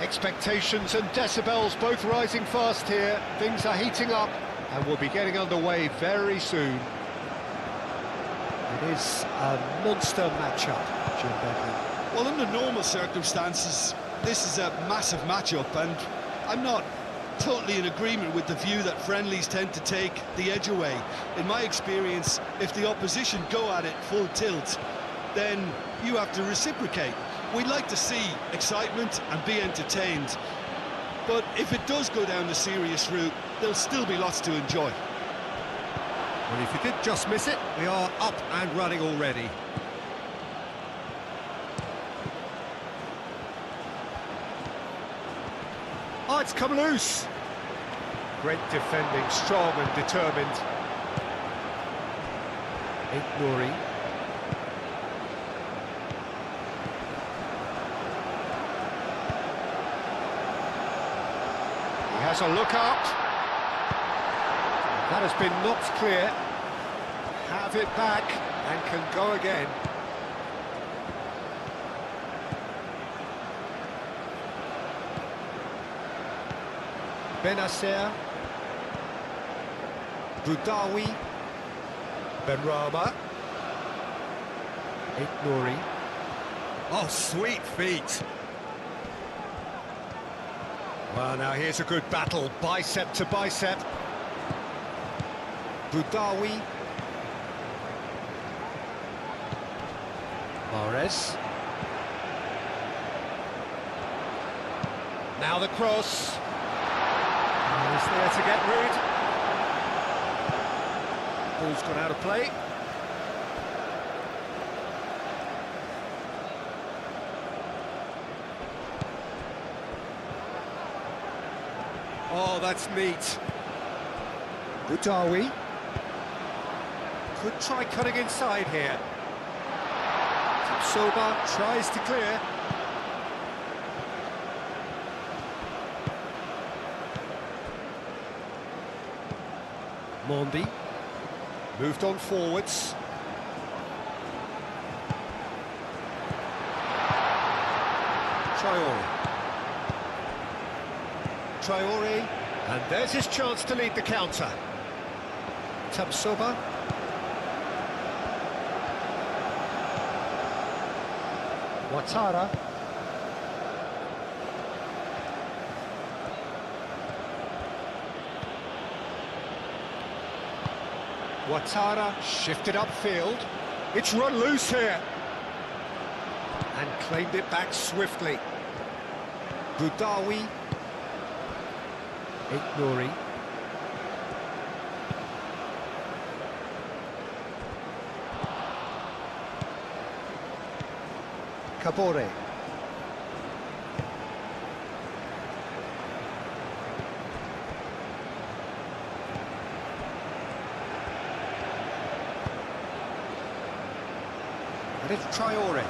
Expectations and decibels both rising fast here. Things are heating up and we'll be getting underway very soon. It is a monster matchup, Jim Begley. Well, under normal circumstances, this is a massive matchup, and I'm not totally in agreement with the view that friendlies tend to take the edge away. In my experience, if the opposition go at it full tilt, then you have to reciprocate. We'd like to see excitement and be entertained, but if it does go down the serious route, there'll still be lots to enjoy. Well, if you did just miss it, we are up and running already. Oh, it's come loose. Great defending, strong and determined. Nouri. He has a look out. That has been knocked clear. Have it back and can go again. Benacer, Boudaoui, Benrahma, Nouri. Oh, sweet feet. Well, now here's a good battle, bicep to bicep. Boudaoui. Mahrez. Now the cross. He's there to get rid. Ball's gone out of play. Oh, that's neat. Boudaoui. Could try cutting inside here. Soba tries to clear. Mondi moved on forwards. Traore, and there's his chance to lead the counter. Tabsoba. Ouattara. Ouattara shifted upfield. It's run loose here. And claimed it back swiftly. Boudaoui. Nouri. Kabore. And it's Traore.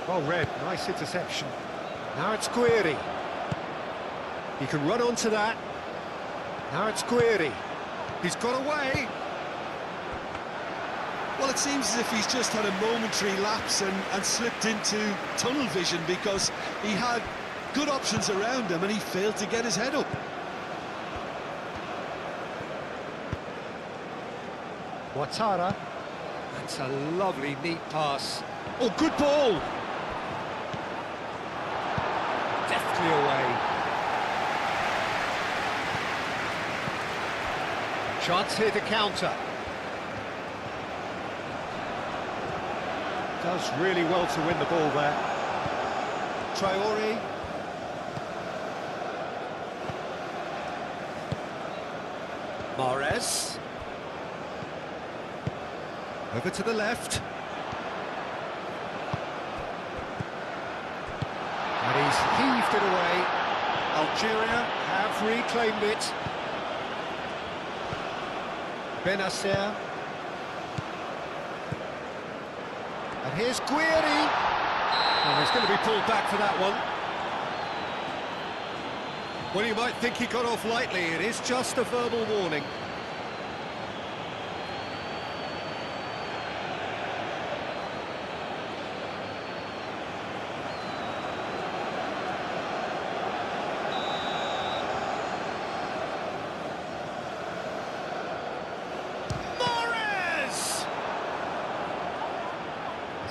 Well read, nice interception. Now it's Guiri. He can run onto that. Now it's Guiri. He's got away. Well, it seems as if he's just had a momentary lapse and slipped into tunnel vision, because he had good options around him and he failed to get his head up. Ouattara. That's a lovely, neat pass. Oh, good ball. Deftly away. Chance here to counter. Does really well to win the ball there. Traore. Mahrez. Over to the left. And he's heaved it away. Algeria have reclaimed it. Benacer. And here's Guiri. Oh, he's going to be pulled back for that one. Well, you might think he got off lightly. It is just a verbal warning.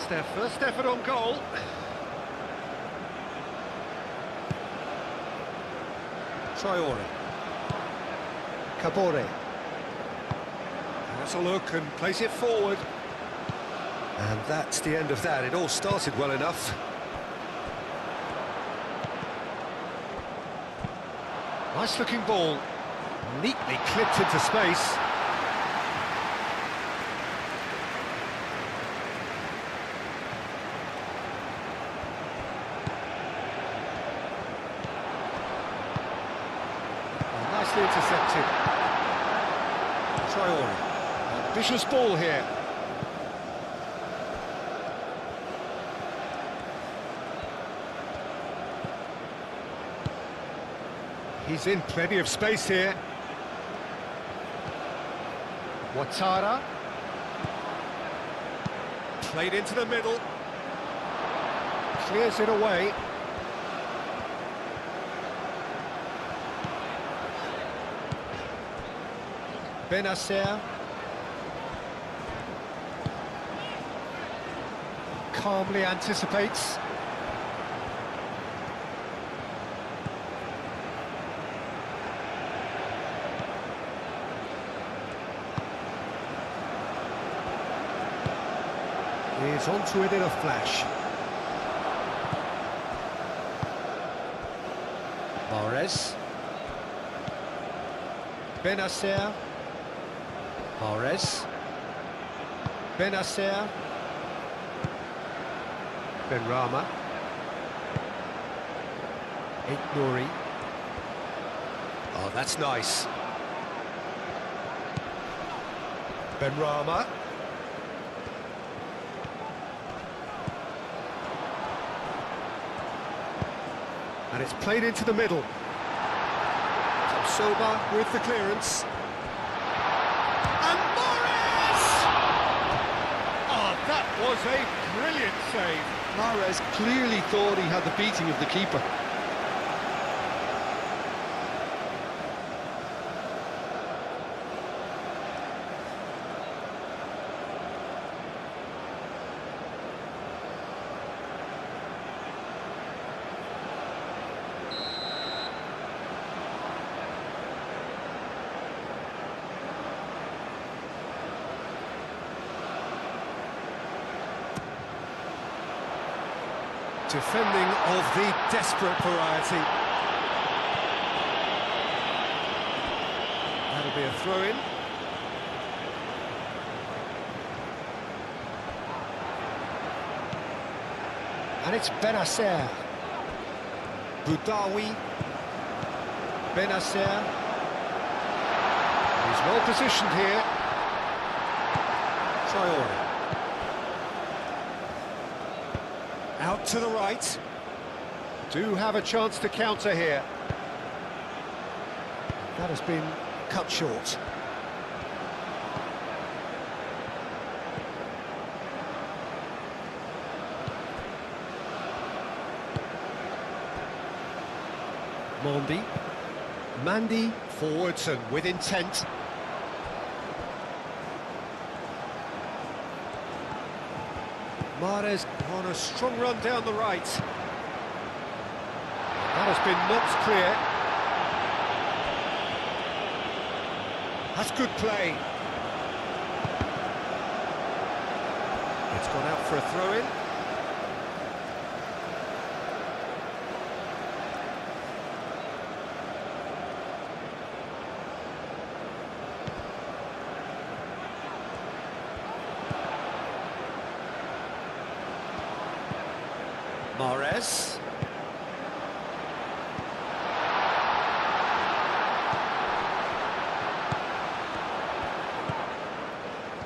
It's their first effort on goal. Traore. Kabore. Has a look and plays it forward. And that's the end of that. It all started well enough. Nice looking ball. Neatly clipped into space. Nicely intercepted. Traore. Ambitious ball here. He's in plenty of space here. Ouattara. Played into the middle. Clears it away. Benacer. Calmly anticipates. He's onto it in a flash. Mahrez. Benacer. Mahrez. Benacer. Benrahma. Nouri. Oh, that's nice. Benrahma. And it's played into the middle. Silva with the clearance. And Mahrez! Oh, that was a brilliant save. Mahrez clearly thought he had the beating of the keeper. Defending of the desperate variety. That'll be a throw-in. And it's Benacer. Boudaoui. Benacer. He's well positioned here. Traore. Out to the right. Do have a chance to counter here. That has been cut short. Mandy forwards and with intent. Mahrez on a strong run down the right. That has been knocked clear. That's good play. It's gone out for a throw-in. Mahrez.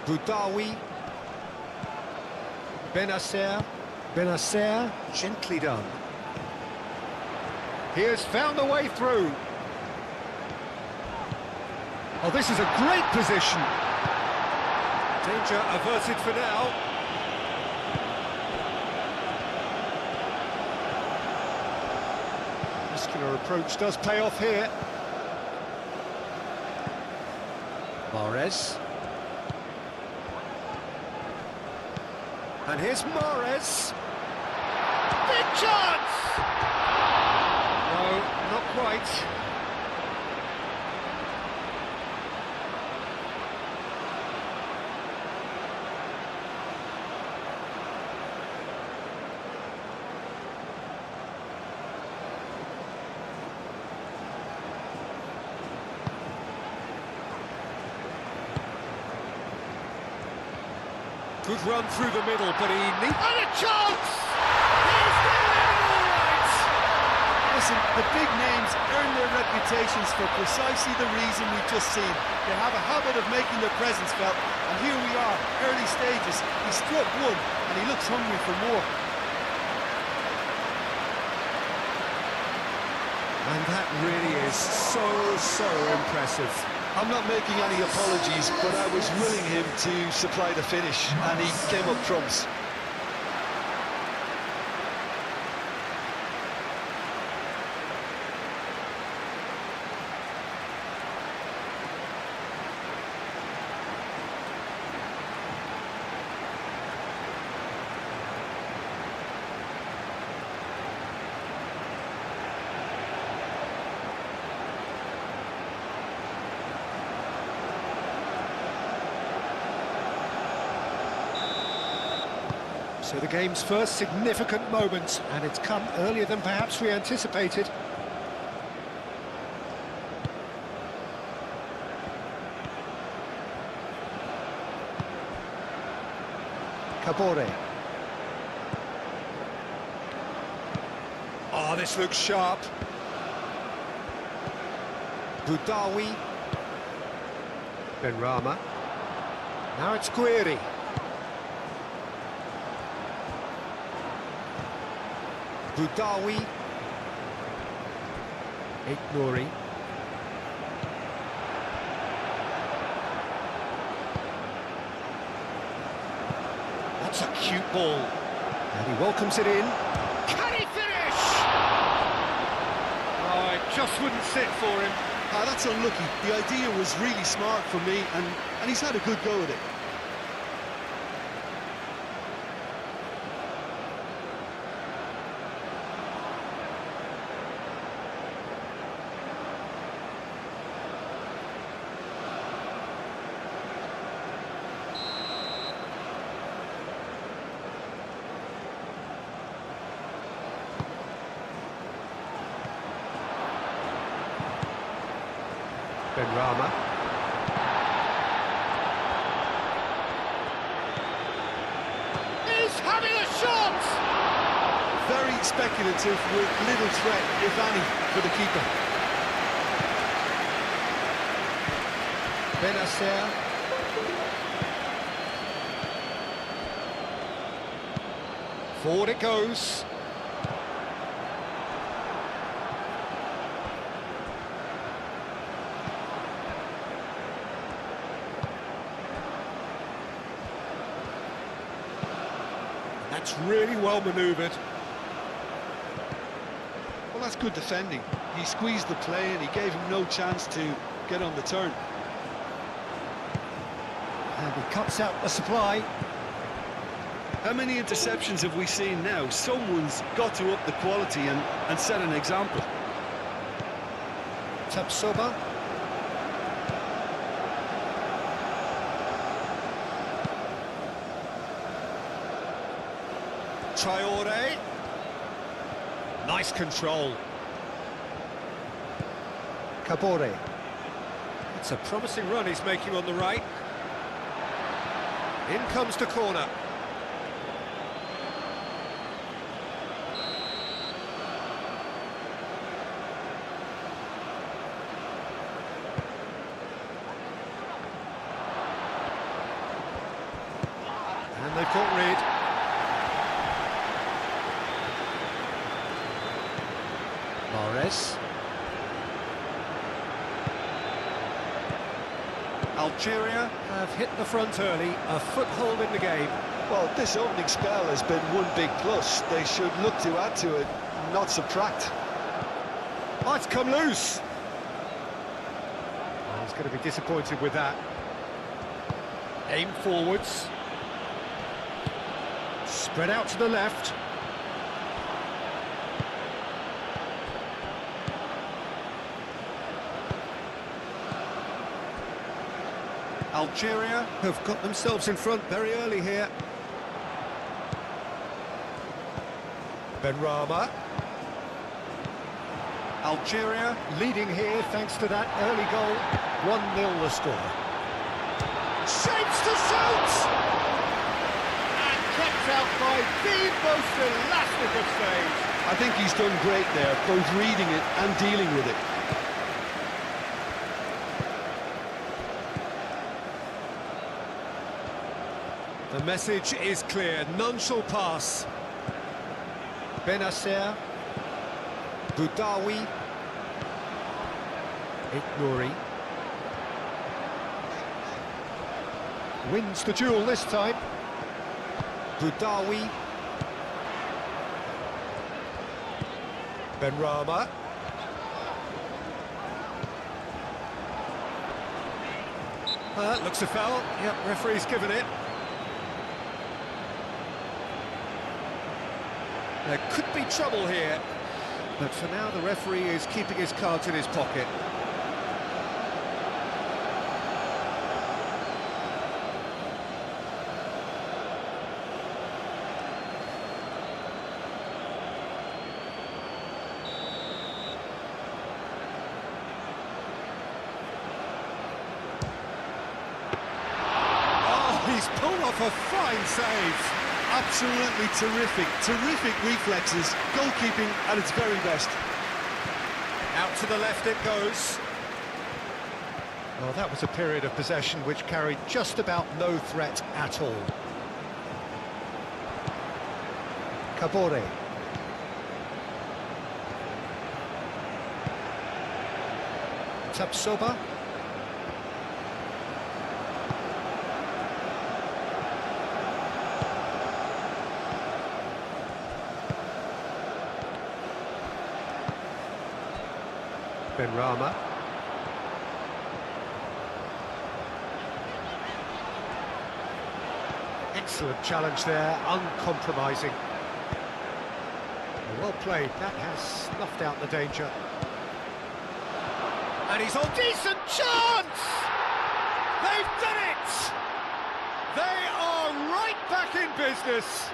Boudaoui. Benacer. Benacer, gently done. He has found a way through. Oh, this is a great position. Danger averted for now. Muscular approach does pay off here. Mahrez. And here's Mahrez. Big chance! No, not quite. Good run through the middle, but he needs... And a chance! He's getting it all right! Listen, the big names earn their reputations for precisely the reason we've just seen. They have a habit of making their presence felt, and here we are, early stages. He struck one, and he looks hungry for more. And that really is so impressive. I'm not making any apologies, but I was willing him to supply the finish, and he came up trumps. So the game's first significant moment, and it's come earlier than perhaps we anticipated. Kabore. Oh, this looks sharp. Boudaoui. Benrahma. Now it's Guiri. Boudaoui. Nouri. That's a cute ball. And he welcomes it in. Can he finish? Oh, it just wouldn't sit for him. Ah, that's unlucky. The idea was really smart from me, and he's had a good go at it. Benrahma. He's having a shot! Very speculative with little threat, if any, for the keeper. Benacer. Forward it goes. That's really well manoeuvred. Well, that's good defending. He squeezed the play and he gave him no chance to get on the turn. And he cuts out the supply. How many interceptions have we seen now? Someone's got to up the quality and set an example. Tapsoba. Traore. Nice control. Kabore. It's a promising run he's making on the right. In comes the corner. And they've got rid. Mahrez. Algeria have hit the front early, a foothold in the game. Well, this opening spell has been one big plus. They should look to add to it, not subtract. Oh, it's come loose. Oh, he's going to be disappointed with that. Aim forwards. Spread out to the left. Algeria have got themselves in front very early here. Benrahma. Algeria leading here thanks to that early goal. 1-0 the score. Shapes to shoot! And kept out by the most elastic of saves. I think he's done great there, both reading it and dealing with it. The message is clear, none shall pass. Benasser, Boudaoui, Nouri. Wins the duel this time. Boudaoui. Benrahma. Looks a foul. Yep, referee's given it. There could be trouble here, but for now the referee is keeping his cards in his pocket. Oh, he's pulled off a fine save. Absolutely terrific reflexes, goalkeeping at its very best. Out to the left it goes. Well, that was a period of possession which carried just about no threat at all. Kabore. Tapsoba. Benrahma. Excellent challenge there, uncompromising. Well played, that has snuffed out the danger. And he's on decent chance! They've done it! They are right back in business!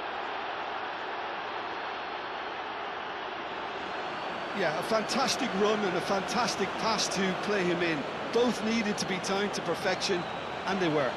Yeah, a fantastic run and a fantastic pass to play him in. Both needed to be timed to perfection, and they were.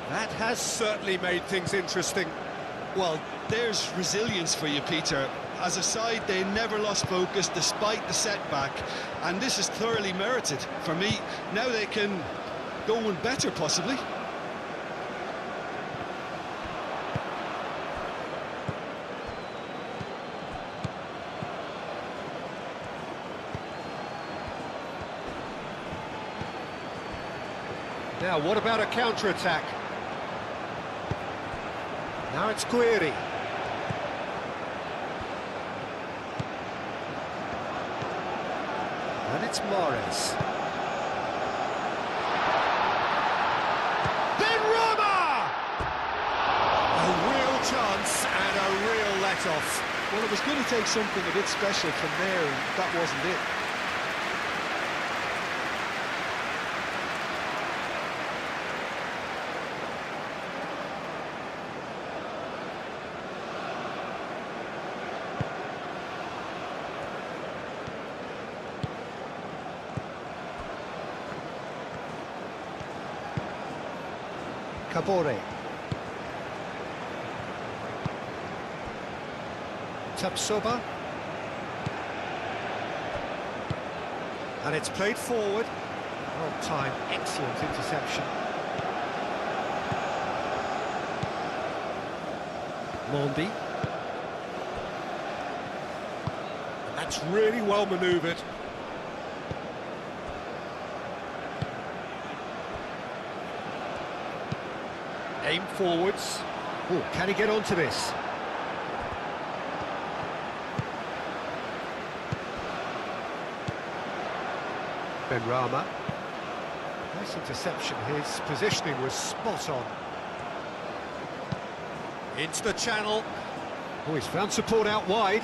That has certainly made things interesting. Well, there's resilience for you, Peter. As a side, they never lost focus despite the setback, and this is thoroughly merited. For me, now they can go one better, possibly. Now, what about a counter-attack? Now it's Guiri. And it's Mahrez. Benrahma! A real chance and a real let-off. Well, it was going to take something a bit special from there, and that wasn't it. Kabore. Tapsoba. And it's played forward. Well timed, excellent interception. Mondi. That's really well manoeuvred. Aim forwards. Oh, can he get onto this? Benrahma. Nice interception. His positioning was spot on. Into the channel. Oh, he's found support out wide.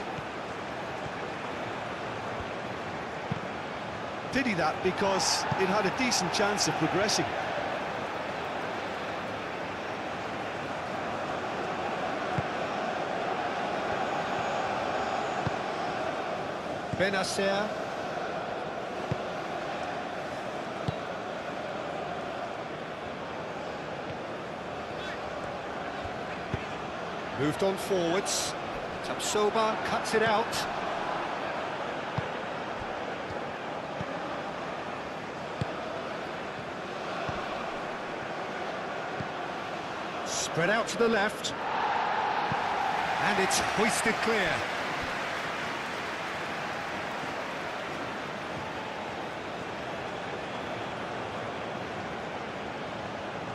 Did he that because it had a decent chance of progressing? Benacer. Moved on forwards. Tapsoba cuts it out. Spread out to the left. And it's hoisted clear.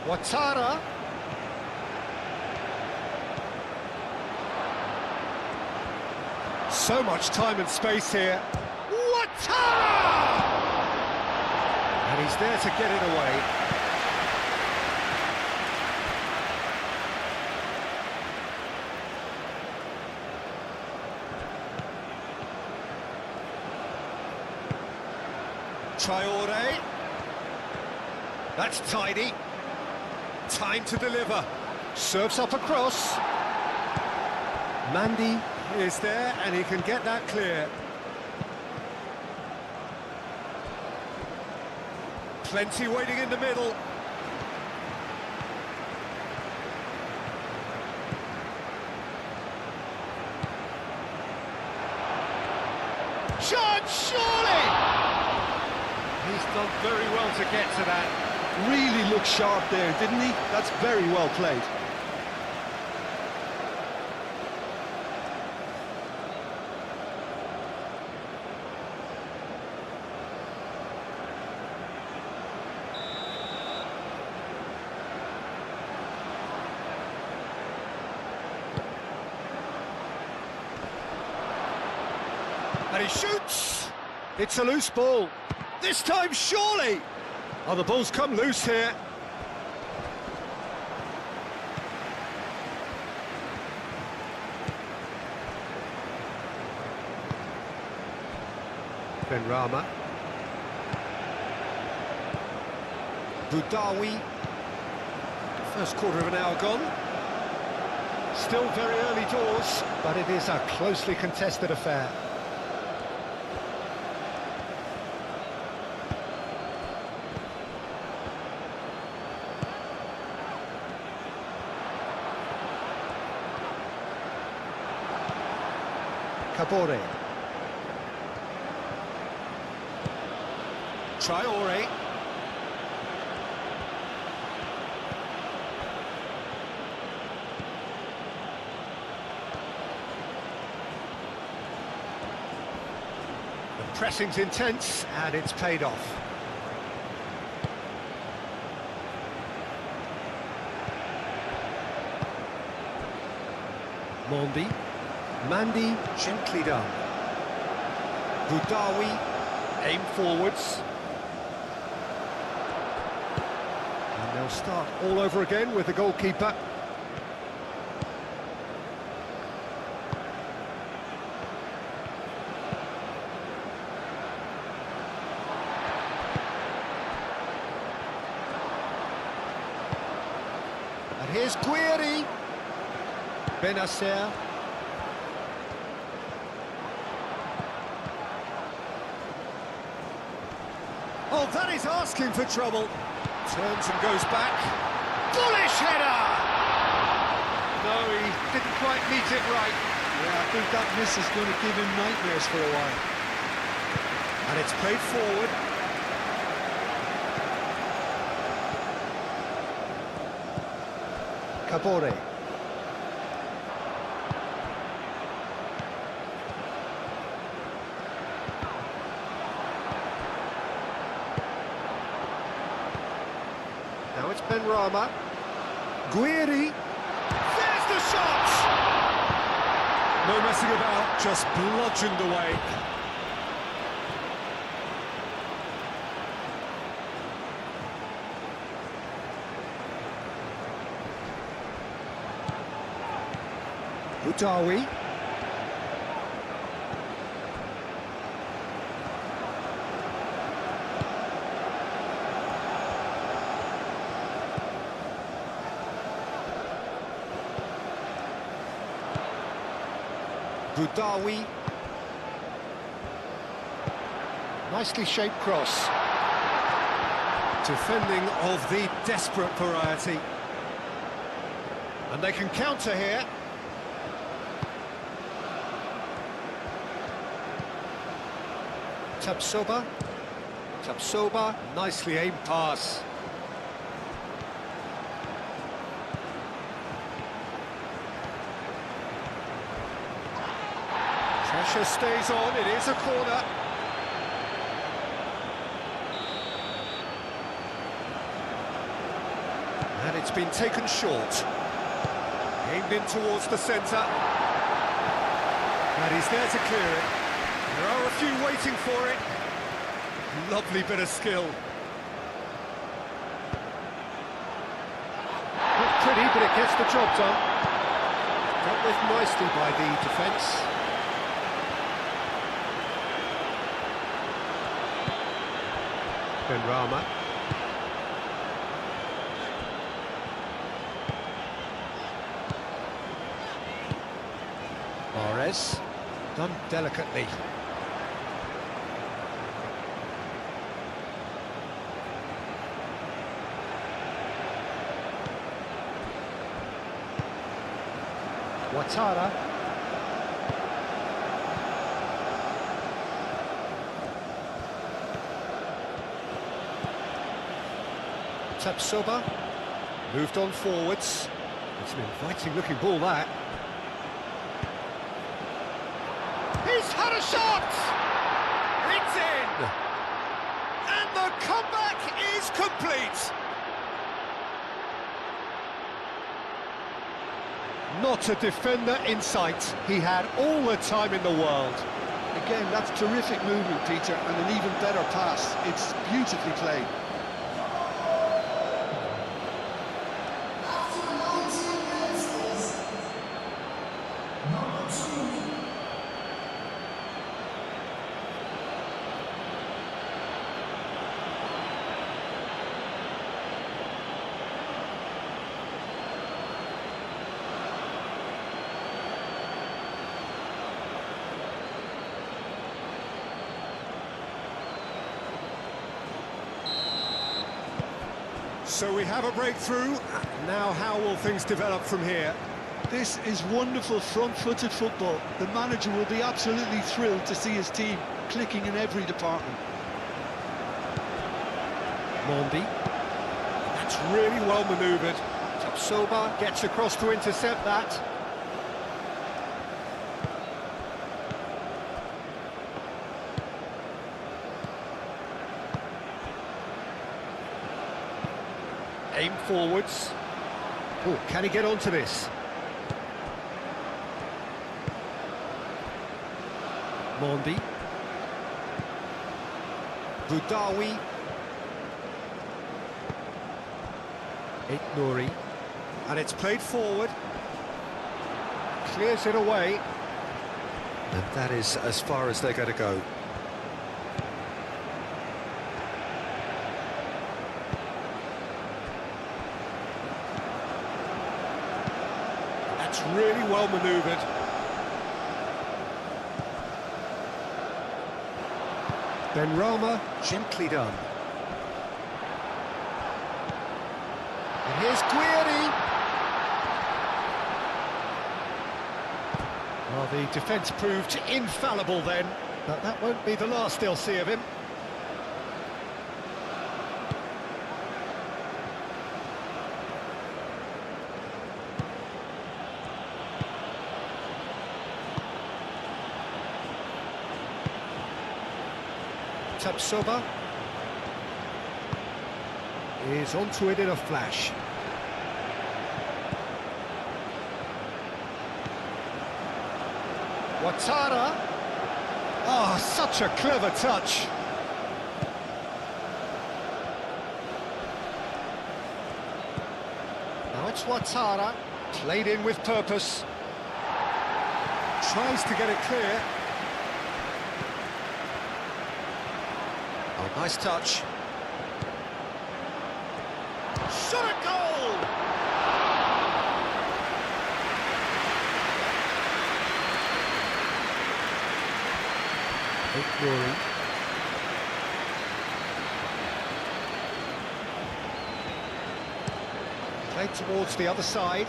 Ouattara. So much time and space here. Ouattara! And he's there to get it away. Traoré. That's tidy. Time to deliver. Serves up across. Mandy is there, and he can get that clear. Plenty waiting in the middle. Shot, surely! He's done very well to get to that. Really looked sharp there, didn't he? That's very well played. And he shoots! It's a loose ball. This time, surely! Oh, the ball's come loose here. Benrahma. Boudaoui. First quarter of an hour gone. Still very early doors, but it is a closely contested affair. Kabore. Traoré. The pressing's intense, and it's paid off. Mondi. Mandy, gently done. Boudaoui, aim forwards. And they'll start all over again with the goalkeeper. And here's Guiri. Benacer. Oh, that is asking for trouble. Turns and goes back. Bullish header! No, he didn't quite meet it right. Yeah, I think that miss is going to give him nightmares for a while. And it's played forward. Kabore. Benrahma. Guiri. There's the shot! No messing about, just bludgeoned away. Boudaoui. Boudaoui. Nicely shaped cross. Defending of the desperate variety. And they can counter here. Tapsoba, nicely aimed pass. Pressure stays on, it is a corner. And it's been taken short. Aimed in towards the centre. And he's there to clear it. There are a few waiting for it. Lovely bit of skill. Not pretty, but it gets the job done. Dealt with nicely by the defence. Benrahma. Mahrez. Done delicately. Ouattara. Tapsoba. Moved on forwards. It's an inviting looking ball, that. He's had a shot! It's in! And the comeback is complete! Not a defender in sight. He had all the time in the world. Again, that's terrific movement, Peter, and an even better pass. It's beautifully played. So we have a breakthrough. Now how will things develop from here? This is wonderful front-footed football. The manager will be absolutely thrilled to see his team clicking in every department. Mondi. That's really well manoeuvred. Tapsoba gets across to intercept that. Aim forwards. Oh, can he get onto this? Mondi. Boudaoui. Nouri. And it's played forward. Clears it away. And that is as far as they're going to go. That's really well manoeuvred. Benrahma, gently done. And here's Guiri. Well, the defence proved infallible then, but that won't be the last they'll see of him. Tapsoba. is onto it in a flash. Ouattara. Oh, such a clever touch. Now it's Ouattara, played in with purpose. Tries to get it clear. Oh, nice touch. Shot a goal! Ignoring. Played towards the other side.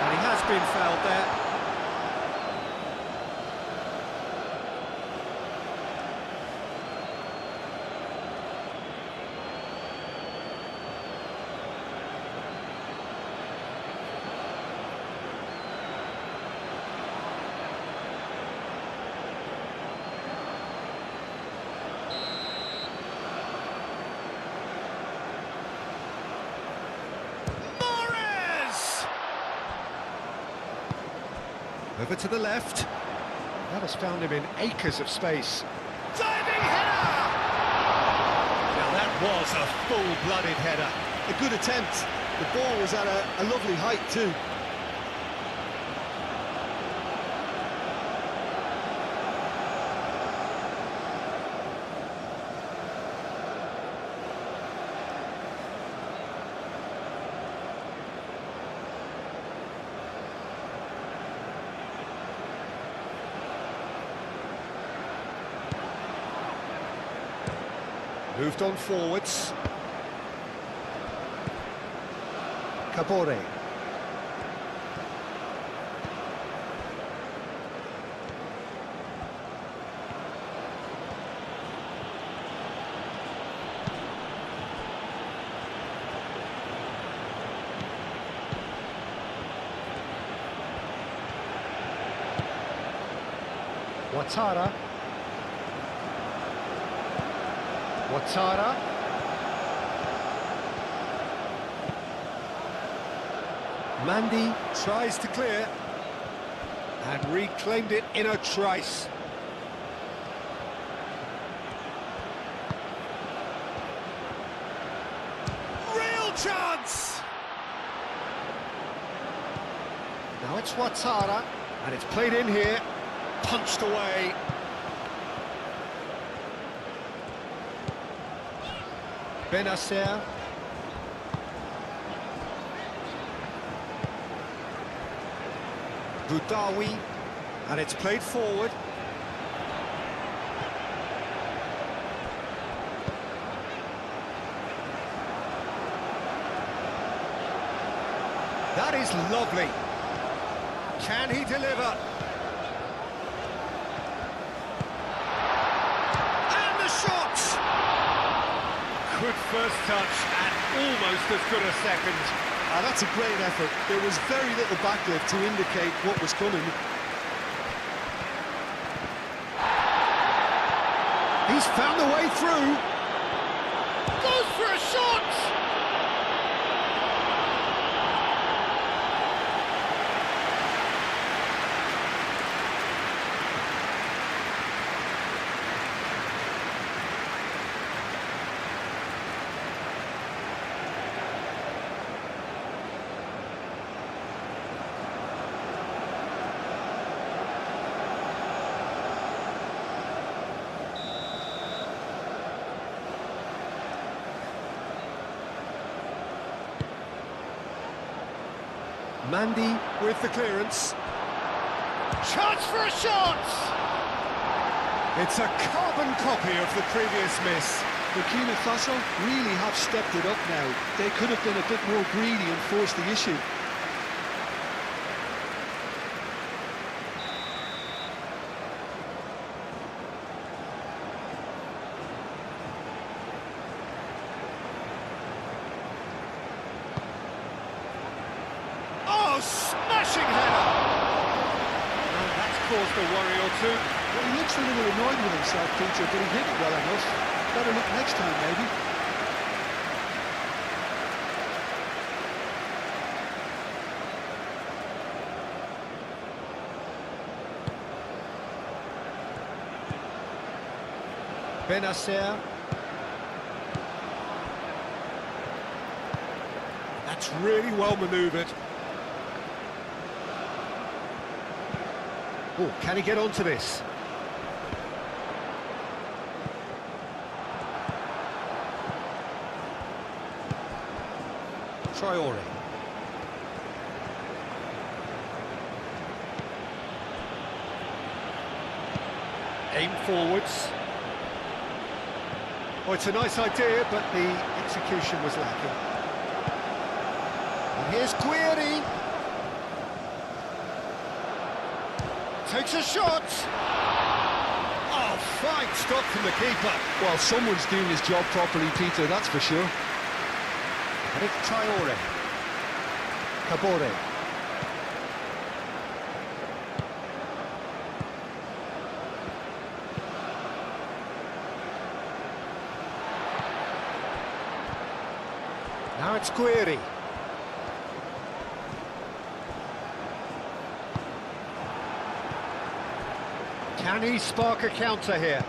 And he has been fouled there. Over to the left. That has found him in acres of space. Diving header! Now that was a full-blooded header. A good attempt. The ball was at a lovely height too. Moved on forwards. Cabore. Ouattara. Ouattara. Mandy tries to clear and reclaimed it in a trice. Real chance! Now it's Ouattara and it's played in here, punched away. Benacer. Boudaoui, and it's played forward. That is lovely. Can he deliver? And the shot! Good first touch and almost as good a second. That's a great effort. There was very little backlift to indicate what was coming. He's found the way through. Goes for a shot! Mandy with the clearance. Chance for a shot! It's a carbon copy of the previous miss. Burkina Faso really have stepped it up now. They could have been a bit more greedy and forced the issue. Oh, smashing header! caused a worry or two. Well, he looks a little annoyed with himself, Peter, but he hit it well enough. Better look next time, maybe. Benacer. That's really well manoeuvred. Oh, can he get onto this? Traore. Aim forwards. Oh, it's a nice idea, but the execution was lacking. And here's Guiri. Takes a shot. Oh, fine stop from the keeper. Well, someone's doing his job properly, Peter, that's for sure. And it's Traore. Kabore. Now it's Guiri. Can he spark a counter here?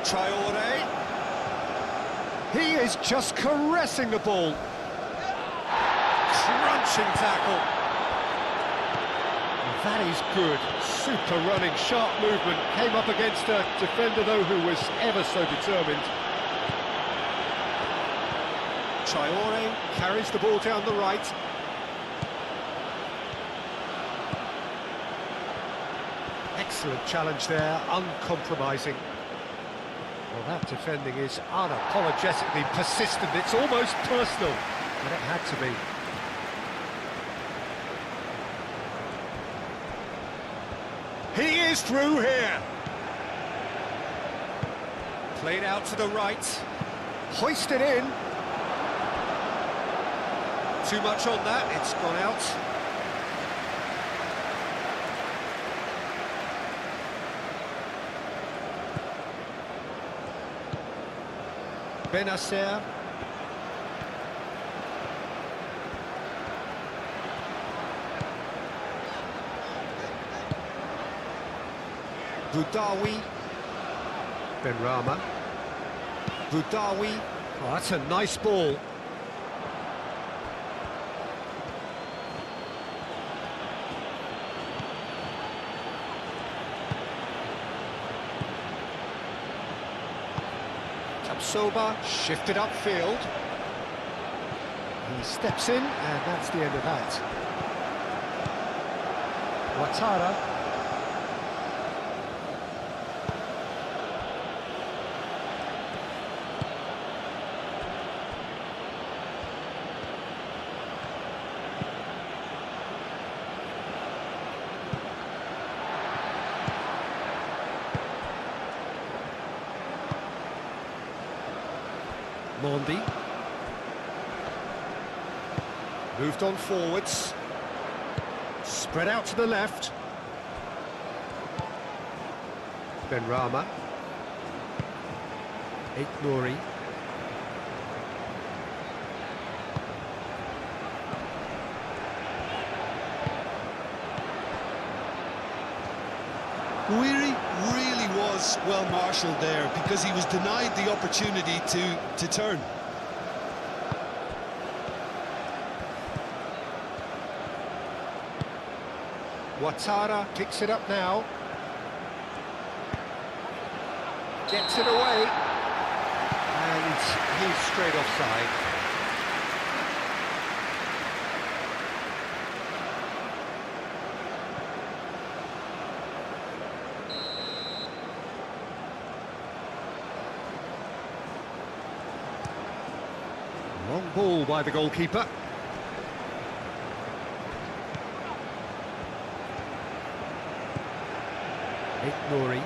Traore. He is just caressing the ball. Crunching tackle. That is good. Super running, sharp movement. Came up against a defender, though, who was ever so determined. Traore carries the ball down the right. Excellent challenge there, uncompromising. Well, that defending is unapologetically persistent. It's almost personal, but it had to be. He is through here. Played out to the right. Hoisted in. Too much on that, it's gone out. Benacer. Boudaoui. Benrahma. Boudaoui. Oh, that's a nice ball. Soba shifted upfield. He steps in, and that's the end of that. Ouattara. Mondi. Moved on forwards. Spread out to the left. Benrahma. Nouri. Guiri really was well marshalled there because he was denied the opportunity to turn. Ouattara picks it up now. Gets it away. And he's straight offside. Long ball by the goalkeeper. Nouri.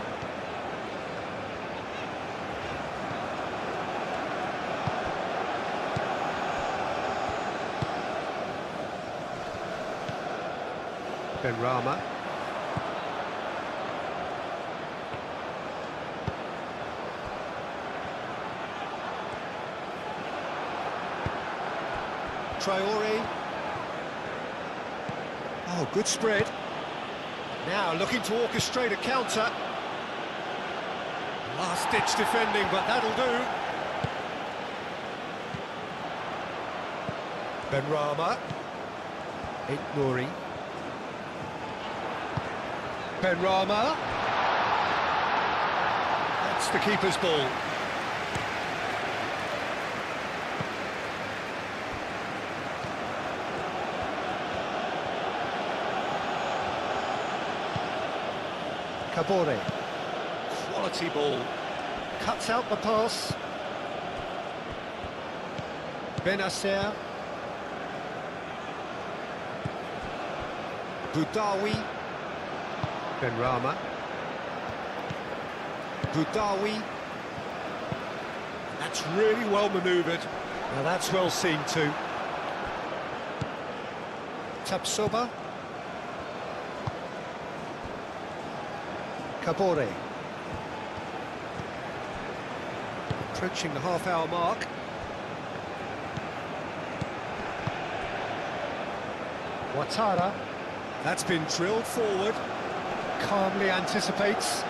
Benrahma. Traore. Oh, good spread. Now looking to orchestrate a counter. Last-ditch defending, but that'll do. Benrahma. Nouri. Benrahma. That's the keeper's ball. Kabore. Quality ball. Cuts out the pass. Benacer. Boudaoui. Benrahma. Boudaoui. That's really well manoeuvred. Now that's well seen too. Tapsoba. Kabore. Approaching the half-hour mark. Ouattara. That's been drilled forward. Calmly anticipates.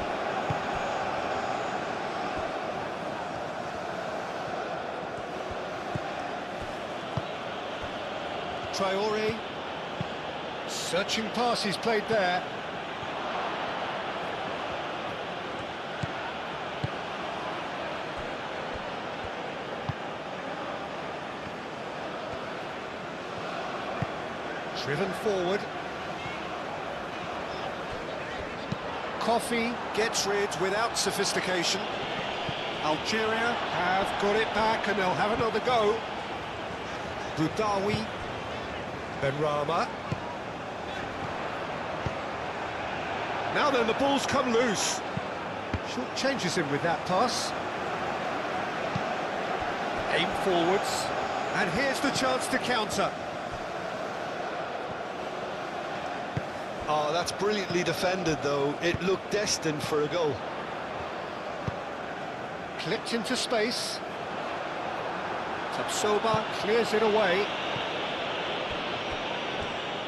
Traore. Searching pass he's played there. Driven forward. Coffee gets rid without sophistication. Algeria have got it back and they'll have another go. Boudaoui. Benrahma. Now then, the ball's come loose. Short changes him with that pass. Aim forwards. And here's the chance to counter. Oh, that's brilliantly defended, though. It looked destined for a goal. Clipped into space. Tapsoba clears it away.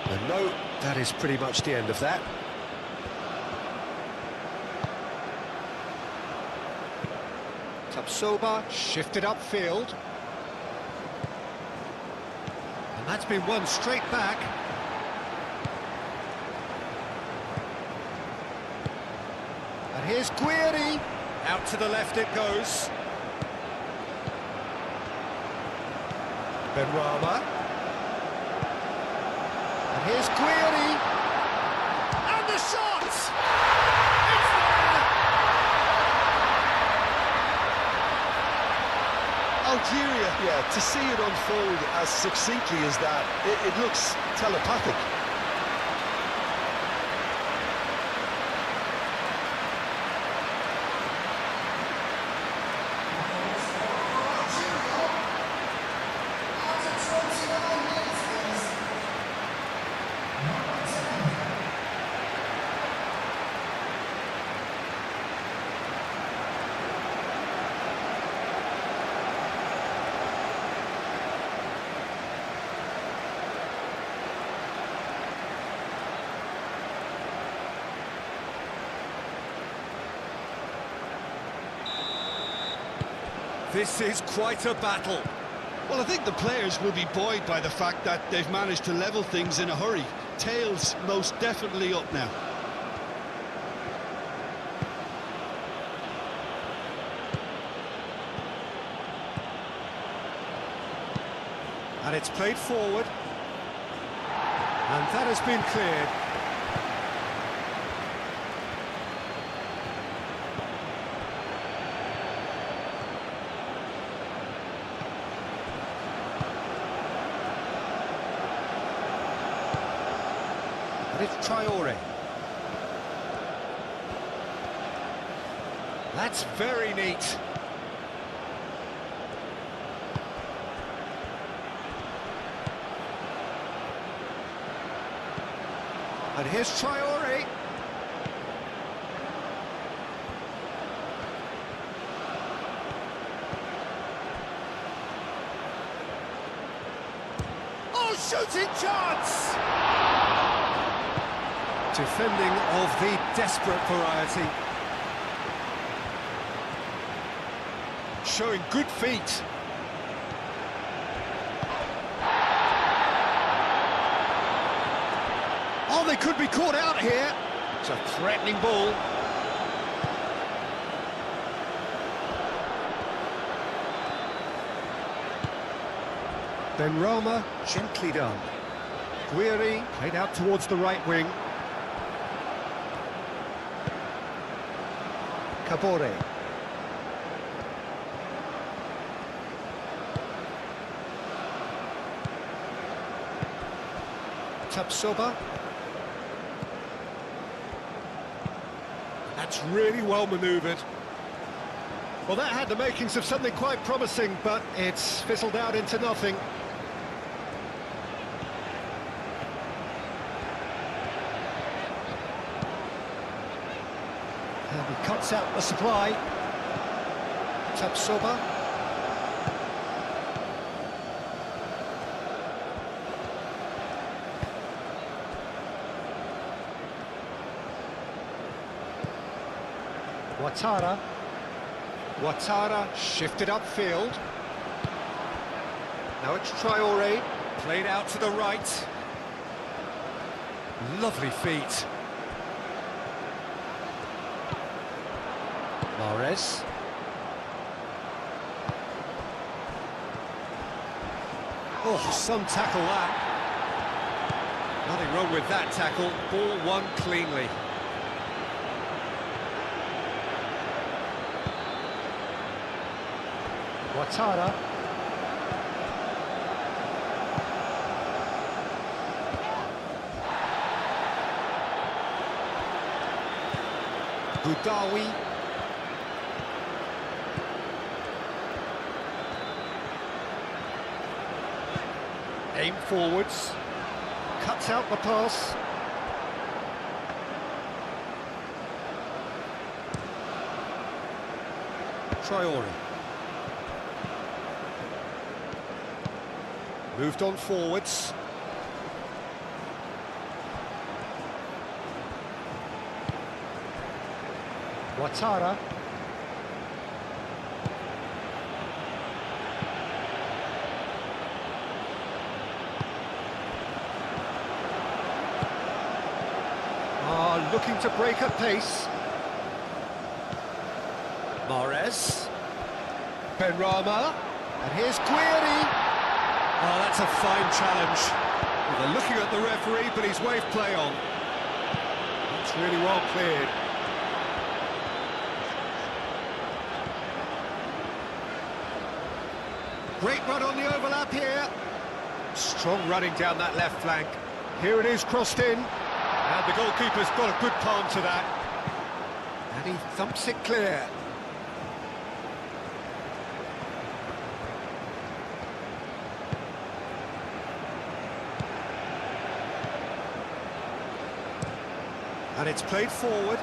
And no, that is pretty much the end of that. Tapsoba shifted upfield. And that's been won straight back. And here's Guiri. Out to the left it goes. Benrahma. And here's Guiri. And the shot! It's there! Algeria, yeah, to see it unfold as succinctly as that, it looks telepathic. This is quite a battle. Well, I think the players will be buoyed by the fact that they've managed to level things in a hurry. Tails most definitely up now. And it's played forward. And that has been cleared. And it's Traore. That's very neat. And here's Traore. Oh, shooting chance! Defending of the desperate variety. Showing good feet. Oh, they could be caught out here. It's a threatening ball. Benrahma, gently done. Guiri played out towards the right wing. Kabore. Tapsoba. That's really well manoeuvred. Well, that had the makings of something quite promising, but it's fizzled out into nothing. And he cuts out the supply. Tapsoba. Ouattara shifted upfield. Now it's Traore, played out to the right. Lovely feet. Mahrez. Oh, some tackle that. Nothing wrong with that tackle. Ball won cleanly. Ouattara. Boudaoui. Aim forwards. Cuts out the pass. Traore. Moved on forwards. Ouattara. Looking to break at pace. Mahrez. Benrahma. And here's Guiri. Oh, that's a fine challenge. Well, they're looking at the referee, but he's waved play on. That's really well cleared. Great run on the overlap here. Strong running down that left flank. Here it is, crossed in. And the goalkeeper's got a good palm to that. And he thumps it clear. And it's played forward.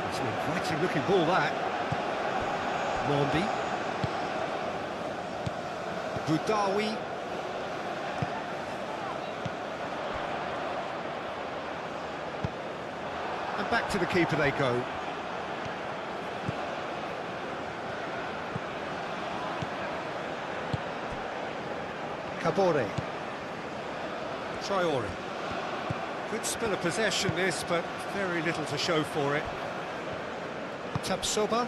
It's an inviting looking ball, that. Mondi. Boudaoui. And back to the keeper they go. Kabore. Traore. Good spell of possession this, but very little to show for it. Tapsoba.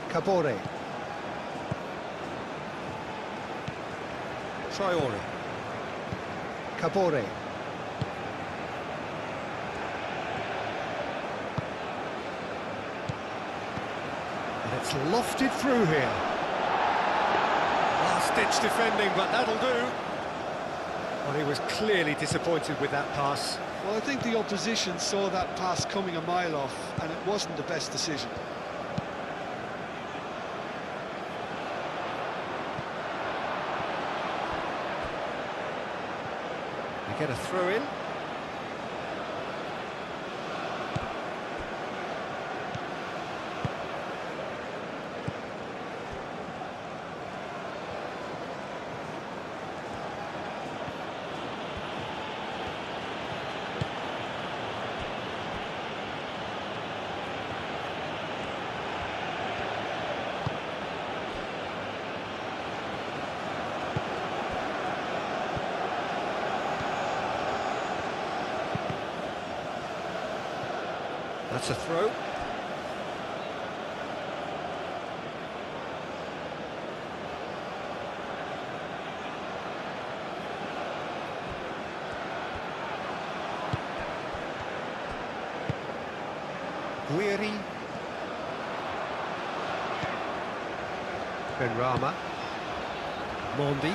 Kabore. Traore. Kabore. And it's lofted through here. Last-ditch defending, but that'll do. Well, he was clearly disappointed with that pass. Well, I think the opposition saw that pass coming a mile off, and it wasn't the best decision. They get a throw in. That's a throw. Guiri. Benrahma. Mondi.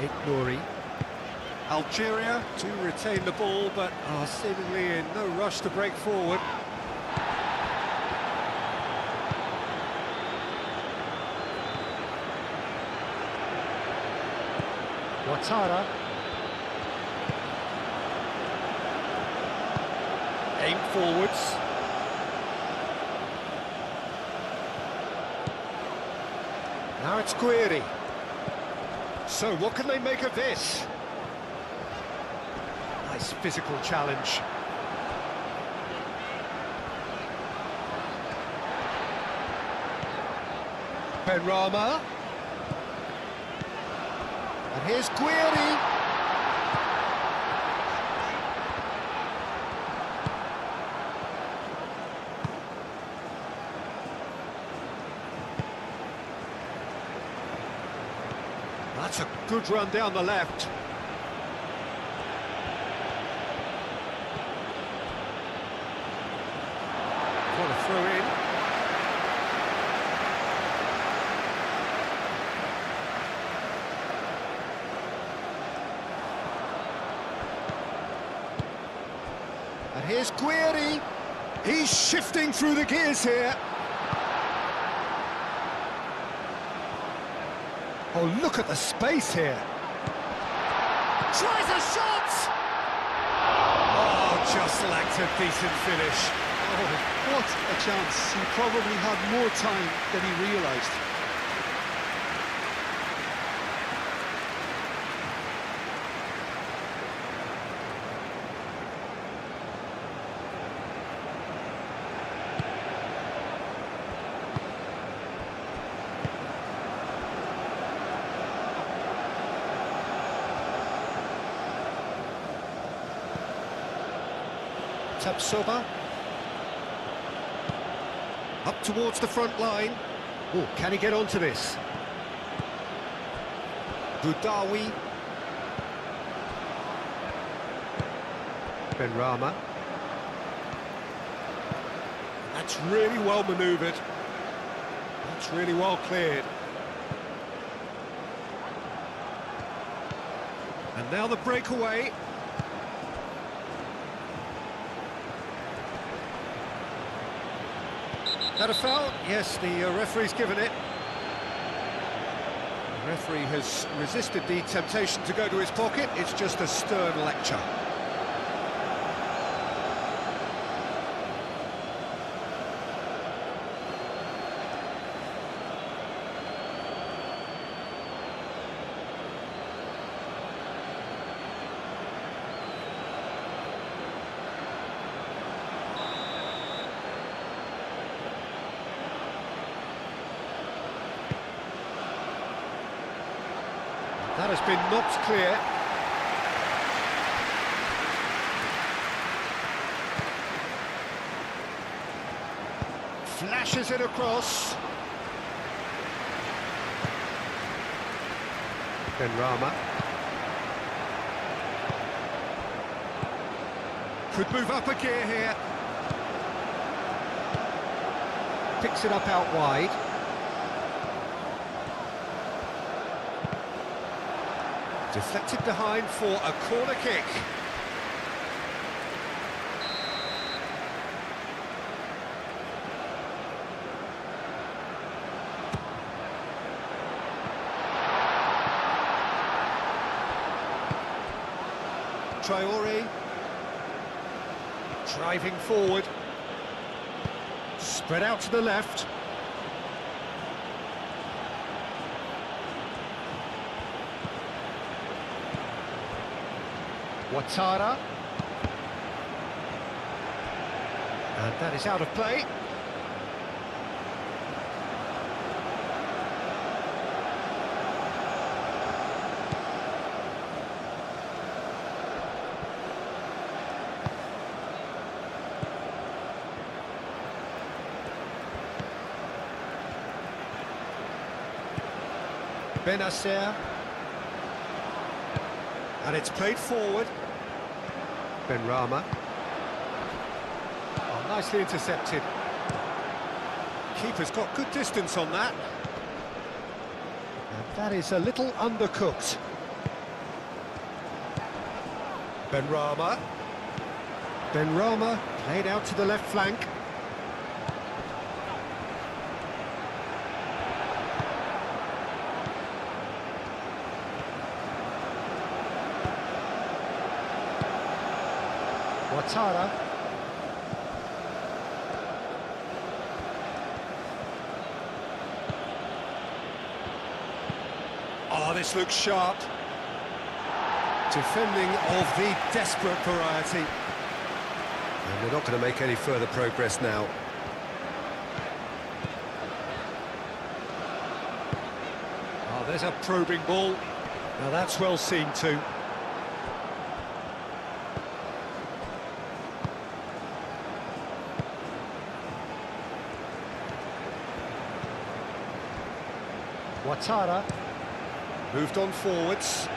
Iknouri. Algeria to retain the ball, but are seemingly in no rush to break forward. Ouattara. Aim forwards. Now it's Guiri. So what can they make of this? Nice physical challenge. Benrahma. And here's Guiri. That's a good run down the left. What a throw in. And here's Guiri. He's shifting through the gears here. Oh, look at the space here. Tries a shot! Oh, just lacked a decent finish. Oh, what a chance. He probably had more time than he realised. Tapsoba. Up towards the front line. Oh, can he get onto this? Boudaoui. Benrahma. That's really well manoeuvred. That's really well cleared. And now the breakaway. That a foul? Yes, the referee's given it. The referee has resisted the temptation to go to his pocket. It's just a stern lecture. That has been knocked clear. Flashes it across. Benrahma. Could move up a gear here. Picks it up out wide. Deflected behind for a corner kick. Traore. Driving forward. Spread out to the left. Ouattara. And that is out of play. Benacer. And it's played forward. Benrahma. Oh, nicely intercepted. Keeper's got good distance on that. And that is a little undercooked. Benrahma. Benrahma played out to the left flank. Ouattara. Oh, this looks sharp. Defending of the desperate variety. And we're not going to make any further progress now. Oh, there's a probing ball. Now that's well seen too. Ouattara moved on forwards.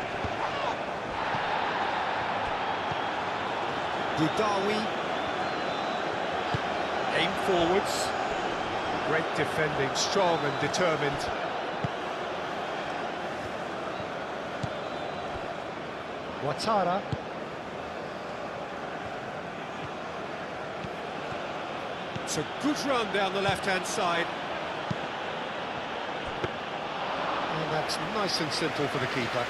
Boudaoui aim forwards. Great defending, strong and determined. Ouattara. It's a good run down the left-hand side. And that's nice and simple for the keeper.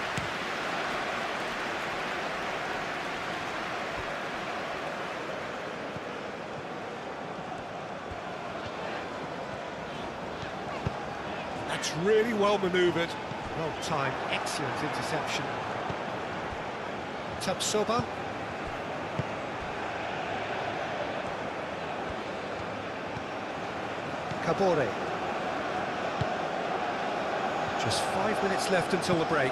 That's really well manoeuvred. Well timed, excellent interception. Tapsoba. Kabore. Just 5 minutes left until the break.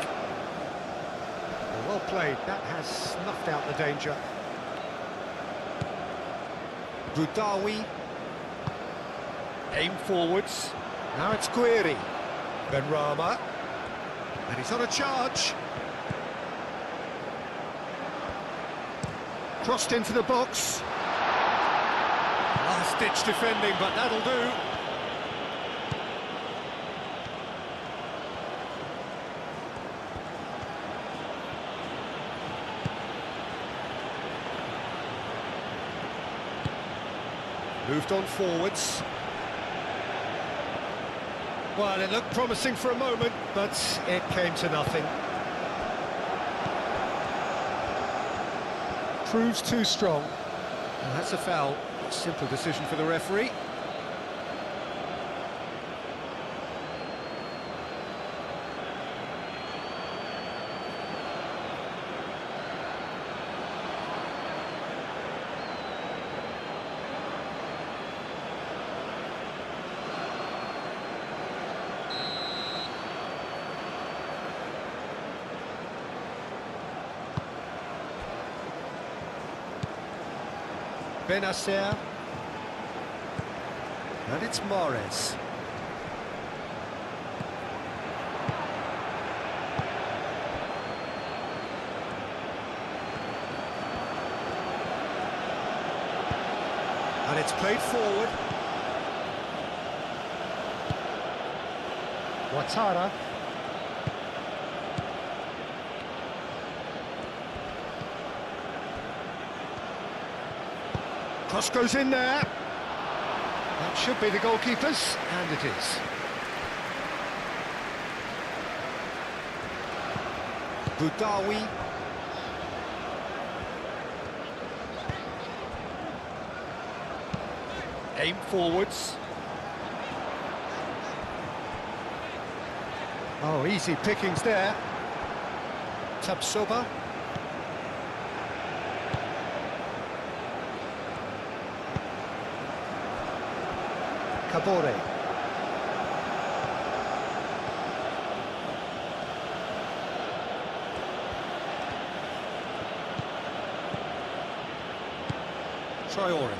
Well played, that has snuffed out the danger. Boudaoui. Aim forwards. Now it's Guiri. Benrahma. And he's on a charge. Crossed into the box. Last-ditch defending, but that'll do. Moved on forwards. Well, it looked promising for a moment, but it came to nothing. Proves too strong. And that's a foul. Simple decision for the referee. Benacer. And it's Mahrez. And it's played forward. Ouattara. Cross goes in there. That should be the goalkeeper's, and it is. Boudaoui. Aim forwards. Oh, easy pickings there. Tabsoba. Kabore. Traore.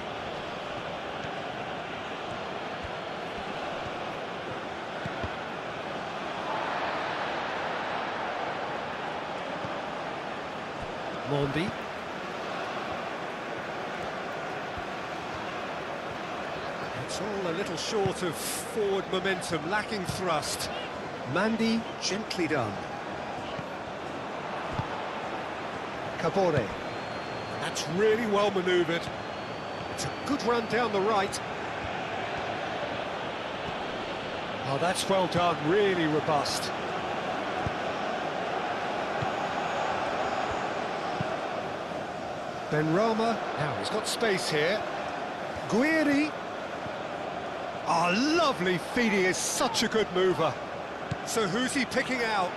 Mondi. It's all a little short of forward momentum, lacking thrust. Mandy, gently done. Kabore. That's really well manoeuvred. It's a good run down the right. Oh, that's well done, really robust. Benrahma, now he's got space here. Guiri. Oh, lovely feed, he is such a good mover. So who's he picking out?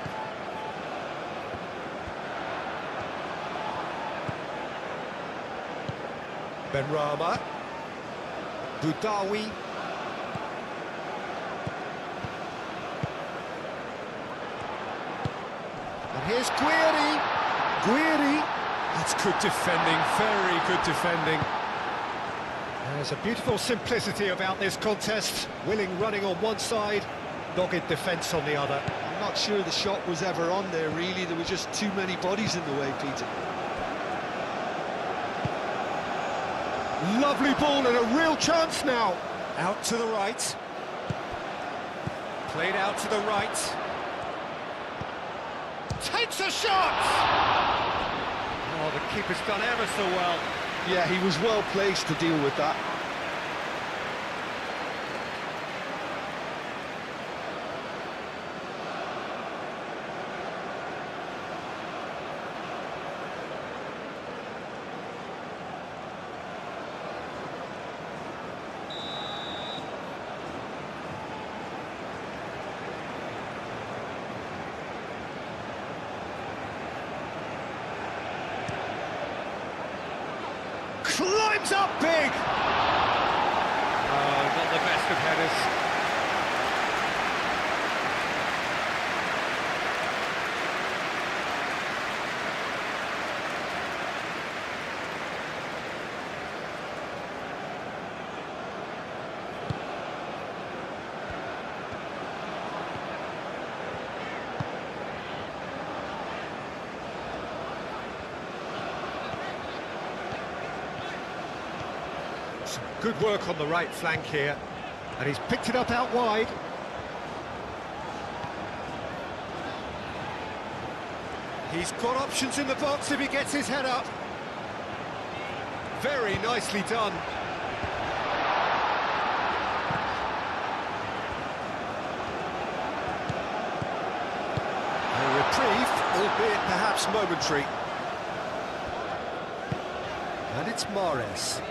Benrahma. Boudaoui. And here's Guiri. Guiri. That's good defending, very good defending. There's a beautiful simplicity about this contest. Willing running on one side, dogged defence on the other. I'm not sure the shot was ever on there, really. There were just too many bodies in the way, Peter. Lovely ball and a real chance now. Out to the right. Played out to the right. Takes a shot! Oh, the keeper's done ever so well. Yeah, he was well placed to deal with that. Climbs up big! Oh, not the best of headers. Good work on the right flank here, and he's picked it up out wide. He's got options in the box if he gets his head up. Very nicely done. A reprieve, albeit perhaps momentary. And it's Mahrez.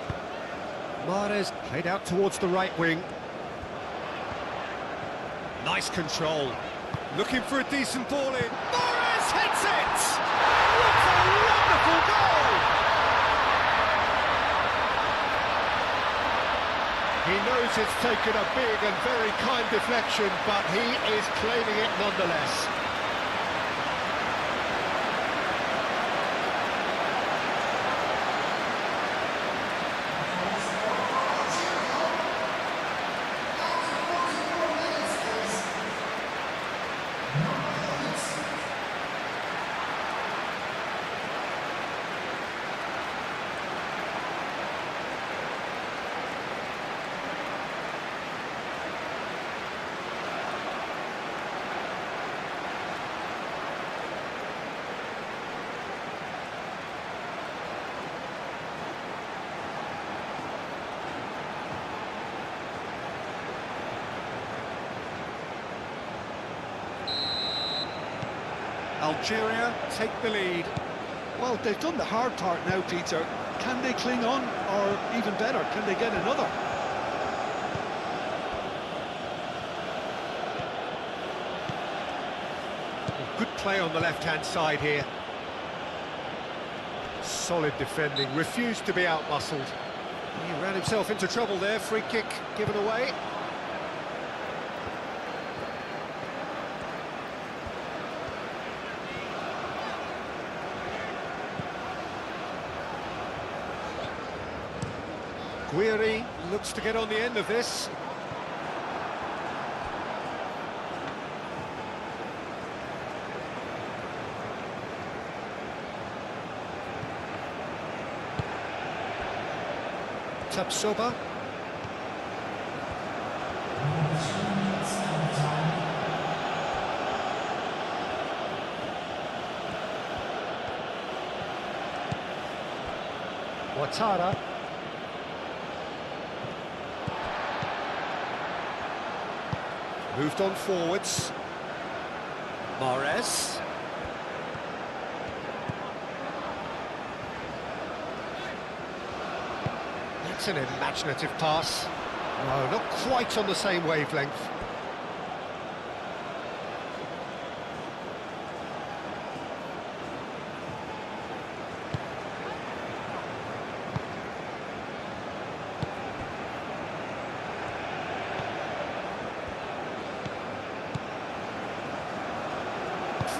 Mahrez played out towards the right wing. Nice control. Looking for a decent ball in. Mahrez hits it! What a wonderful goal! He knows it's taken a big and very kind deflection, but he is claiming it nonetheless. Algeria take the lead. Well, they've done the hard part now, Peter. Can they cling on, or even better, can they get another? play on the left-hand side here. Solid defending, refused to be out-muscled. He ran himself into trouble there, free kick given away. Guiri looks to get on the end of this. Tapsoba. Ouattara. Moved on forwards. Mahrez. That's an imaginative pass. No, not quite on the same wavelength.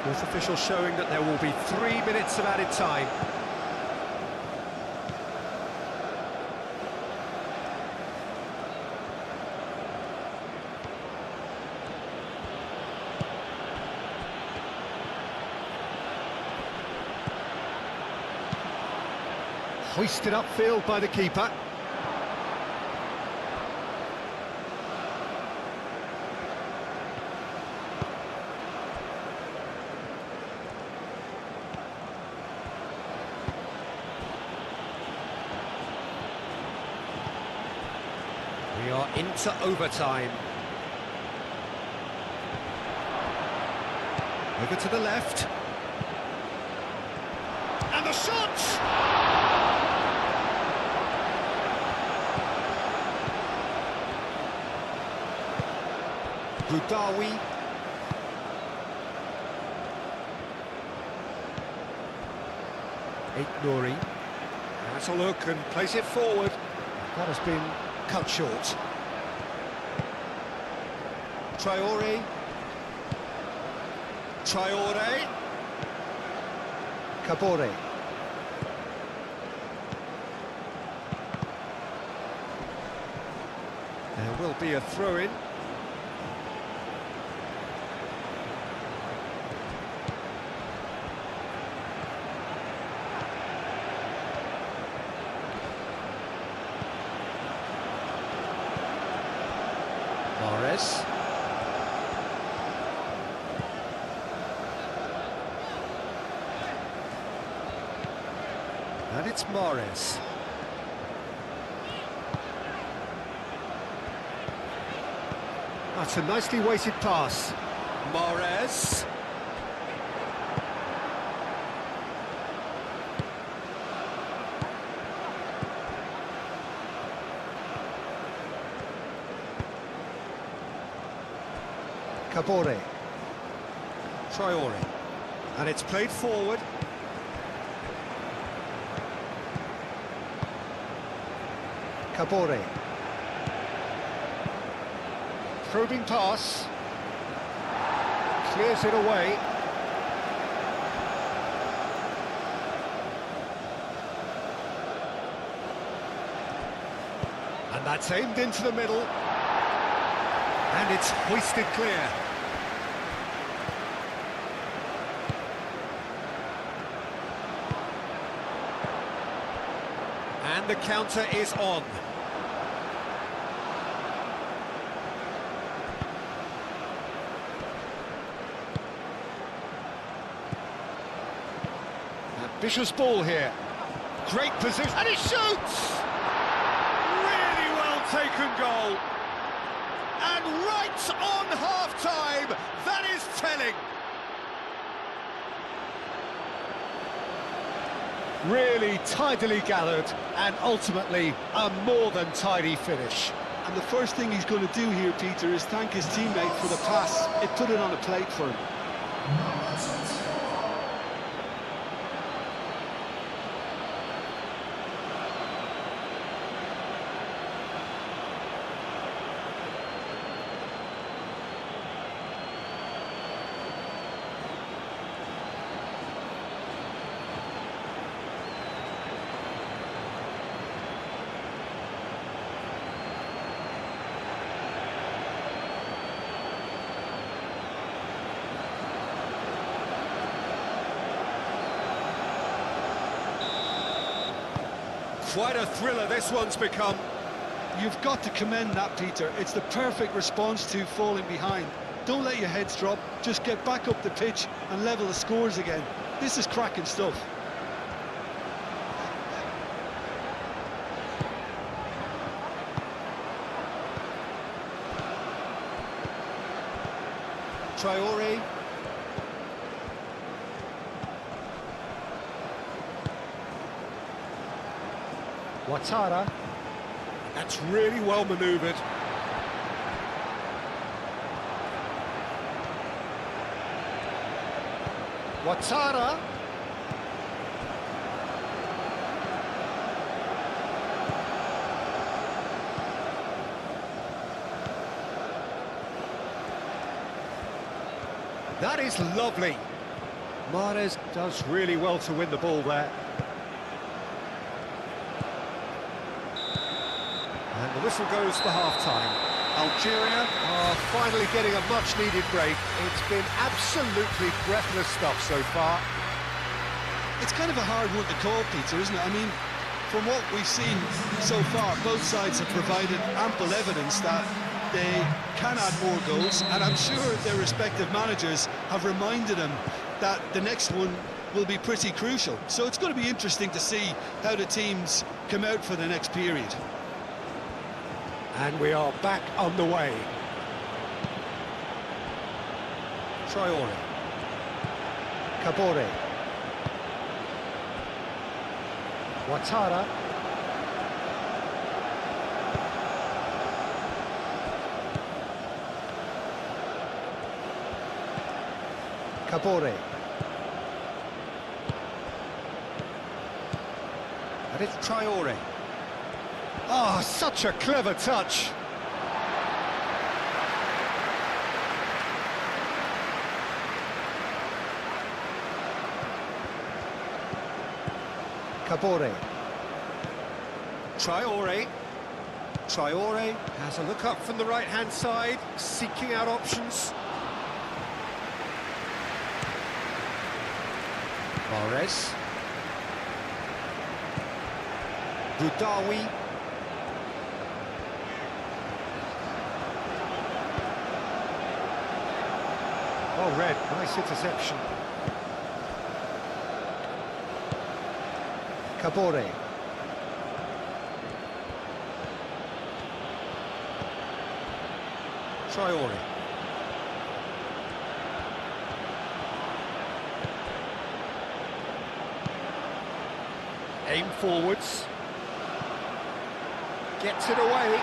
Fourth official showing that there will be 3 minutes of added time. Hoisted upfield by the keeper. We are into overtime. Over to the left. And the shot! Boudaoui. Nouri. That's a look and place it forward. That has been cut short. Traoré. Kabore. There will be a throw-in. Mahrez. And it's Mahrez. That's a nicely weighted pass. Mahrez. Kabore. Traoré. And it's played forward. Kabore. Probing pass. Clears it away. And that's aimed into the middle. And it's hoisted clear. And the counter is on. Ambitious ball here. Great position. And he shoots! Really well taken goal. And right on half-time, that is telling. Really tidily gathered, and ultimately a more than tidy finish. And the first thing he's going to do here, Peter, is thank his teammate for the pass. It put it on a plate for him. Quite a thriller this one's become. You've got to commend that, Peter. It's the perfect response to falling behind. Don't let your heads drop, just get back up the pitch and level the scores again. This is cracking stuff. Traore. Ouattara. That's really well manoeuvred. Ouattara. That is lovely. Mahrez does really well to win the ball there. And the whistle goes for half-time. Algeria are finally getting a much-needed break. It's been absolutely breathless stuff so far. It's kind of a hard one to call, Peter, isn't it? I mean, from what we've seen so far, both sides have provided ample evidence that they can add more goals, and I'm sure their respective managers have reminded them that the next one will be pretty crucial. So it's going to be interesting to see how the teams come out for the next period. And we are back on the way. Traore. Kabore. Ouattara. Kabore. And it's Traore. Oh, such a clever touch. Kabore. Traore. Traore has a look up from the right-hand side, seeking out options. Mahrez. Boudaoui. Oh, red, nice interception. Kabore. Traore. Aim forwards. Gets it away.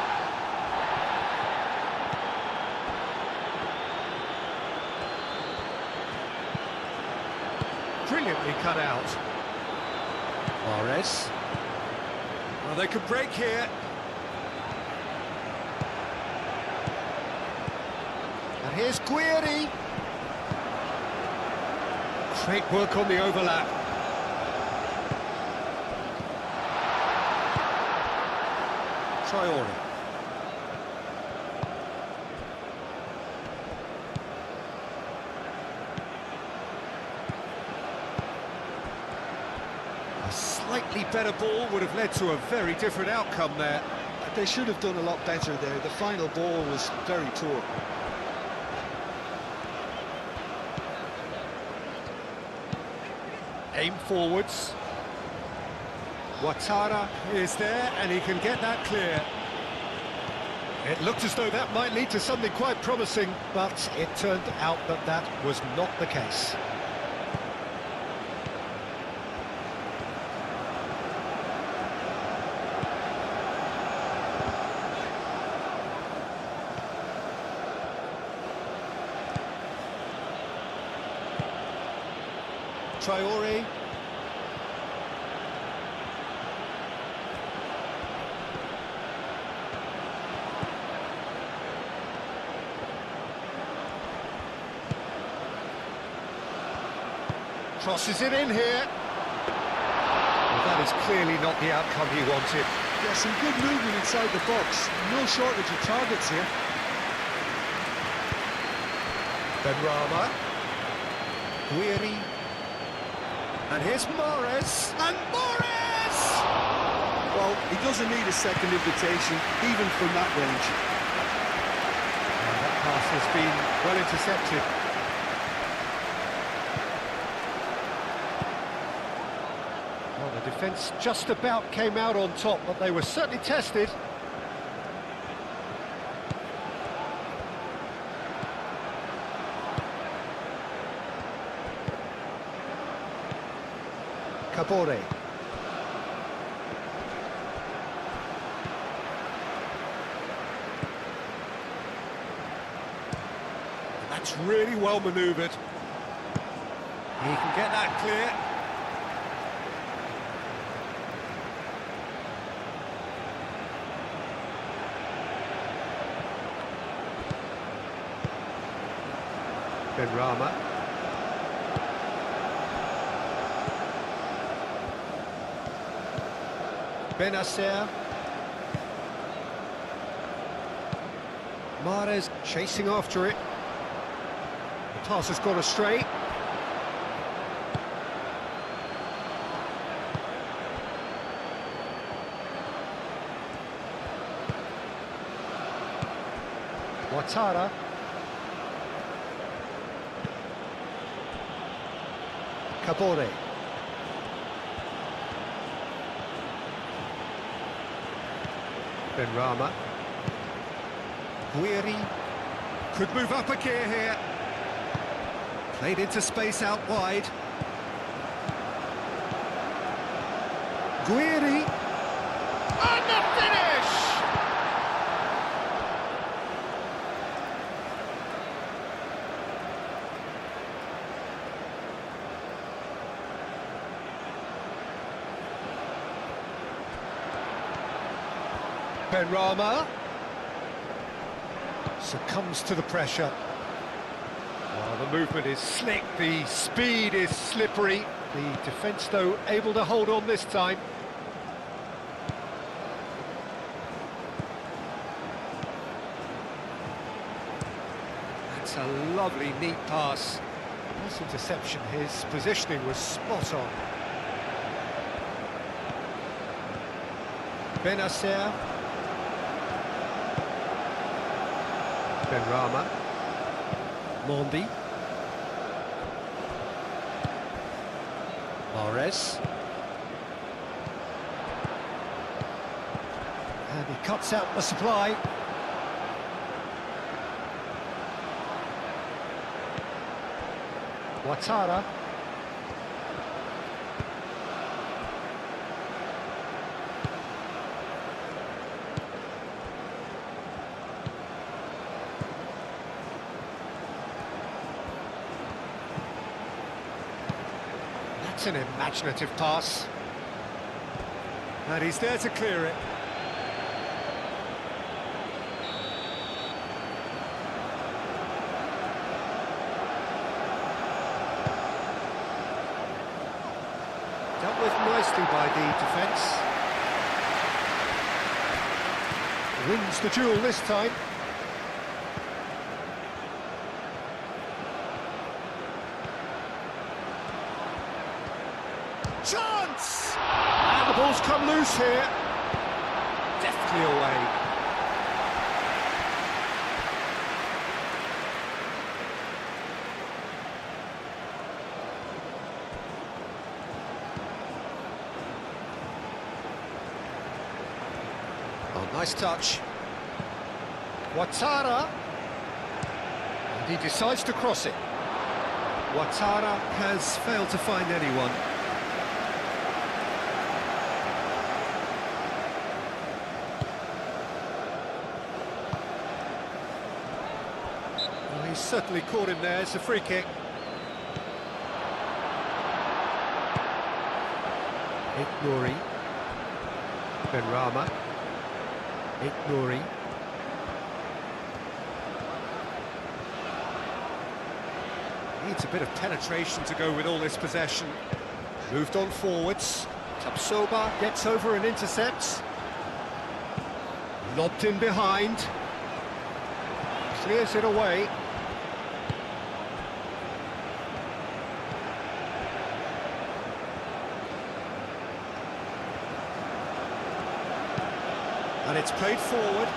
Brilliantly cut out. Mahrez. Well, they could break here. And here's Guiri. Great work on the overlap. Traore. A slightly better ball would have led to a very different outcome there. They should have done a lot better there. The final ball was very poor. Aim forwards. Ouattara is there, and he can get that clear. It looked as though that might lead to something quite promising, but it turned out that that was not the case. Traore. Crosses it in here. Well, that is clearly not the outcome he wanted. Yeah, some good movement inside the box. No shortage of targets here. Benrahma. Guiri. And here's Mahrez. And Mahrez! Well, he doesn't need a second invitation, even from that range. And that pass has been well intercepted. Well, the defence just about came out on top, but they were certainly tested. Kabore. That's really well manoeuvred. He can get that clear. Benrahma. Benacer. Mahrez chasing after it. The pass has gone astray. Ouattara. Kabore. Benrahma. Guiri could move up a gear here. Played into space out wide. Guiri. And the finish! Benrahma succumbs to the pressure. Oh, the movement is slick, the speed is slippery. The defence, though, able to hold on this time. That's a lovely, neat pass. Nice interception, his positioning was spot on. Benacer. Benrahma. Mondi. Mahrez. And he cuts out the supply. Ouattara. That's an imaginative pass. And he's there to clear it. Dealt with nicely by the defence. Wins the duel this time. Chance! And the ball's come loose here. Deftly away. Oh, nice touch. Ouattara. And he decides to cross it. Ouattara has failed to find anyone. Well, he's certainly caught him there. It's a free kick. Nouri. Benrahma. Nouri. Needs a bit of penetration to go with all this possession. Moved on forwards. Tapsoba gets over and intercepts. Lobbed in behind. Clears it away. And it's played forward.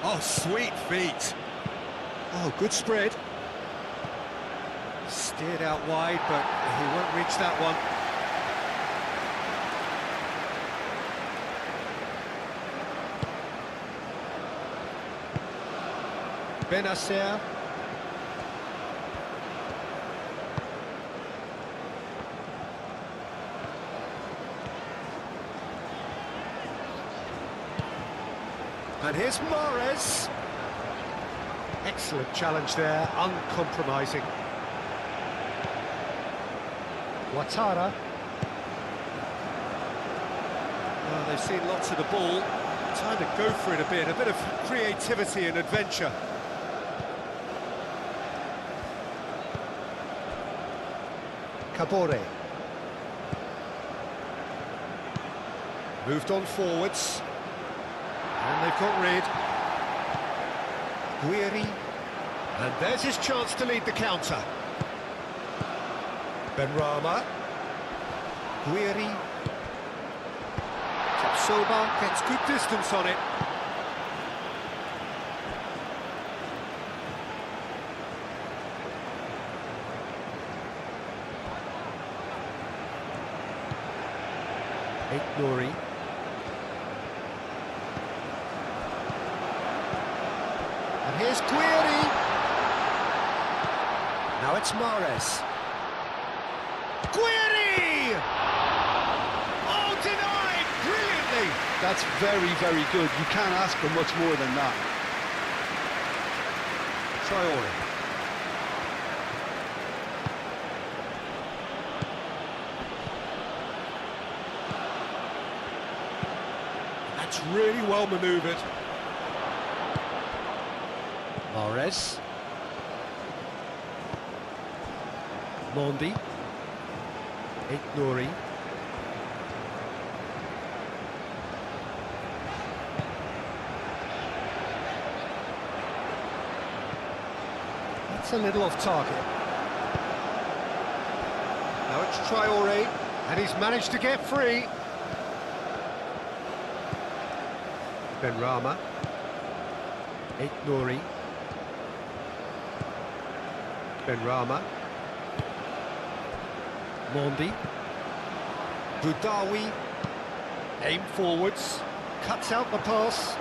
Oh, sweet feet. Oh, good spread. Steered out wide, but he won't reach that one. Benacer. And here's Mahrez. Excellent challenge there, uncompromising. Ouattara. Well, they've seen lots of the ball. Time to go for it a bit of creativity and adventure. Kabore. Moved on forwards. And they've got rid. Guiri. And there's his chance to lead the counter. Benrahma. Guiri. Tapsoba gets good distance on it. Nouri. And here's Guiri. Now it's Mahrez. Guiri! Oh, denied! Brilliantly! That's very, very good. You can't ask for much more than that. Traore. That's really well manoeuvred. Mahrez. Mondi. Nouri. That's a little off target. Now it's Traore, and he's managed to get free. Benrahma. Nouri. Benrahma. Mondi. Boudaoui. Aim forwards. Cuts out the pass.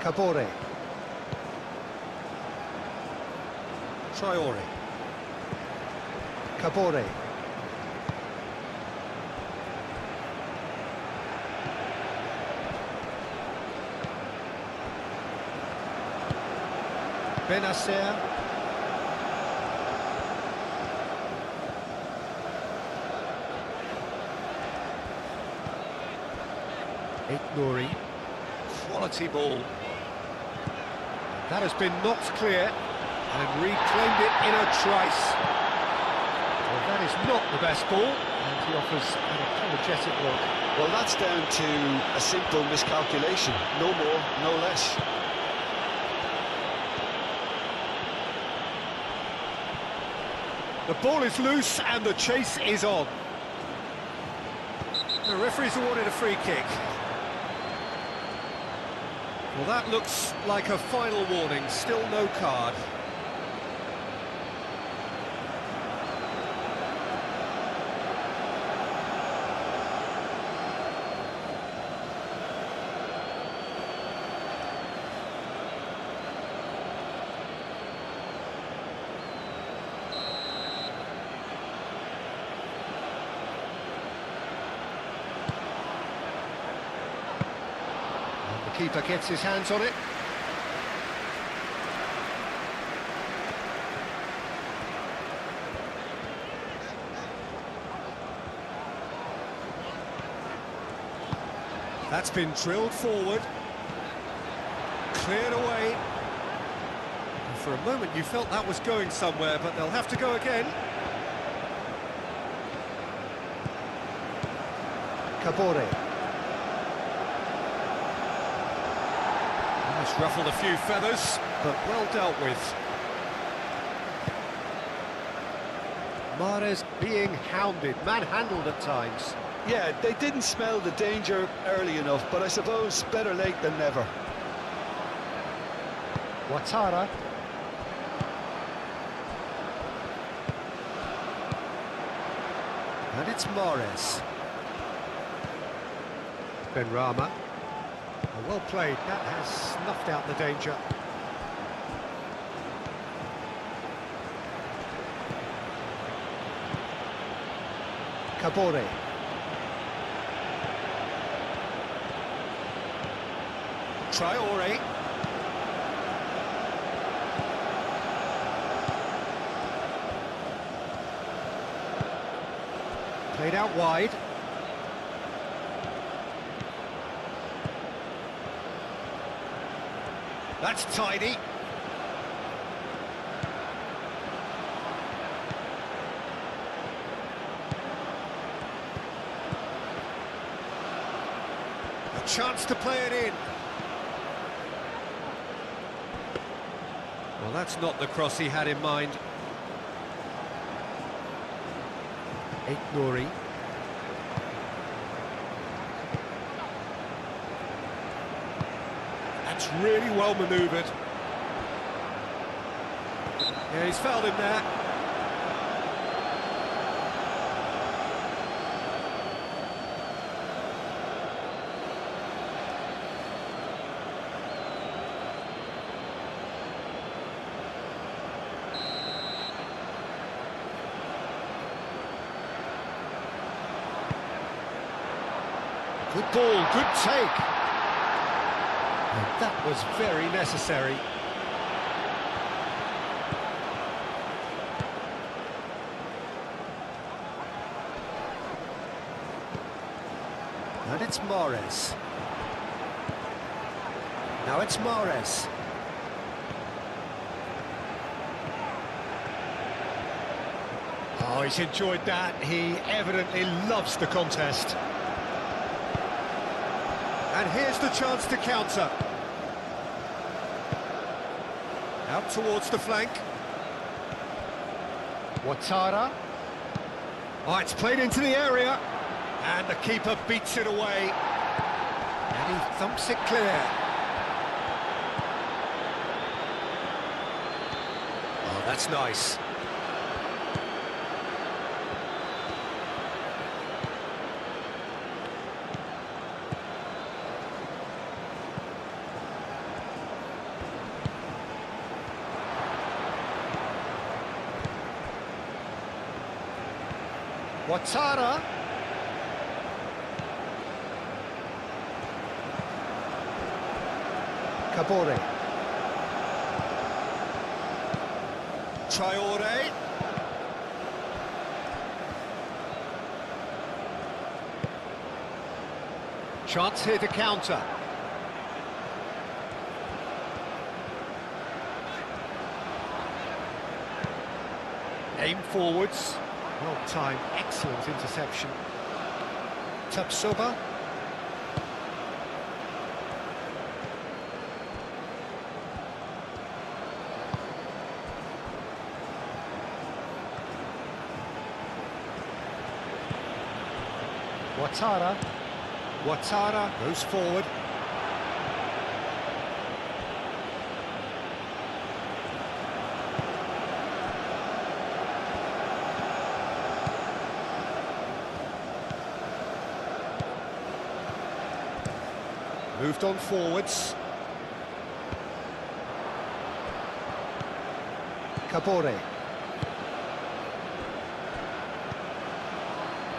Kabore. Traore. Kabore. Benacer. Nouri. Quality ball. That has been knocked clear and reclaimed it in a trice. Well, that is not the best ball, and he offers an apologetic look. Well, that's down to a simple miscalculation. No more, no less. The ball is loose and the chase is on. The referee's awarded a free kick. Well, that looks like a final warning, still no card. Keeper gets his hands on it. That's been drilled forward. Cleared away. And for a moment you felt that was going somewhere, but they'll have to go again. Kabore. It's ruffled a few feathers, but well dealt with. Mahrez being hounded, manhandled at times. Yeah, they didn't smell the danger early enough, but I suppose better late than never. Ouattara. And it's Mahrez. Benrahma. Oh, well played, that has snuffed out the danger. Kabore. Traore. Played out wide. That's tidy. A chance to play it in. Well, that's not the cross he had in mind. Nouri. That's really well manoeuvred. Yeah, he's fouled him there. Good ball, good take. And that was very necessary. And it's Mahrez. Now it's Mahrez. Oh, he's enjoyed that. He evidently loves the contest. And here's the chance to counter. Out towards the flank. Ouattara. Oh, it's played into the area. And the keeper beats it away. And he thumps it clear. Oh, that's nice. Ouattara. Kabore. Traore. Chance here to counter. Aim forwards. Well timed, excellent interception. Tapsoba. Ouattara. Ouattara goes forward. Moved on forwards. Kabore.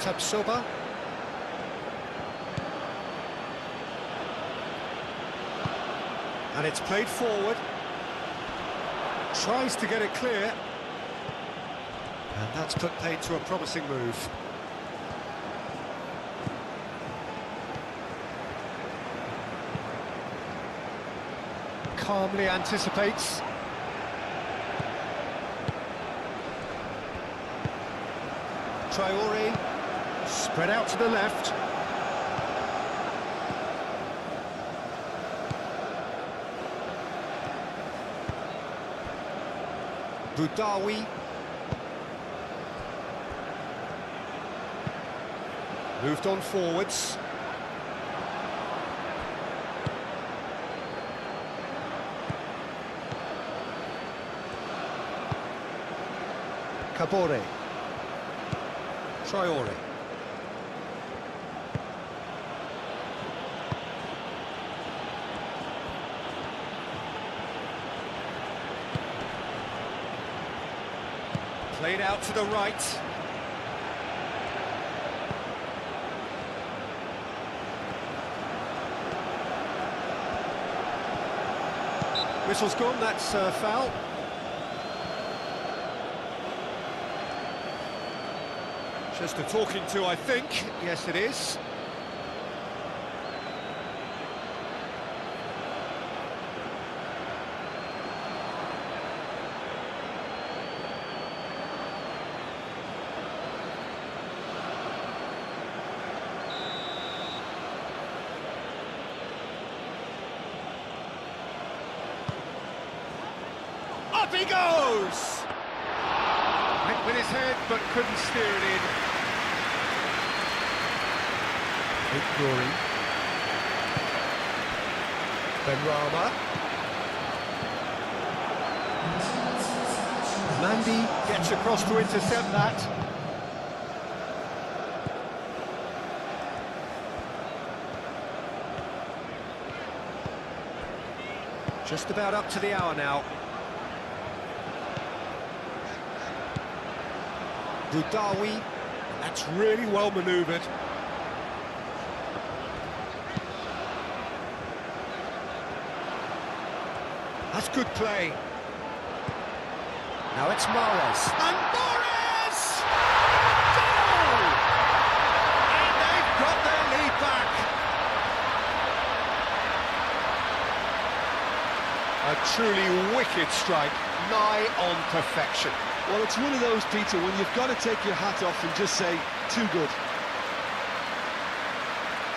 Tapsoba. And it's played forward. Tries to get it clear. And that's put paid to a promising move. Calmly anticipates. Traore, spread out to the left. Boudaoui. Moved on forwards. Kabore. Traore. Played out to the right. Whistle's gone, that's foul. Just a talking to, I think. Yes, it is. Up he goes! Went with his head, but couldn't steer it in. Glory. Benrahma. Mandy gets across to intercept that. Just about up to the hour now. Boudaoui. That's really well manoeuvred. That's good play. Now it's Mahrez. And Mahrez! Goal! And they've got their lead back. A truly wicked strike, nigh on perfection. Well, it's one of those, Peter, when you've got to take your hat off and just say, too good.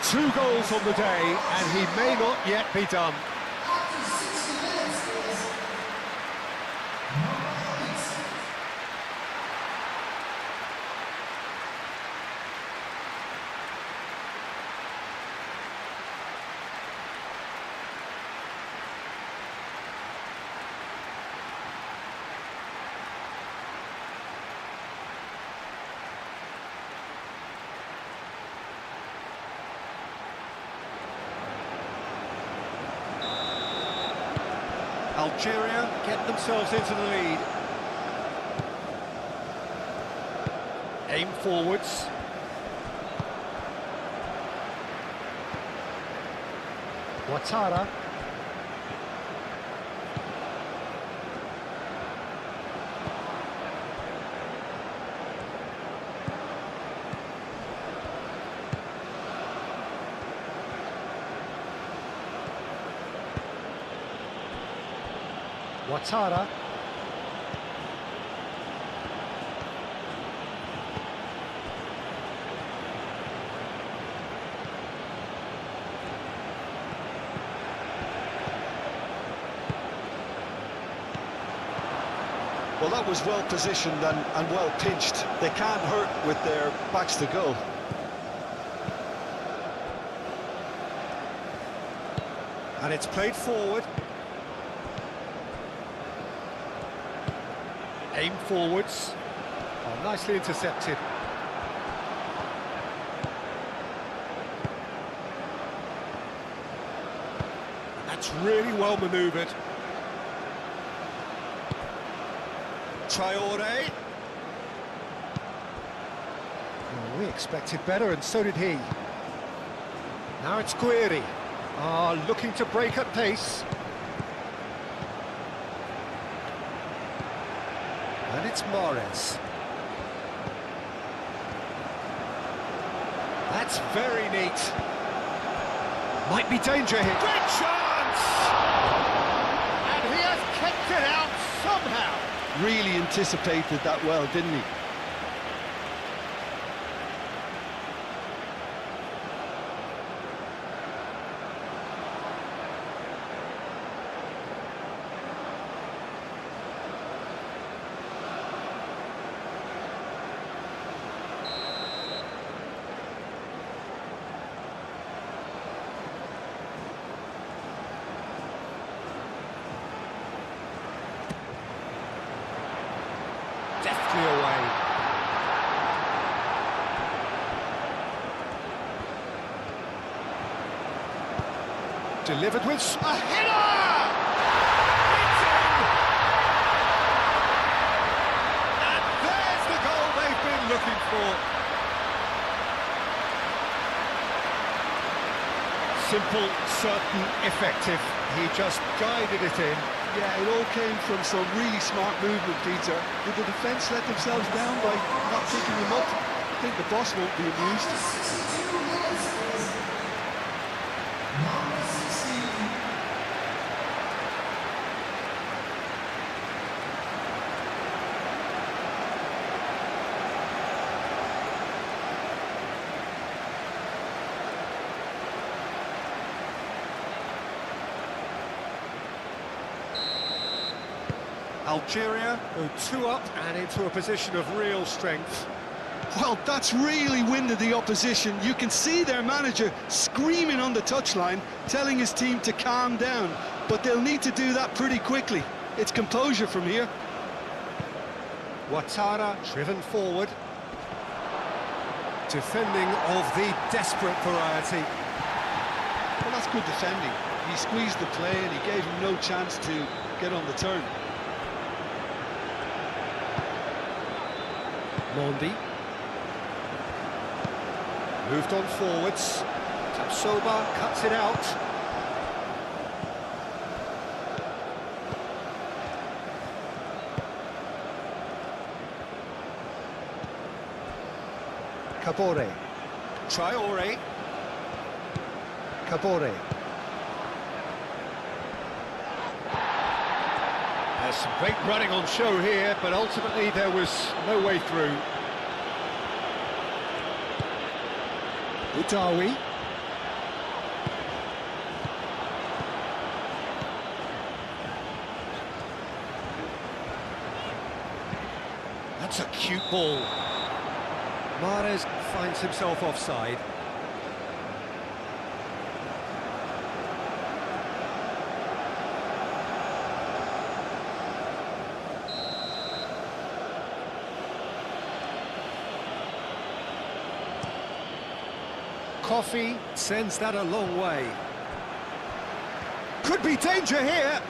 2 goals on the day, and he may not yet be done. Algeria get themselves into the lead. Aim forwards. Ouattara. Ouattara. Well, that was well positioned and well pinched. They can't hurt with their backs to goal. And it's played forward. Aim forwards. Oh, nicely intercepted. That's really well manoeuvred. Traore. Well, we expected better, and so did he. Now it's Guiri. Looking to break at pace. That's Mahrez. That's very neat. Might be danger here. Great chance! And he has kept it out somehow. Really anticipated that well, didn't he? Deftly away. Delivered with a header! It's in! And there's the goal they've been looking for. Simple, certain, effective. He just guided it in. Yeah, it all came from some really smart movement, Peter. Did the defence let themselves down by not picking him up? I think the boss won't be amused. Algeria go 2 up and into a position of real strength. Well, that's really winded the opposition. You can see their manager screaming on the touchline, telling his team to calm down. But they'll need to do that pretty quickly. It's composure from here. Ouattara driven forward. Defending of the desperate variety. Well, that's good defending. He squeezed the play and he gave him no chance to get on the turn. Mondi. Moved on forwards. Tapsoba cuts it out. Kabore. Traore. Kabore. There's some great running on show here, but ultimately there was no way through. Udawi. That's a cute ball. Mahrez finds himself offside. Coffee sends that a long way. Could be danger here.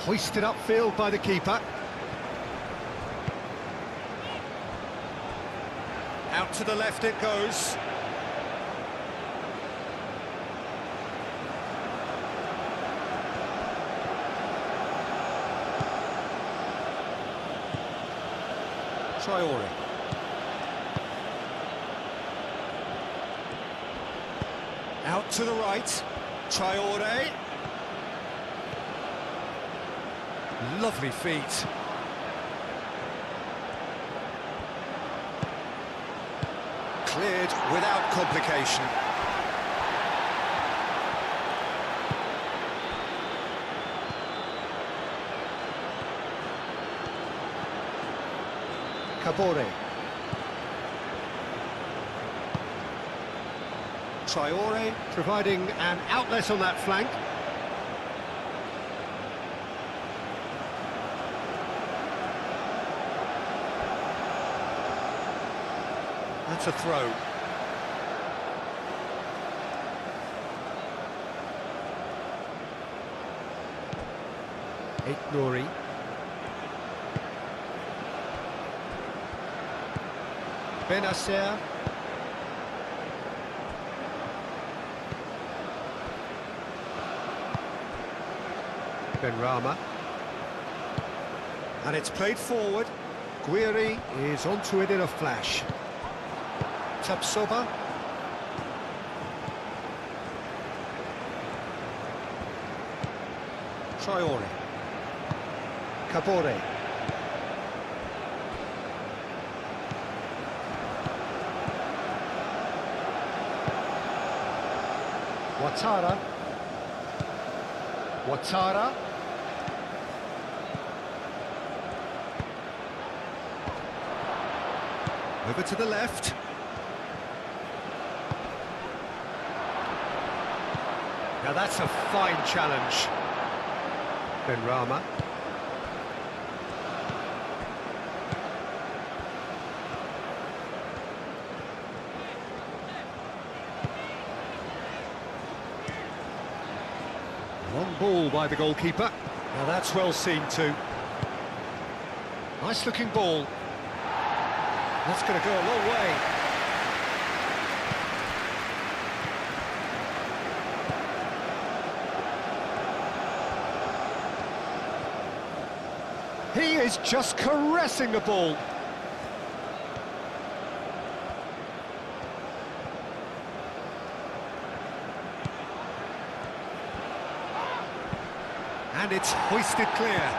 Hoisted upfield by the keeper. Out to the left it goes. Traore. Out to the right. Traore. Lovely feet. Cleared without complication. Kabore. Traore providing an outlet on that flank. That's a throw. Nouri. Benacer. Benrahma. And it's played forward. Guiri is onto it in a flash. Tapsoba. Traore. Kabore. Ouattara. Ouattara. Over to the left. Now that's a fine challenge. Benrahma. Long ball by the goalkeeper. Now that's well seen too. Nice looking ball. That's going to go a long way. He is just caressing the ball. And it's hoisted clear.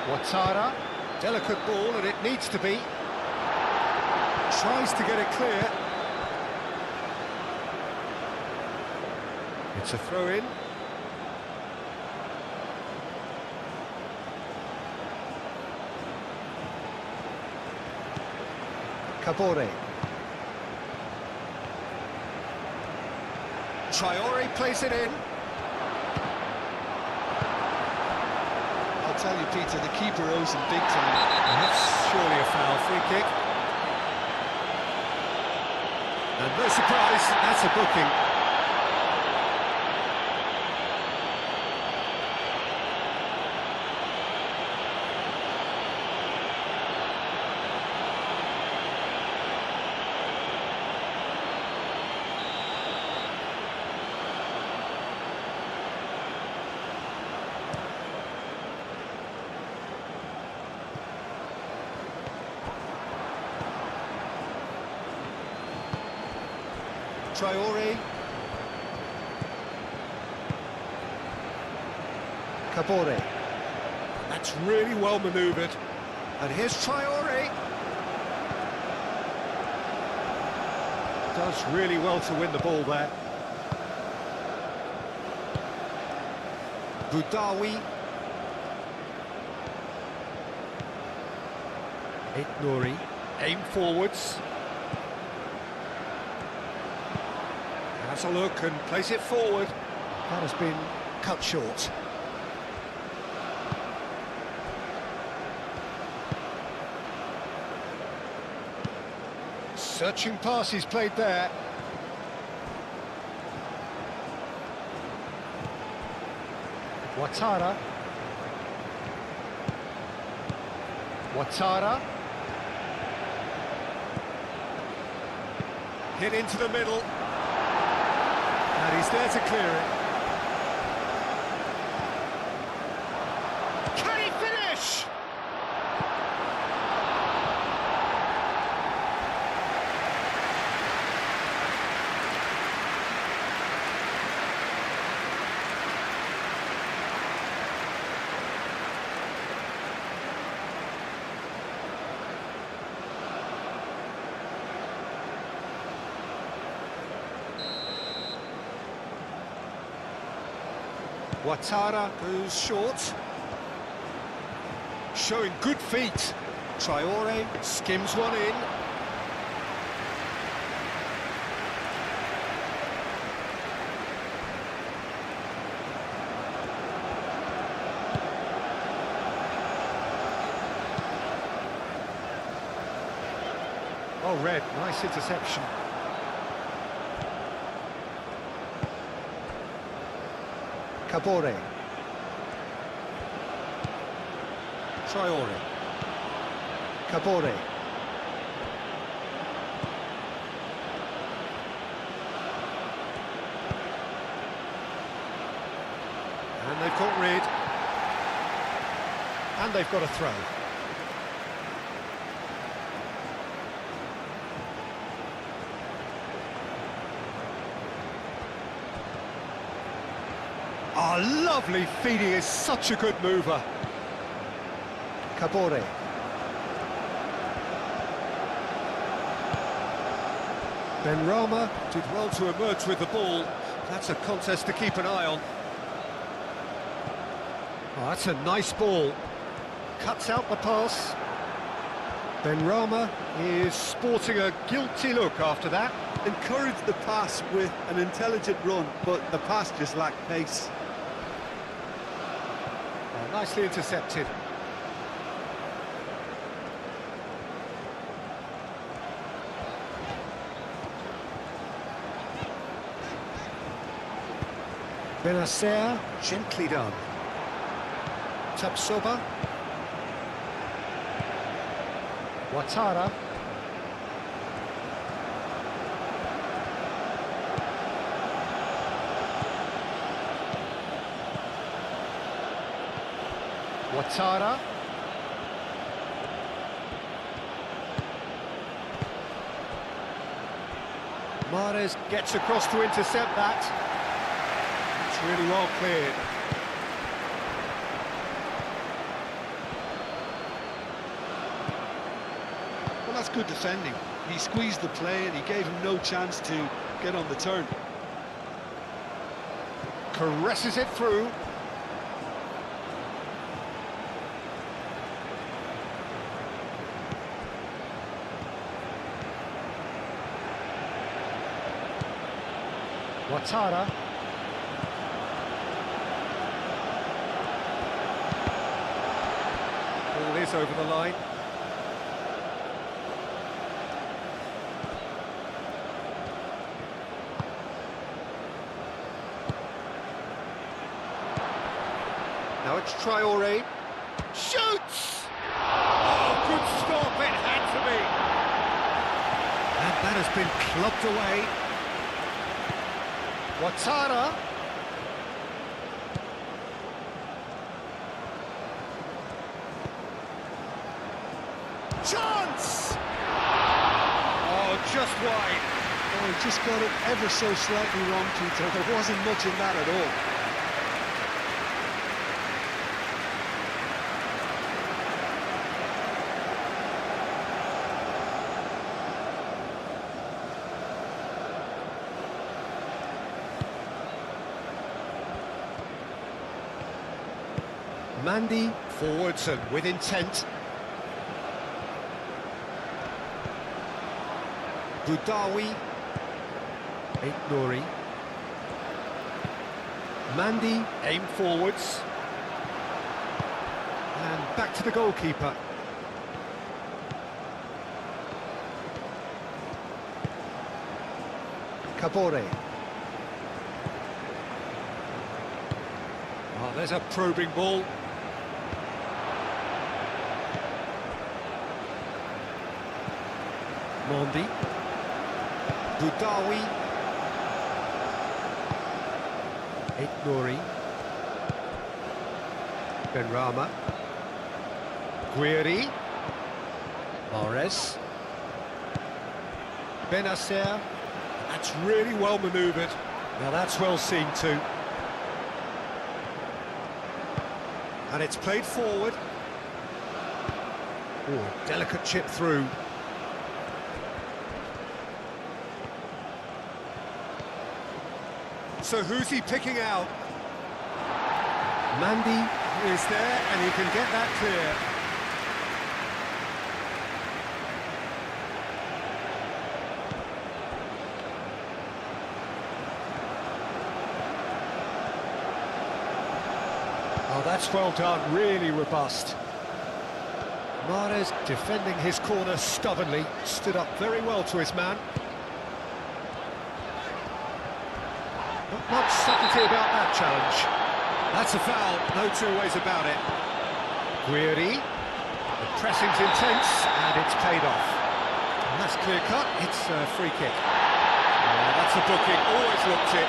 Ouattara, delicate ball, and it needs to be. Tries to get it clear. It's a throw-in. Kabore. Traore plays it in. I'll tell you, Peter, the keeper owes him big time. That's surely a foul. Free kick. And no surprise, that's a booking. Traore. Kabore. That's really well manoeuvred. And here's Traore. Does really well to win the ball there. Boudaoui. Nouri. Aim forwards. Has a look and plays it forward. That has been cut short. Searching pass he's played there. Ouattara. Ouattara. Hit into the middle. And he's there to clear it. Can he finish? Ouattara goes short. Showing good feet. Traore skims one in. Oh, red, nice interception. Kabore. Traore. Kabore. And they've got rid. And they've got a throw. Oh, lovely feeding, is such a good mover. Kabore. Benrahma did well to emerge with the ball. That's a contest to keep an eye on. Oh, that's a nice ball. Cuts out the pass. Benrahma is sporting a guilty look after that. Encouraged the pass with an intelligent run, but the pass just lacked pace. Oh, nicely intercepted. Benacer, gently done. Tapsoba. Ouattara. Ouattara. Mahrez gets across to intercept that. It's really well cleared. Well, that's good defending. He squeezed the play and he gave him no chance to get on the turn. Caresses it through. Ouattara. Ball is over the line. Now it's Traore. Shoots! Oh, good stop, it had to be. And that has been clubbed away. Ouattara. Chance! Oh, just wide. Oh, he just got it ever so slightly wrong, Peter. There wasn't much in that at all. Mandy forwards and with intent. Boudaoui. Nouri. Mandy aim forwards. And back to the goalkeeper. Kabore. Oh, there's a probing ball. Mondi. Boudaoui. Nouri. Benrahma. Guiri. Mahrez. Benacer. That's really well manoeuvred. Now that's well seen too. And it's played forward. Oh, delicate chip through. So who's he picking out? Mandy is there and he can get that clear. Oh, that's well done, really robust. Mahrez defending his corner stubbornly, stood up very well to his man. Not much subtlety about that challenge. That's a foul, no two ways about it. Guiri. Pressing's intense, and it's paid off. And that's clear cut, it's a free kick. That's a booking, always looked it.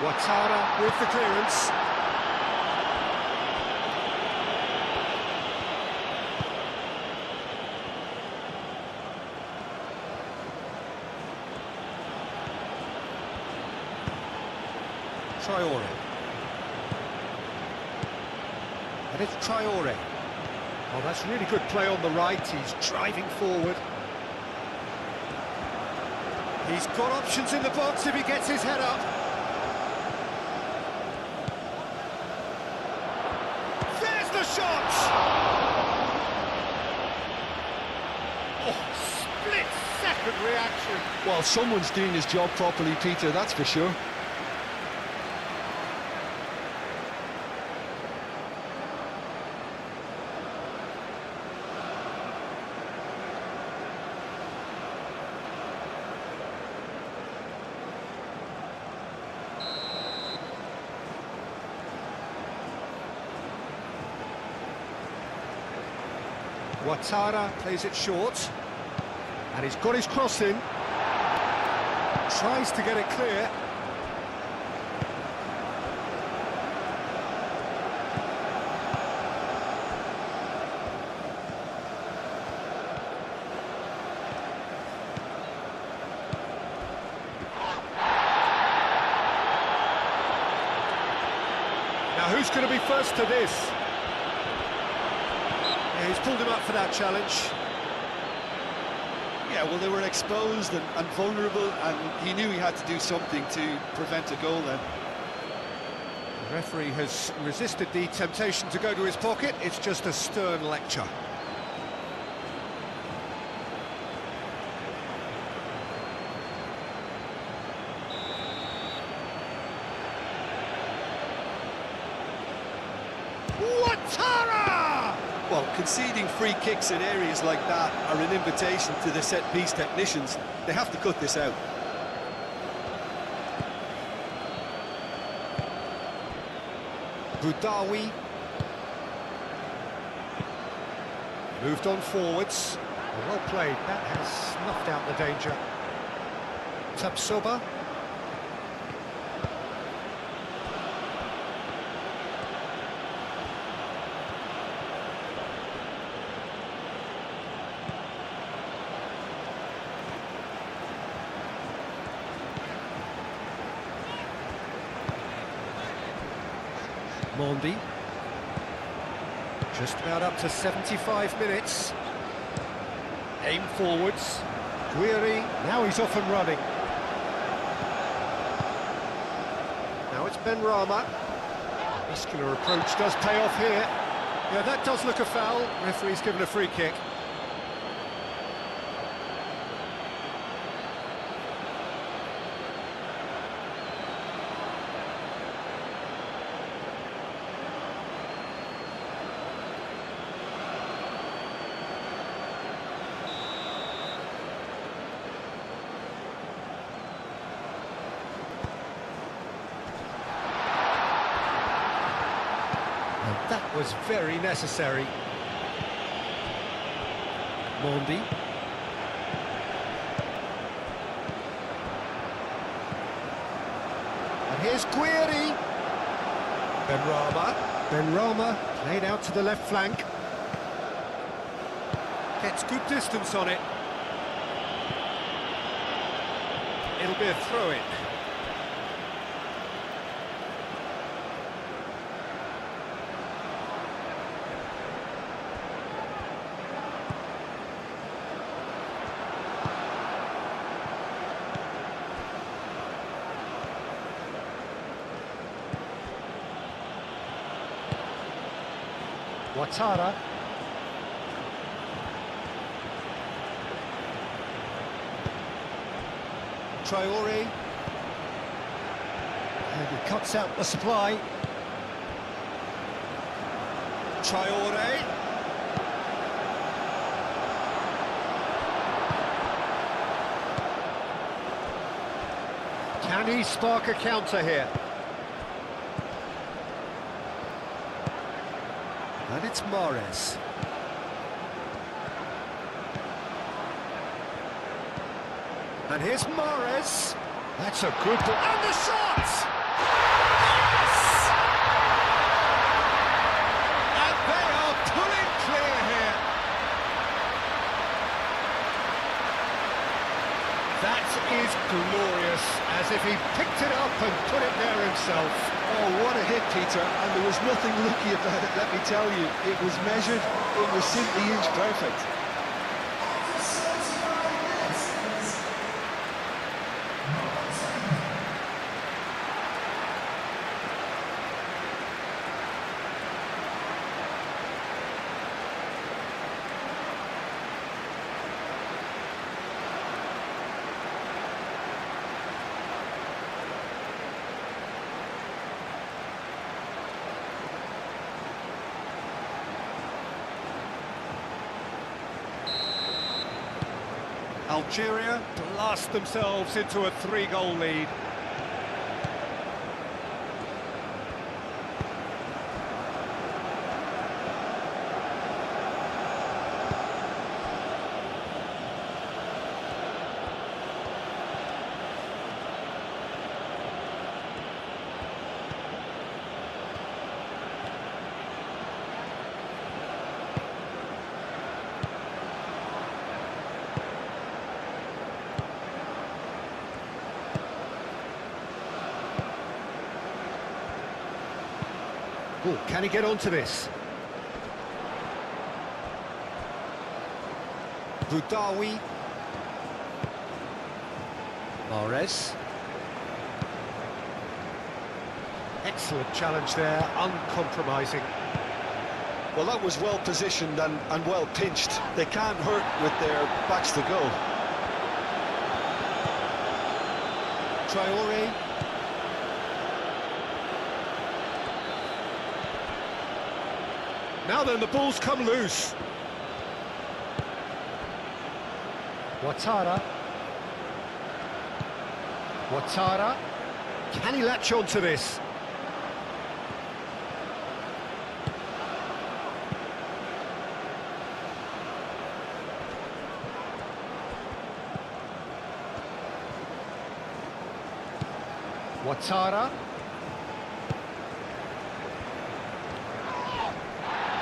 Ouattara with the clearance. Traore. And it's Traore. Oh, that's really good play on the right. He's driving forward. He's got options in the box if he gets his head up. There's the shot! Oh, split-second reaction. Well, someone's doing his job properly, Peter, that's for sure. Ouattara plays it short, and he's got his cross in. Tries to get it clear. Now who's going to be first to this? He's pulled him up for that challenge. Yeah, well, they were exposed and vulnerable, and he knew he had to do something to prevent a goal then. The referee has resisted the temptation to go to his pocket. It's just a stern lecture. Ouattara! Well, conceding free kicks in areas like that are an invitation to the set-piece technicians. They have to cut this out. Boudaoui. Moved on forwards. Well played, that has snuffed out the danger. Tapsoba. Mondi. Just about up to 75 minutes. Aim forwards. Guiri, now he's off and running. Now it's Benrahma. Muscular approach does pay off here. Yeah, that does look a foul. Referee's given a free kick. That was very necessary. Mondi. And here's Guiri. Benrahma played out to the left flank. Gets good distance on it. It'll be a throw-in. Ouattara. Traore. And he cuts out the supply. Traore. Can he spark a counter here? And it's Mahrez. And here's Mahrez. That's a good ball. And the shot! Yes! And they are pulling clear here. That is glorious, as if he picked it up and put it there himself. Oh, what a hit, Peter, and there was nothing lucky about it, let me tell you. It was measured, it was simply inch perfect. Algeria blast themselves into a 3-goal lead. Oh, can he get onto this? Boudaoui. Mahrez. Excellent challenge there, uncompromising. Well, that was well positioned and well pinched. They can't hurt with their backs to goal. Traore. Now then, the ball's come loose. Ouattara. Ouattara. Can he latch onto this? Ouattara.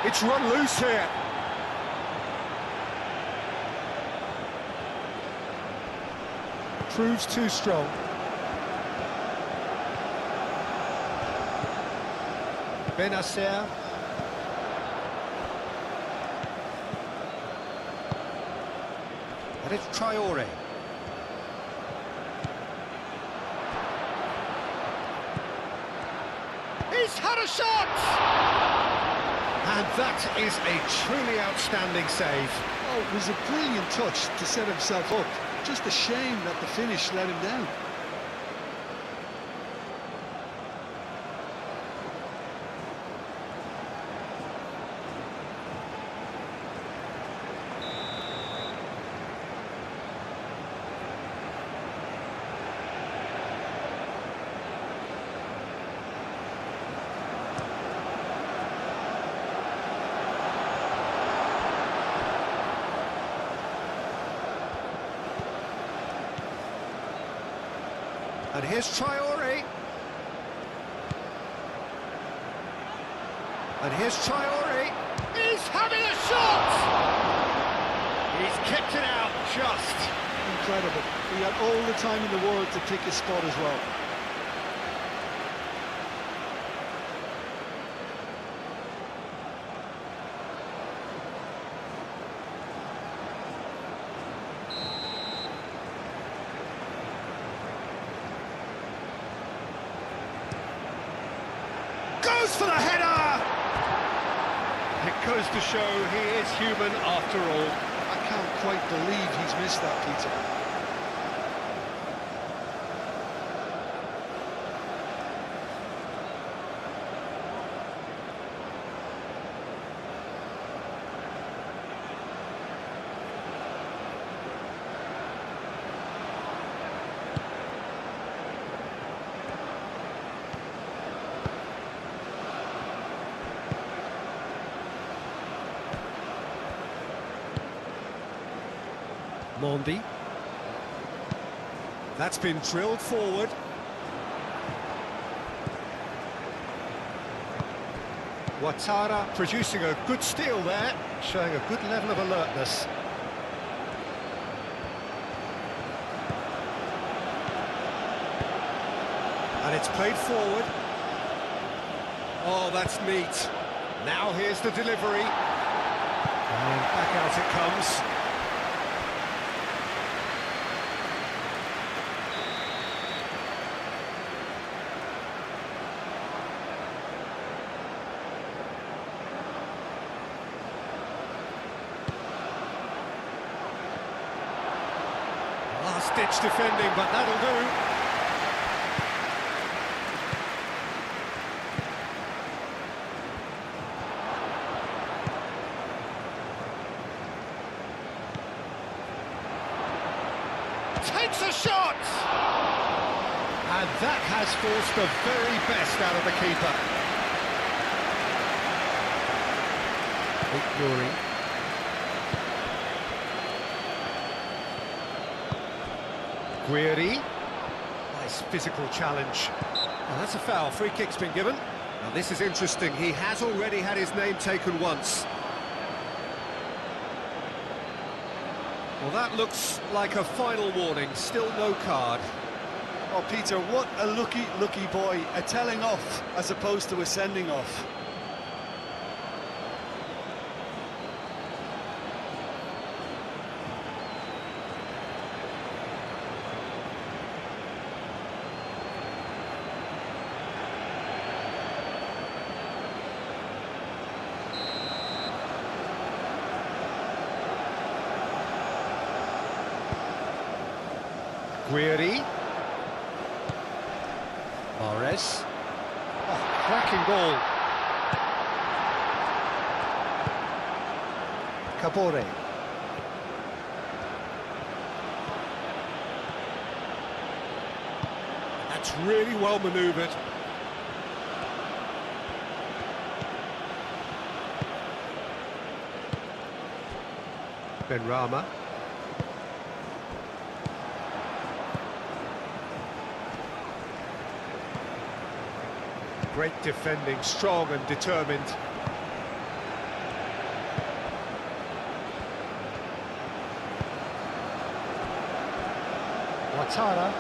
It's run loose here. Proves too strong. Benacer. And it's Traore. He's had a shot! And that is a truly outstanding save. Oh, it was a brilliant touch to set himself up. Just a shame that the finish let him down. And here's Traore. And here's Traore. He's having a shot! He's kicked it out just. Incredible. He had all the time in the world to pick his spot as well. Goes for the header! goes to show he is human after all. I can't quite believe he's missed that, Peter. Mondi. That's been drilled forward. Ouattara producing a good steal there, showing a good level of alertness. And it's played forward. Oh, that's neat. Now here's the delivery. And back out it comes. Last-ditch defending, but that'll do. Takes a shot! And that has forced the very best out of the keeper. Ignoring. Guiri. Nice physical challenge. Well, that's a foul. Free kick's been given. Now this is interesting. He has already had his name taken once. Well, that looks like a final warning. Still no card. Oh, Peter, what a lucky boy. A telling off as opposed to a sending off. Guiri. Mahrez. Oh, cracking ball. Cabore. That's really well manoeuvred. Benrahma. Great defending, strong and determined. Ouattara.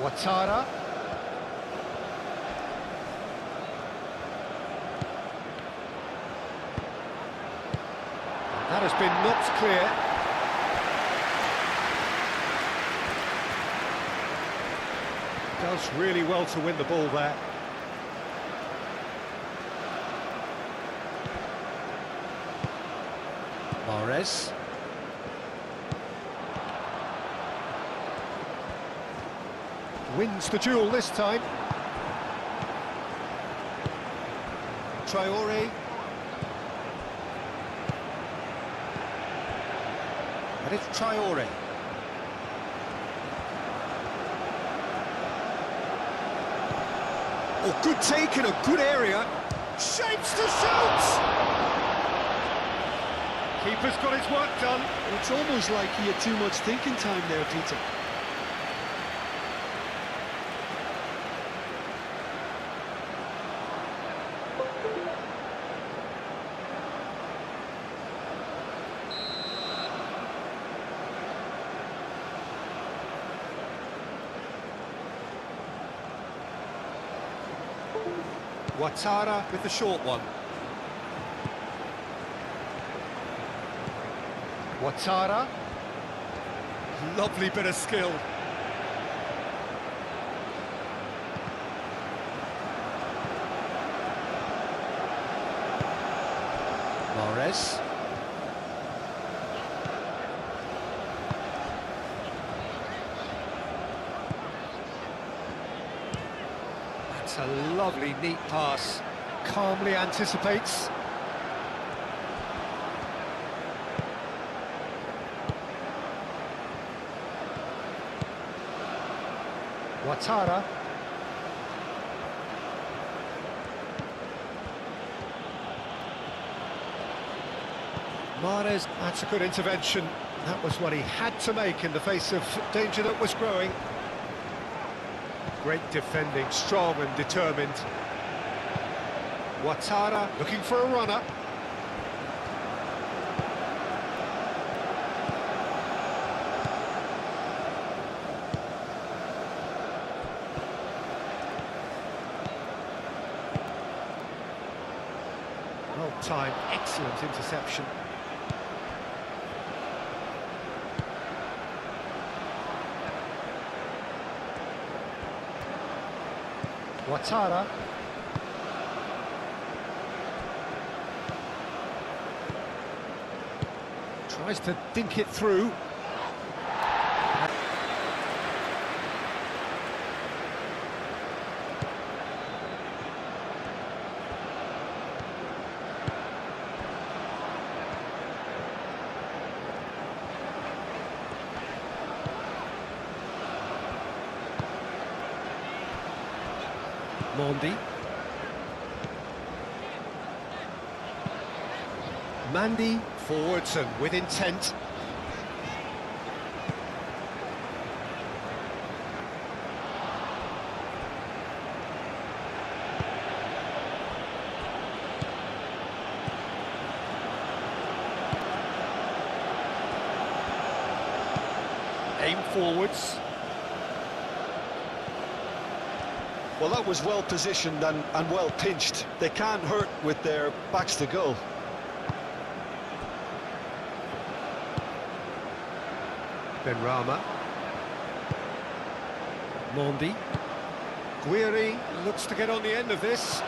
Ouattara. That has been knocked clear. Does really well to win the ball there. Mahrez. Wins the duel this time. Traore. And it's Traore. Oh, good take in a good area. Shapes to shoot! Keeper's got his work done. It's almost like he had too much thinking time there, Peter. Ouattara with the short one. Ouattara. Lovely bit of skill. Mahrez. That's a lovely, neat pass. Calmly anticipates. Ouattara. Mahrez, that's a good intervention. That was what he had to make in the face of danger that was growing. Great defending, strong and determined. Ouattara looking for a runner. Well timed, excellent interception. Ouattara. Tries to dink it through. Mondi. Mandy forwards and with intent. Aim forwards. Well, that was well positioned and well pinched. They can't hurt with their backs to goal. Benrahma. Mondi. Guiri looks to get on the end of this.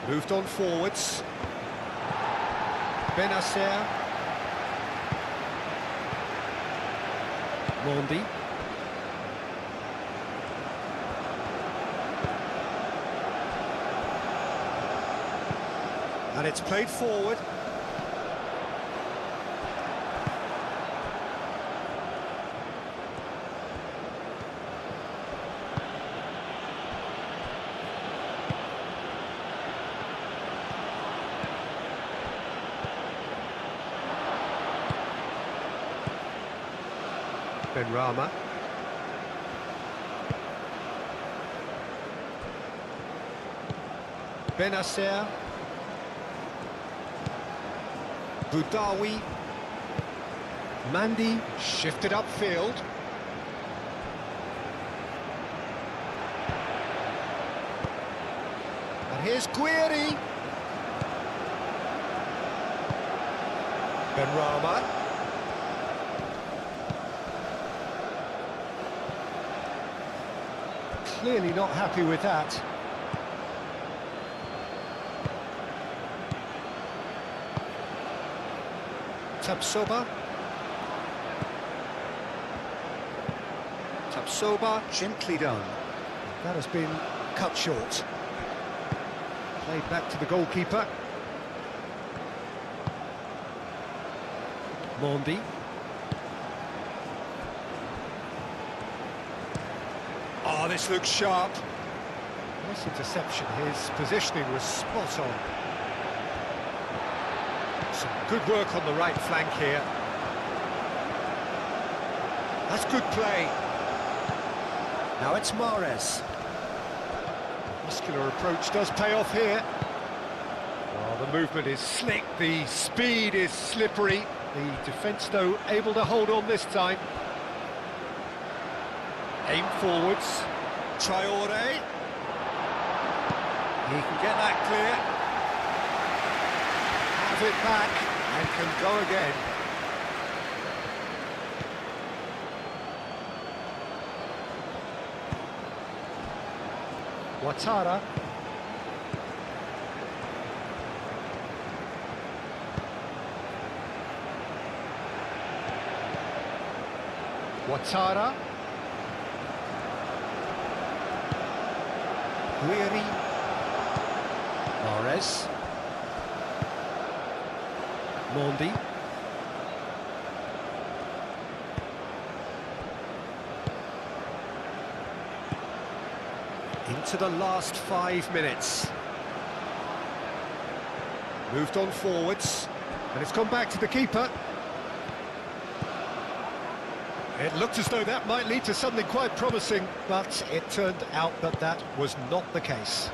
Moved on forwards. Benacer. Mondi. And it's played forward. Benrahma. Benacer. Boudaoui. Mandy shifted upfield. And here's Guiri. Benrahma. Clearly not happy with that. Tapsoba. Tapsoba, gently done. That has been cut short. Played back to the goalkeeper. Mondi. Oh, this looks sharp. Nice interception. His positioning was spot on. Some good work on the right flank here. That's good play. Now it's Mahrez. Muscular approach does pay off here. Oh, the movement is slick, the speed is slippery. The defence, though, able to hold on this time. Aim forwards. Traore. He can get that clear. Have it back and can go again. Ouattara. Ouattara. Guiri. Mahrez. Mondi. Into the last 5 minutes. Moved on forwards, and it's gone back to the keeper. It looked as though that might lead to something quite promising, but it turned out that that was not the case.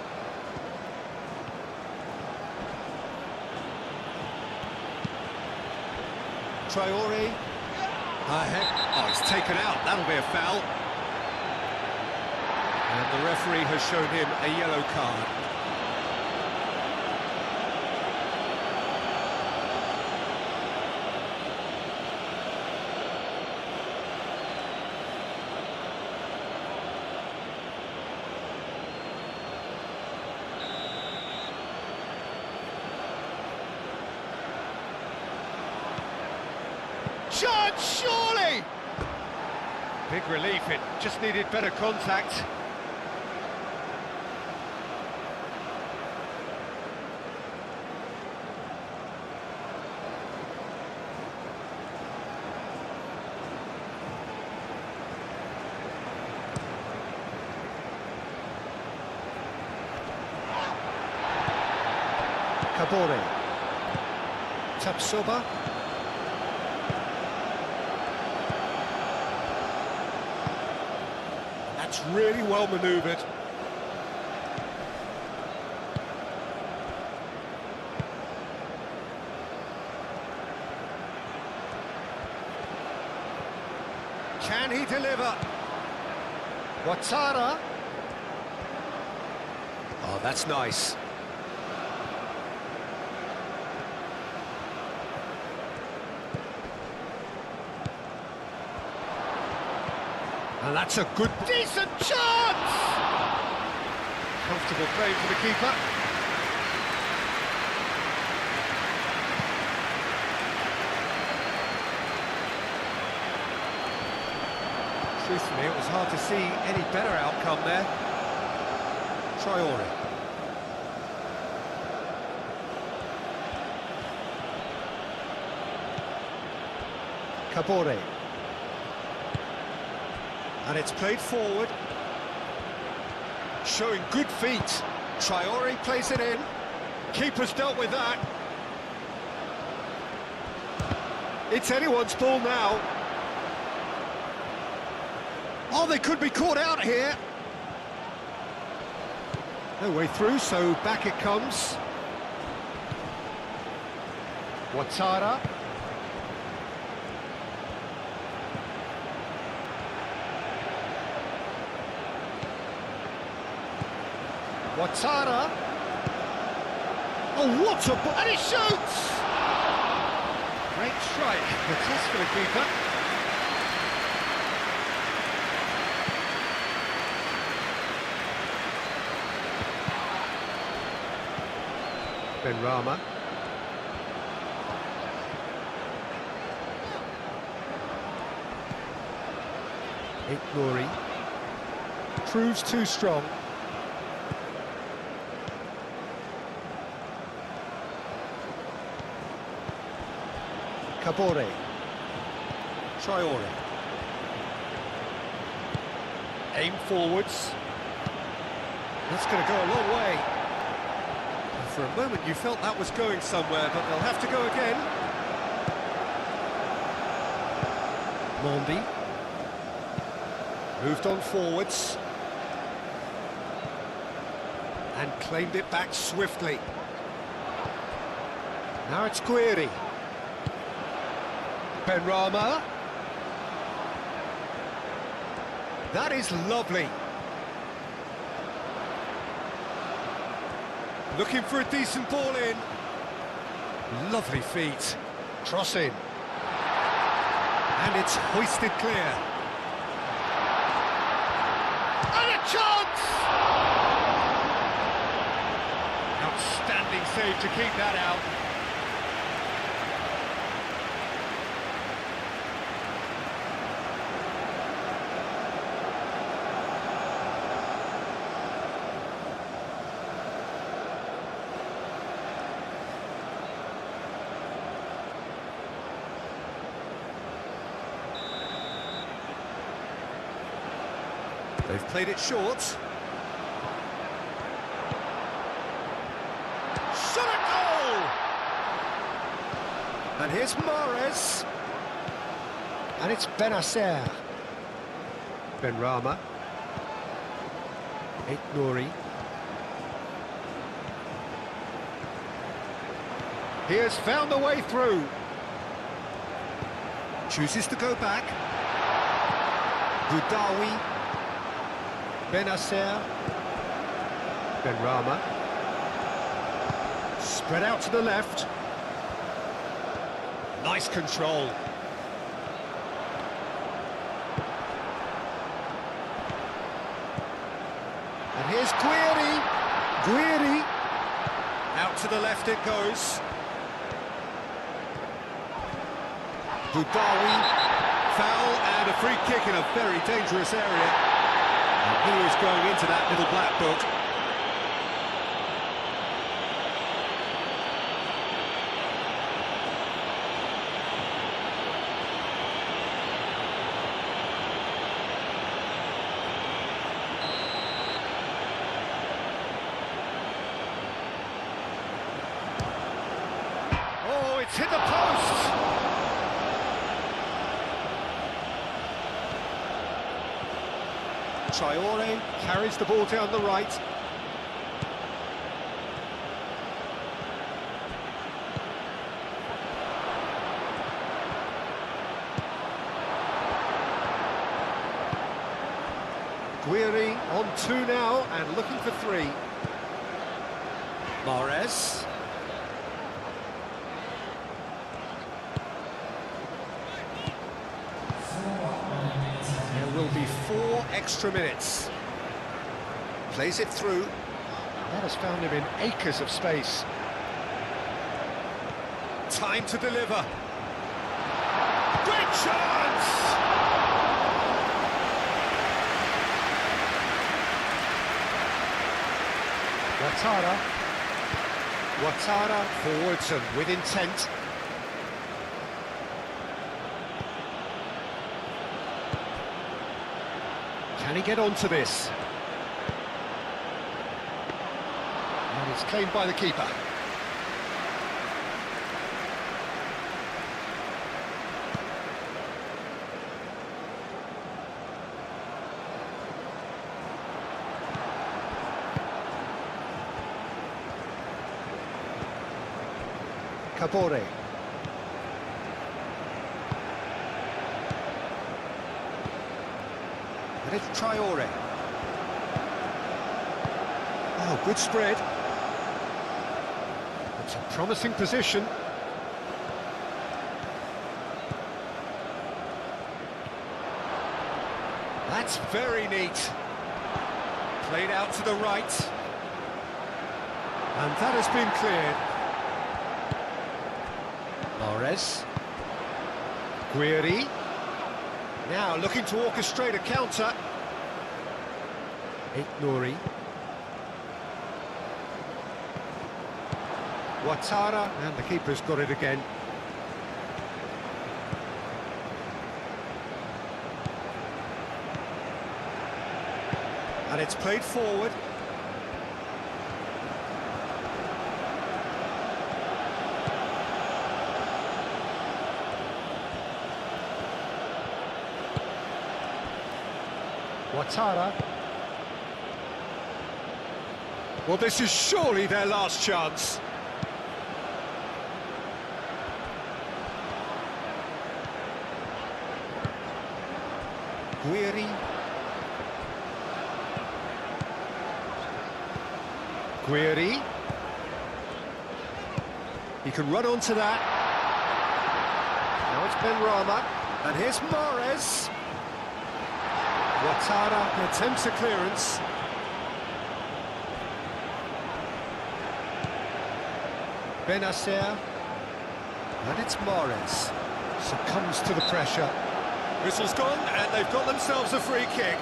Traore. Ahead. Oh, it's taken out. That'll be a foul. And the referee has shown him a yellow card. Chance, surely! Big relief, it just needed better contact. Kabore. Tapsoba. That's really well manoeuvred. Can he deliver? Ouattara. Oh, that's nice. And that's a good, decent chance! Comfortable play for the keeper. Truthfully, it was hard to see any better outcome there. Traore. Kabore. And it's played forward. Showing good feet. Traore plays it in. Keeper's dealt with that. It's anyone's ball now. Oh, they could be caught out here. No way through, so back it comes. Ouattara. Ouattara. Oh, what a ball! And he shoots! Great strike. The test for the keeper. Benrahma. Glory. Proves too strong. Kabore. Traore. Aim forwards. That's going to go a long way. And for a moment you felt that was going somewhere, but they'll have to go again. Mondi. Moved on forwards. And claimed it back swiftly. Now it's Guiri. Benrahma. That is lovely. Looking for a decent ball in. Lovely feet. Cross in. And it's hoisted clear. And a chance! Outstanding save to keep that out. They've played it short. Shot a goal! And here's Mahrez. And it's Benacer. Benrahma. Nouri. He has found the way through. Chooses to go back. Boudaoui. Benacer. Benrahma. Spread out to the left. Nice control. And here's Guiri. Guiri. Out to the left it goes. Boudaoui. Foul and a free kick in a very dangerous area. And he is going into that little black book. Oh, it's hit the post! Traore carries the ball down the right. Guiri on 2 now and looking for 3. Mahrez. There will be 4 extra minutes. Plays it through. That has found him in acres of space. Time to deliver. Great chance! Ouattara forwards and with intent. Can he get onto this? And it's claimed by the keeper. Kabore. And it's Traore. Oh, good spread. It's a promising position. That's very neat. Played out to the right. And that has been cleared. Mahrez. Guiri. Now looking to orchestrate a counter. Nouri. Ouattara, and the keeper's got it again. And it's played forward. Ouattara. Well, this is surely their last chance. Guiri. Guiri. He can run onto that. Now it's Benrahma. And here's Mahrez. Ouattara attempts a clearance. Benacer. And it's Mahrez. Succumbs to the pressure. Whistle's gone, and they've got themselves a free kick.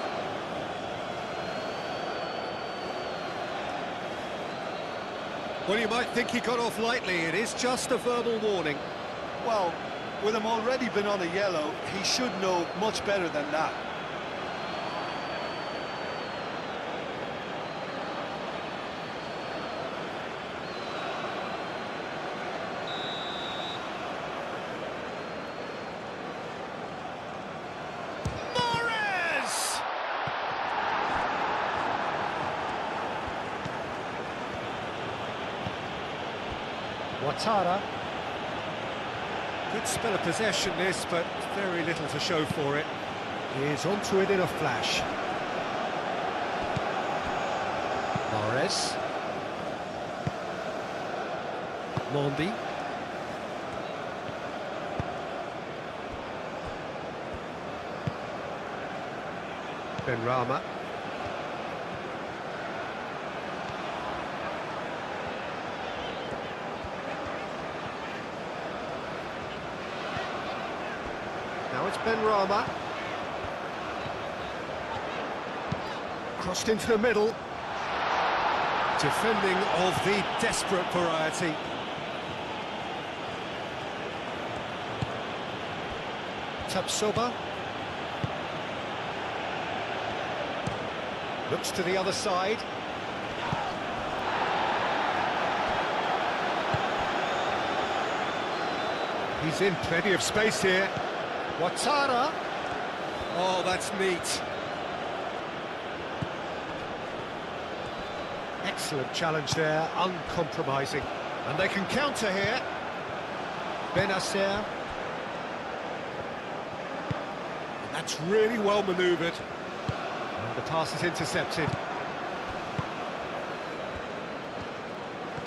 Well, you might think he got off lightly. It is just a verbal warning. Well, with him already been on a yellow, he should know much better than that. Ouattara. Good spell of possession this, but very little to show for it. He's onto it in a flash. Mahrez. Mondi. Benrahma. Now it's Benrahma. Crossed into the middle. Defending of the desperate variety. Tapsoba. Looks to the other side. He's in plenty of space here. Ouattara. Oh, that's neat. Excellent challenge there, uncompromising. And they can counter here. Benacer. And that's really well manoeuvred. And the pass is intercepted.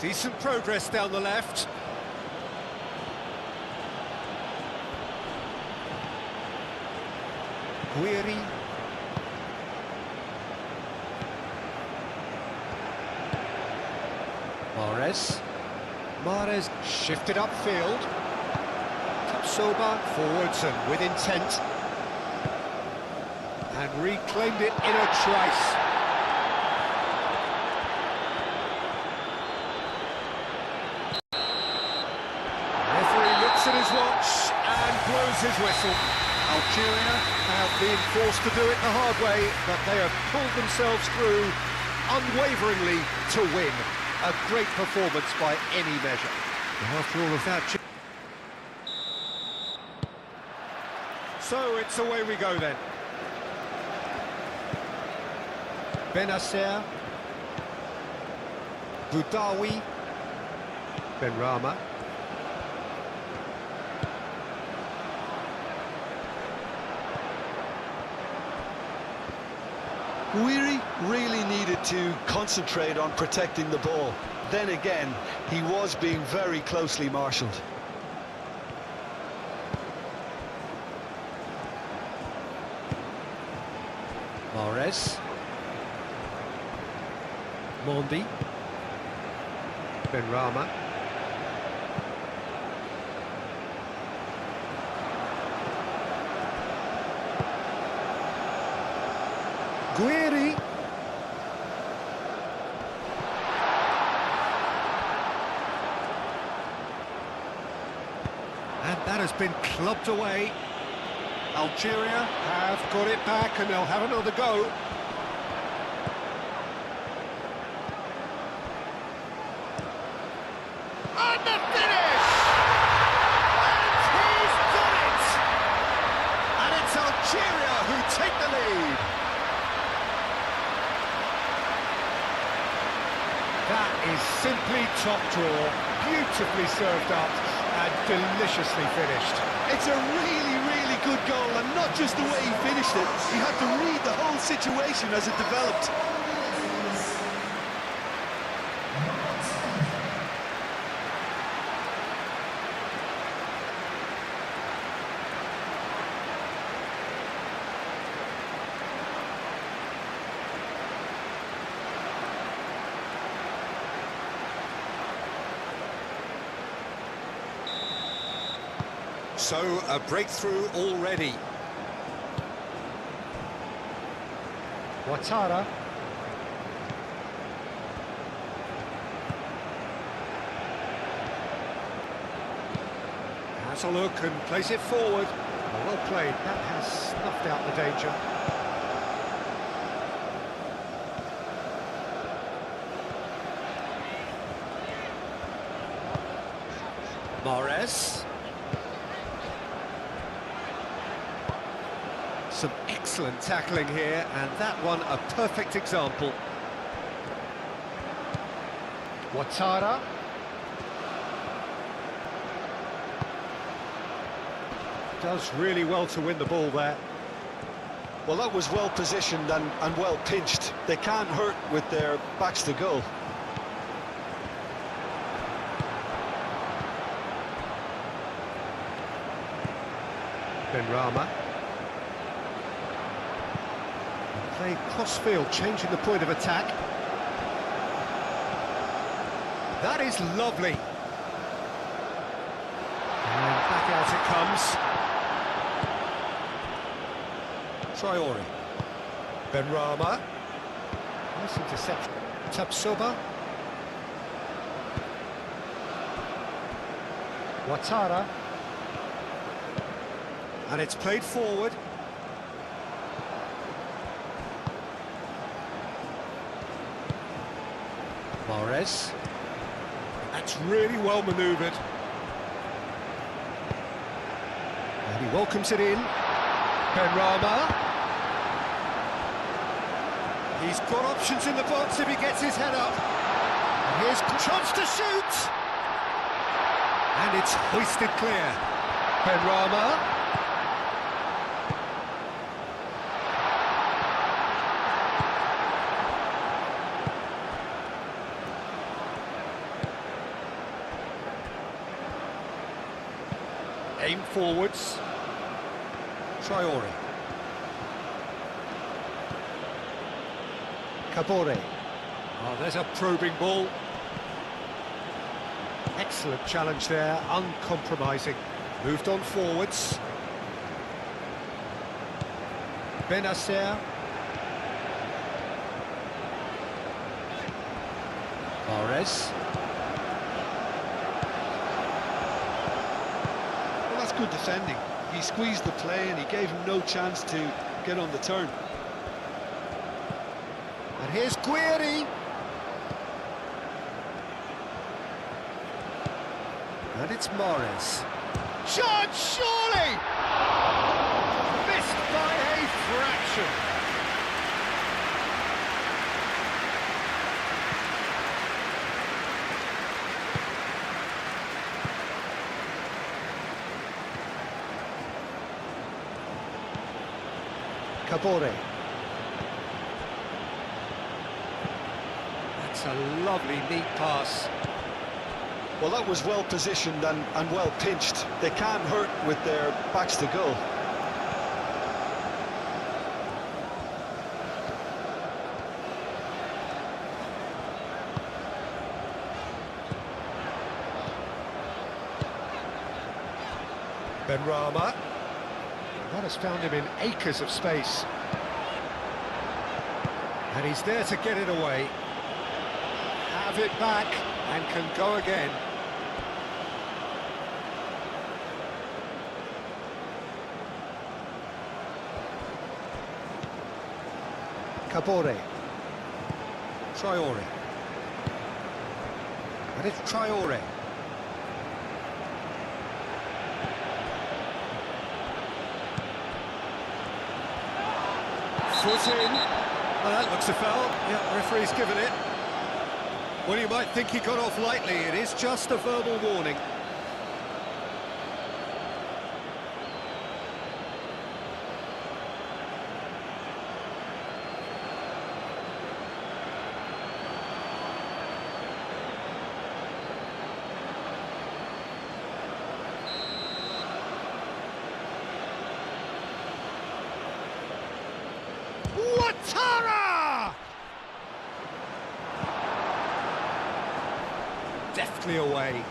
Decent progress down the left. Guiri. Mahrez shifted upfield. Tapsoba forwards and with intent. And reclaimed it in a trice. Referee looks at his watch and blows his whistle. Algeria have been forced to do it the hard way, but they have pulled themselves through unwaveringly to win. A great performance by any measure. And after all of that... So it's away we go then. Benacer. Boudaoui. Benrahma. Guiri really needed to concentrate on protecting the ball. Then again, he was being very closely marshalled. Mahrez. Mondi. Benrahma. Guiri. And that has been clubbed away. Algeria have got it back and they'll have another go. And the finish! And he's done it! And it's Algeria who take the lead. That is simply top draw, beautifully served up and deliciously finished. It's a really, really good goal, and not just the way he finished it. He had to read the whole situation as it developed. So, a breakthrough already. Ouattara. Has a look and plays it forward. Well played, that has snuffed out the danger. Mahrez. Some excellent tackling here, and that one a perfect example. Ouattara. Does really well to win the ball there. Well, that was well positioned and well pinched. They can't hurt with their backs to goal. Benrahma. Played cross-field, changing the point of attack. That is lovely. And back out it comes. Traore. Benrahma. Nice interception. Tapsoba. Ouattara. And it's played forward. Mahrez. That's really well manoeuvred. And he welcomes it in. Benrahma. He's got options in the box if he gets his head up. And here's a chance to shoot. And it's hoisted clear. Benrahma. Aim forwards. Traore. Kabore. Oh, there's a probing ball. Excellent challenge there, uncompromising. Moved on forwards. Benacer. Mahrez. Well, that's good defending. He squeezed the play and he gave him no chance to get on the turn. And here's Guiri. And it's Mahrez. Shot, surely! Missed by a fraction. Kabore. That's a lovely, neat pass. Well, that was well positioned and well pinched. They can't hurt with their backs to goal. Benrahma. That has found him in acres of space. And he's there to get it away. Have it back and can go again. Kabore. Traore. And it's Traore. Foot in. Well, that looks a foul. Yeah, referee's given it. Well, you might think he got off lightly. It is just a verbal warning. Ouattara! Deftly away.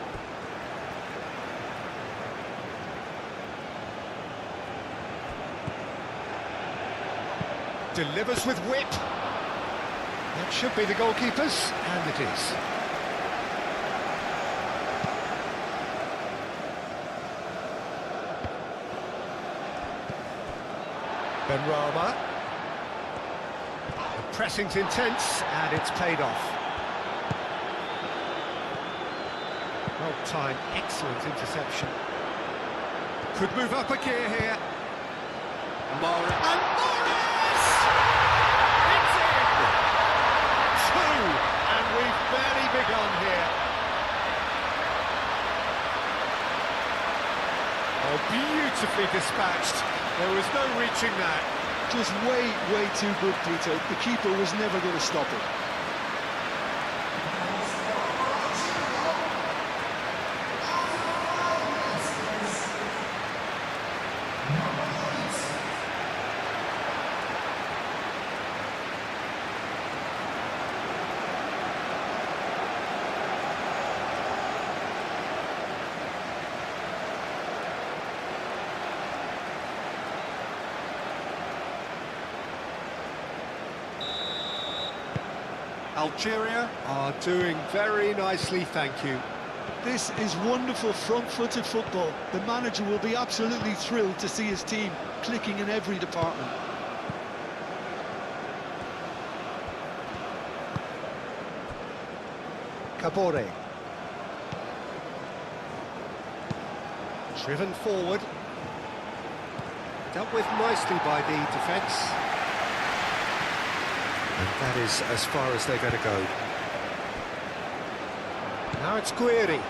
delivers with whip. That should be the goalkeeper's, and it is. Benrahma. The pressing's intense, and it's paid off. Well timed, excellent interception. Could move up a gear here. Morris. And Morris! It's in! Two! And we've barely begun here. Oh, beautifully dispatched. There was no reaching that. Just way, way too good, Peter. The keeper was never going to stop it. Algeria are doing very nicely, thank you. This is wonderful front-footed football. The manager will be absolutely thrilled to see his team clicking in every department. Kabore. Driven forward. Dealt with nicely by the defence. And that is as far as they're going to go. Now it's Guiri.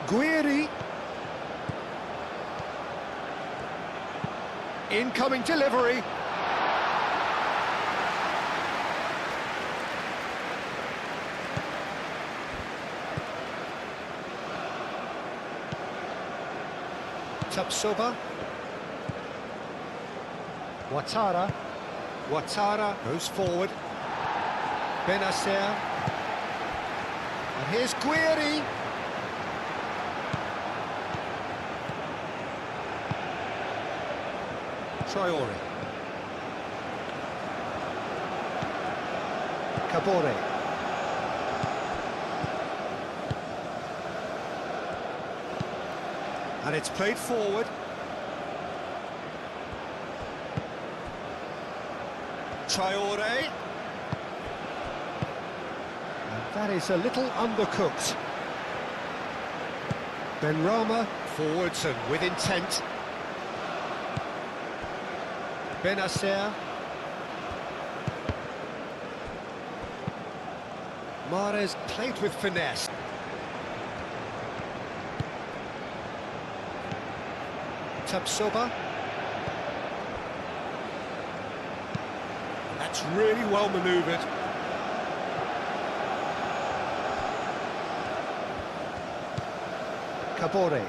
Guiri. Incoming delivery. Tapsoba. Ouattara. Ouattara goes forward. Benacer. And here's Guiri. Traore. Kabore. And it's played forward. Traore. And that is a little undercooked. Benrahma forwards and with intent. Benacer. Mahrez played with finesse. Tapsoba. That's really well manoeuvred. Kabore.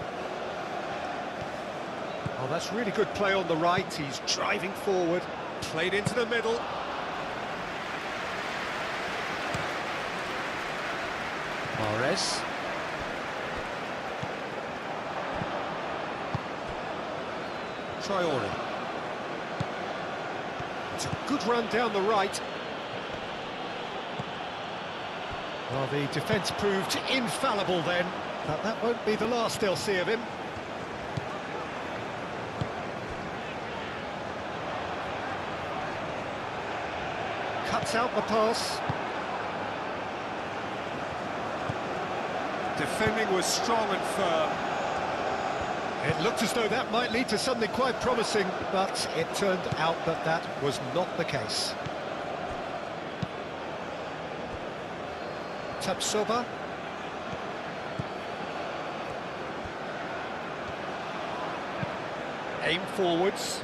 Oh, that's really good play on the right. He's driving forward, played into the middle. Mahrez. Traore. It's a good run down the right. Well, the defence proved infallible then, but that won't be the last they'll see of him. Cuts out the pass. Defending was strong and firm. It looked as though that might lead to something quite promising, but it turned out that that was not the case. Tapsoba. Aim forwards.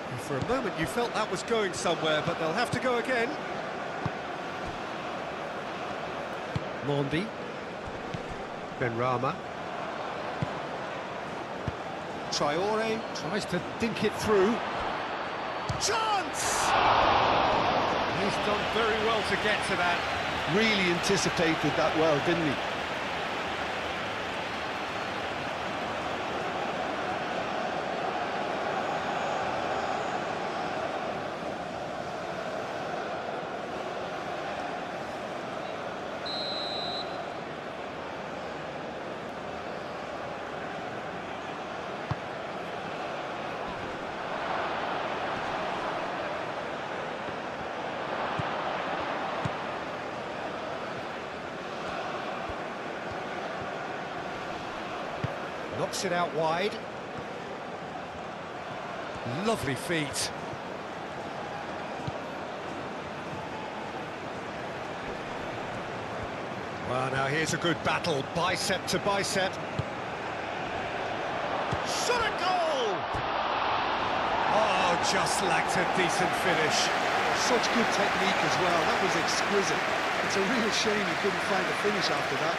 And for a moment you felt that was going somewhere, but they'll have to go again. Mondi. Benrahma. Traore tries to dink it through. Chance! He's done very well to get to that. Really anticipated that well, didn't he? Knocks it out wide. Lovely feet. Well, now here's a good battle, bicep to bicep. Shot a goal! Oh, just lacked a decent finish. Such good technique as well. That was exquisite. It's a real shame he couldn't find a finish after that.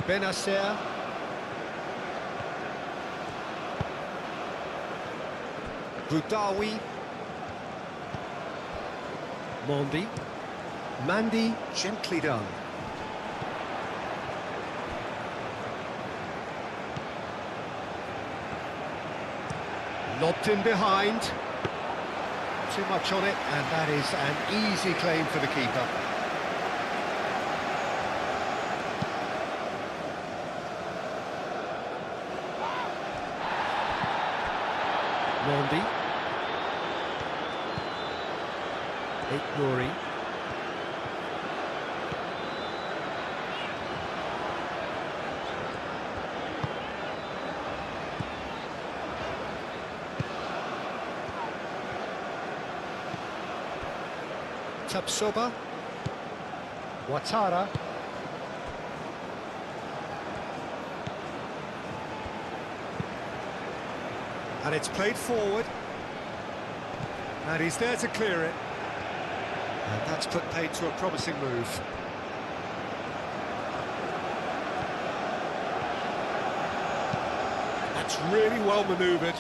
Benacer. Boudaoui. Mondi. Mandy, gently done. Lobbed in behind. Too much on it, and that is an easy claim for the keeper. Mondi. Nouri. Tapsoba. Ouattara. And it's played forward. And he's there to clear it. And that's put paid to a promising move. That's really well manoeuvred.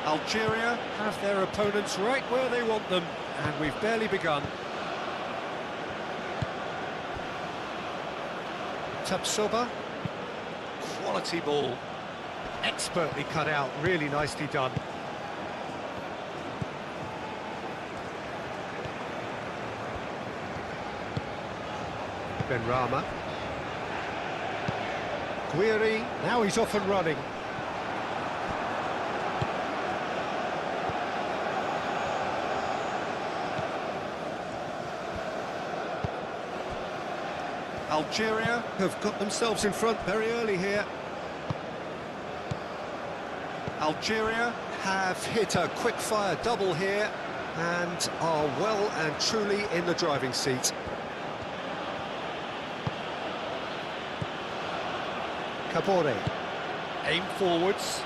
Algeria have their opponents right where they want them, and we've barely begun. Tapsoba, quality ball, expertly cut out, really nicely done. Benrahma. Guiri, now he's off and running. Algeria have got themselves in front very early here. Algeria have hit a quick-fire double here and are well and truly in the driving seat. Kabore, aim forwards.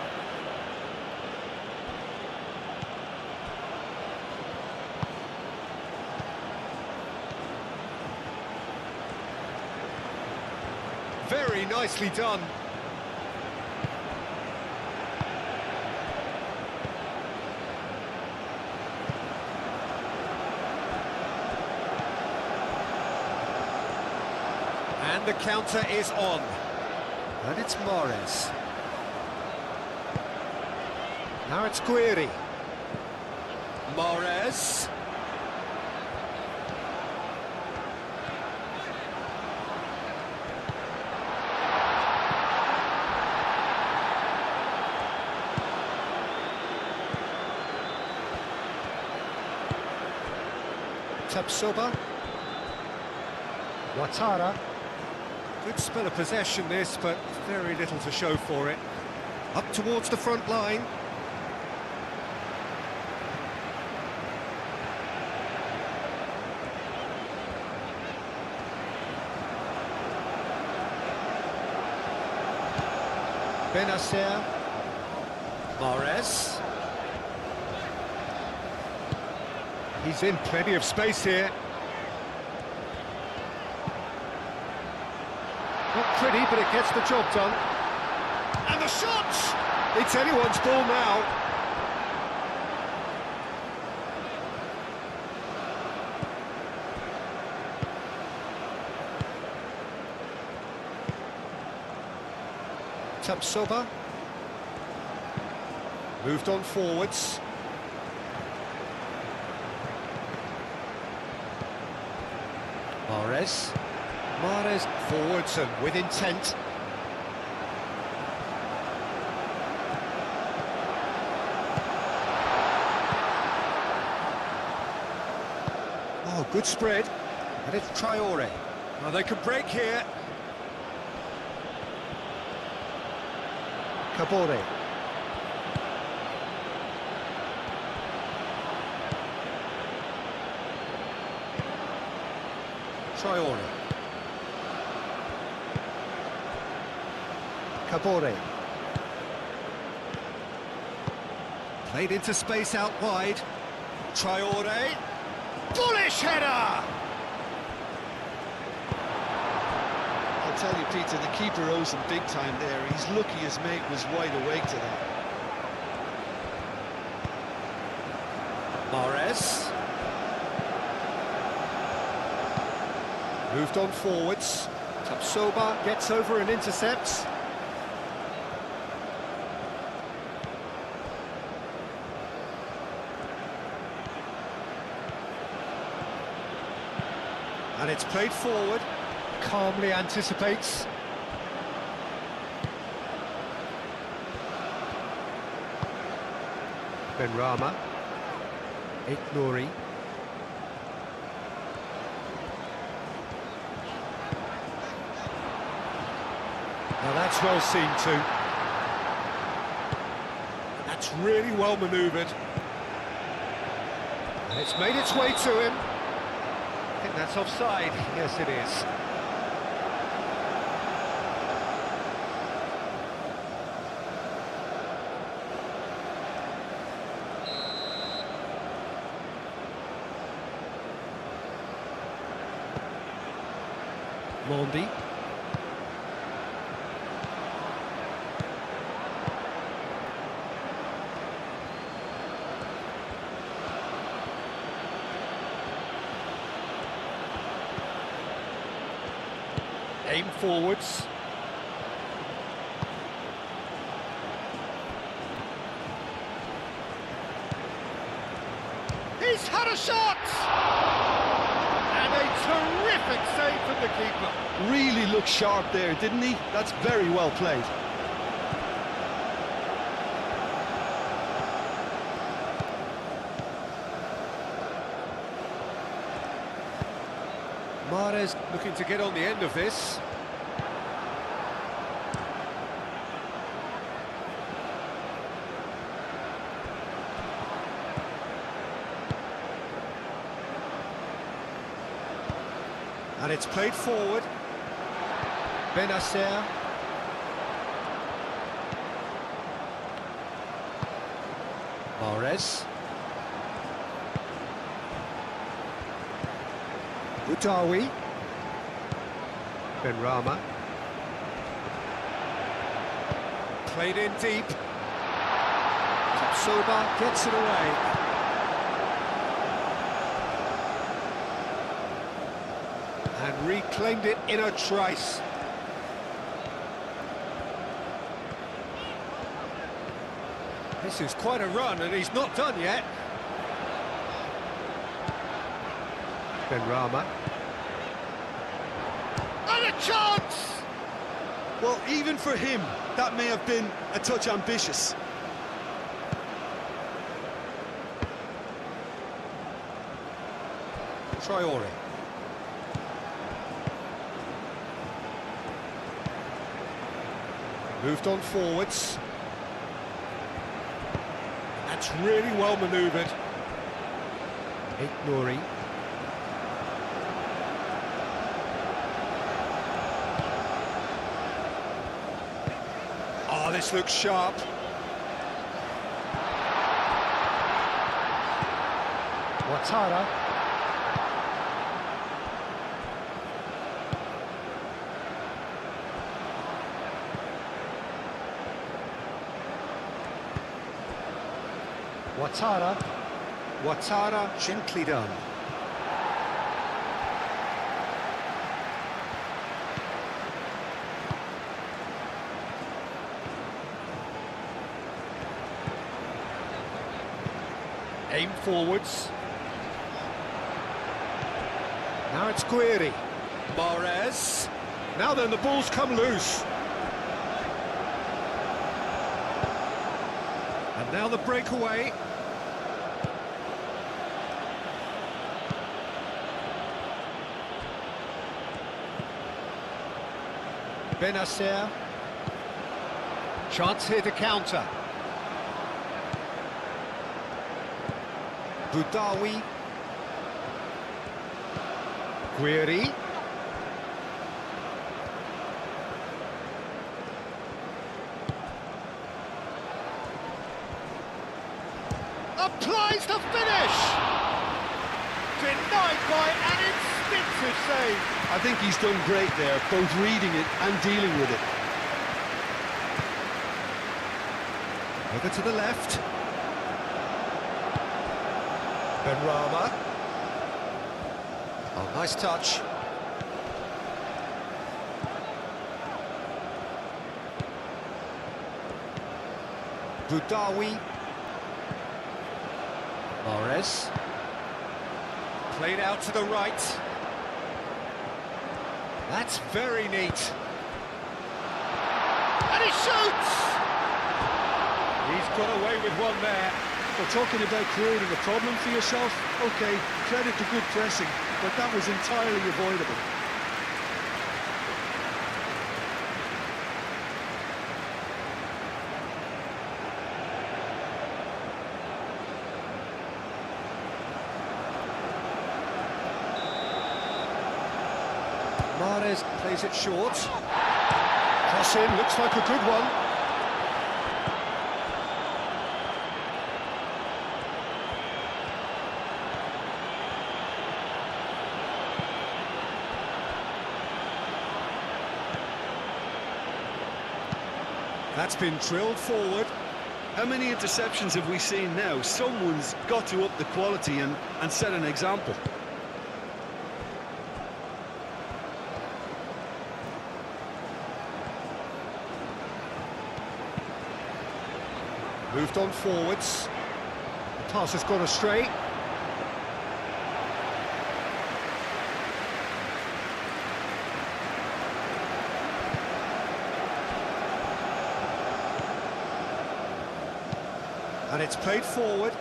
Very nicely done. And the counter is on. And it's Mahrez. Now it's Guiri. Mahrez. Tapsoba. Ouattara. Good spell of possession this, but very little to show for it. Up towards the front line. Benacer. Mahrez. He's in plenty of space here. Not pretty, but it gets the job done. And the shot! It's anyone's ball now. Tapsoba. Moved on forwards. Mahrez. Mahrez forwards and with intent. Oh, good spread. And it's Traore. Now they can break here. Kabore. Traore. Kabore. Played into space out wide. Traore. Bullish header! I'll tell you, Peter, the keeper owes him big time there. He's lucky his mate was wide awake to that. Mahrez. Moved on forwards. Tapsoba gets over and intercepts. And it's played forward. Calmly anticipates. Benrahma. Nouri. Now that's well seen too. That's really well manoeuvred. And it's made its way to him. I think that's offside. Yes, it is. Mondi. Aim forwards. He's had a shot! And a terrific save from the keeper. Really looked sharp there, didn't he? That's very well played. Mahrez looking to get on the end of this. And it's played forward. Benacer. Mahrez. Boudaoui. Benrahma. Played in deep. Tapsoba gets it away. And reclaimed it in a trice. This is quite a run, and he's not done yet. Benrahma. And a chance! Well, even for him, that may have been a touch ambitious. Traore. Moved on forwards. That's really well manoeuvred. Nouri. Oh, this looks sharp. Ouattara. Ouattara. Ouattara, gently done. Aim forwards. Now it's Guiri. Mahrez. Now then, the ball's come loose. And now the breakaway. Benacer. Chance here to counter. Boudaoui. Guiri. Applies the finish! Denied by an instinctive save. I think he's done great there, both reading it and dealing with it. Over to the left. Benrahma. Oh, nice touch. Boudaoui. Mahrez. Played out to the right. That's very neat. And he shoots! He's got away with one there. Well, talking about creating a problem for yourself, okay, credit to good pressing, but that was entirely avoidable. Mahrez plays it short. Cross in, looks like a good one. That's been drilled forward. How many interceptions have we seen now? Someone's got to up the quality and set an example. Moved on forwards. The pass has gone astray. And it's played forward.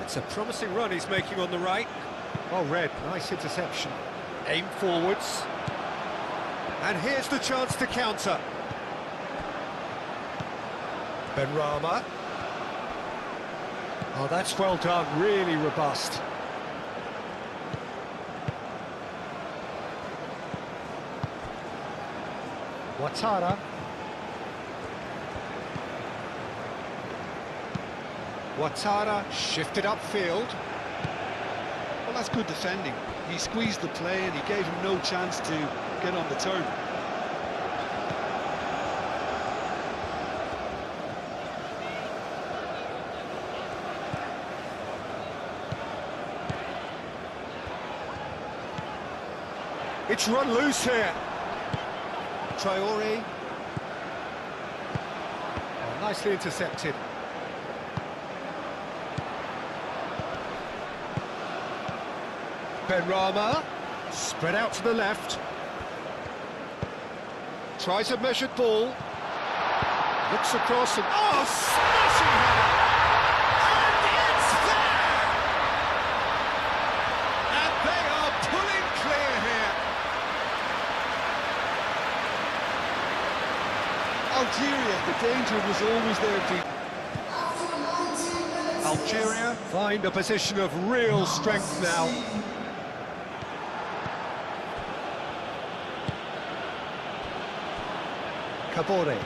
It's a promising run he's making on the right. Oh, Red, nice interception. Aim forwards. And here's the chance to counter. Benrahma. Oh, that's well done, really robust. Ouattara. Ouattara shifted upfield. Well, that's good defending. He squeezed the play and he gave him no chance to get on the turn. It's run loose here. Traore. Oh, nicely intercepted. Benrahma. Spread out to the left. Tries a measured ball. Looks across and... oh, smashing header! And it's there! And they are pulling clear here. Algeria, the danger was always there, Pete. Algeria find a position of real strength now. Kabore.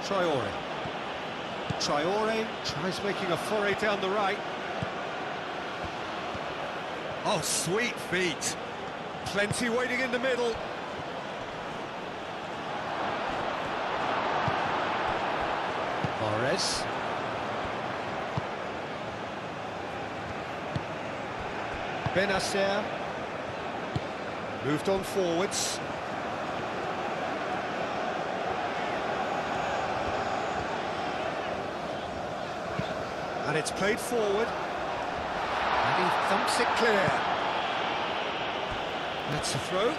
Traore. Traore tries making a foray down the right. Oh, sweet feet. Plenty waiting in the middle. Mahrez. Benacer. Moved on forwards. And it's played forward. And he thumps it clear. That's a throw.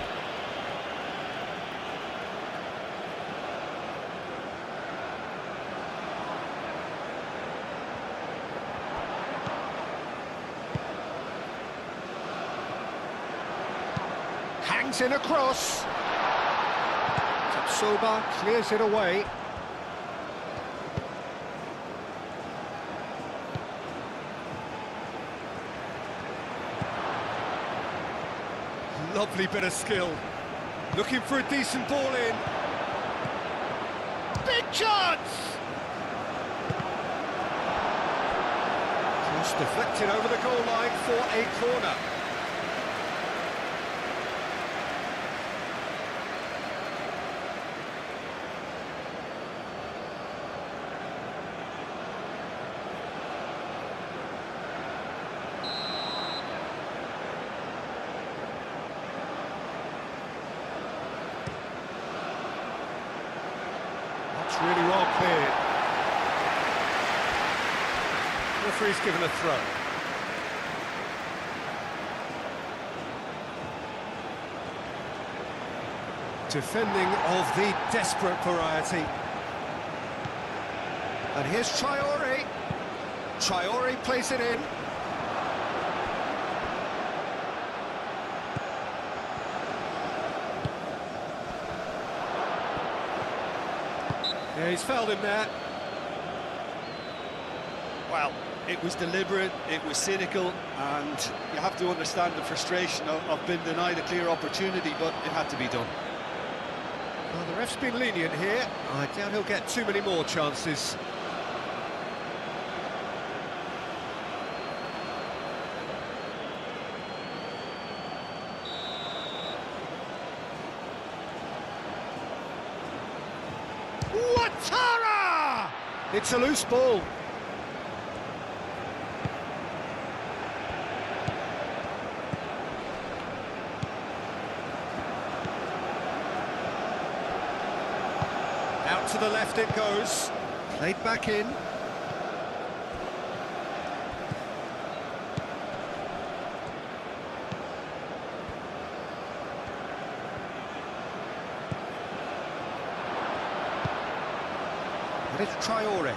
Hangs in across. Tapsoba clears it away. Lovely bit of skill. Looking for a decent ball in. Big chance! Cross deflected over the goal line for a corner. That's really well cleared. Referee's given a throw. Defending of the desperate variety. And here's Traore. Traore plays it in. Yeah, he's fouled him there. Well, it was deliberate, it was cynical, and you have to understand the frustration of being denied a clear opportunity, but it had to be done. Well, the ref's been lenient here. I doubt he'll get too many more chances. Ouattara! It's a loose ball. Out to the left it goes. Played back in. And it's Traore.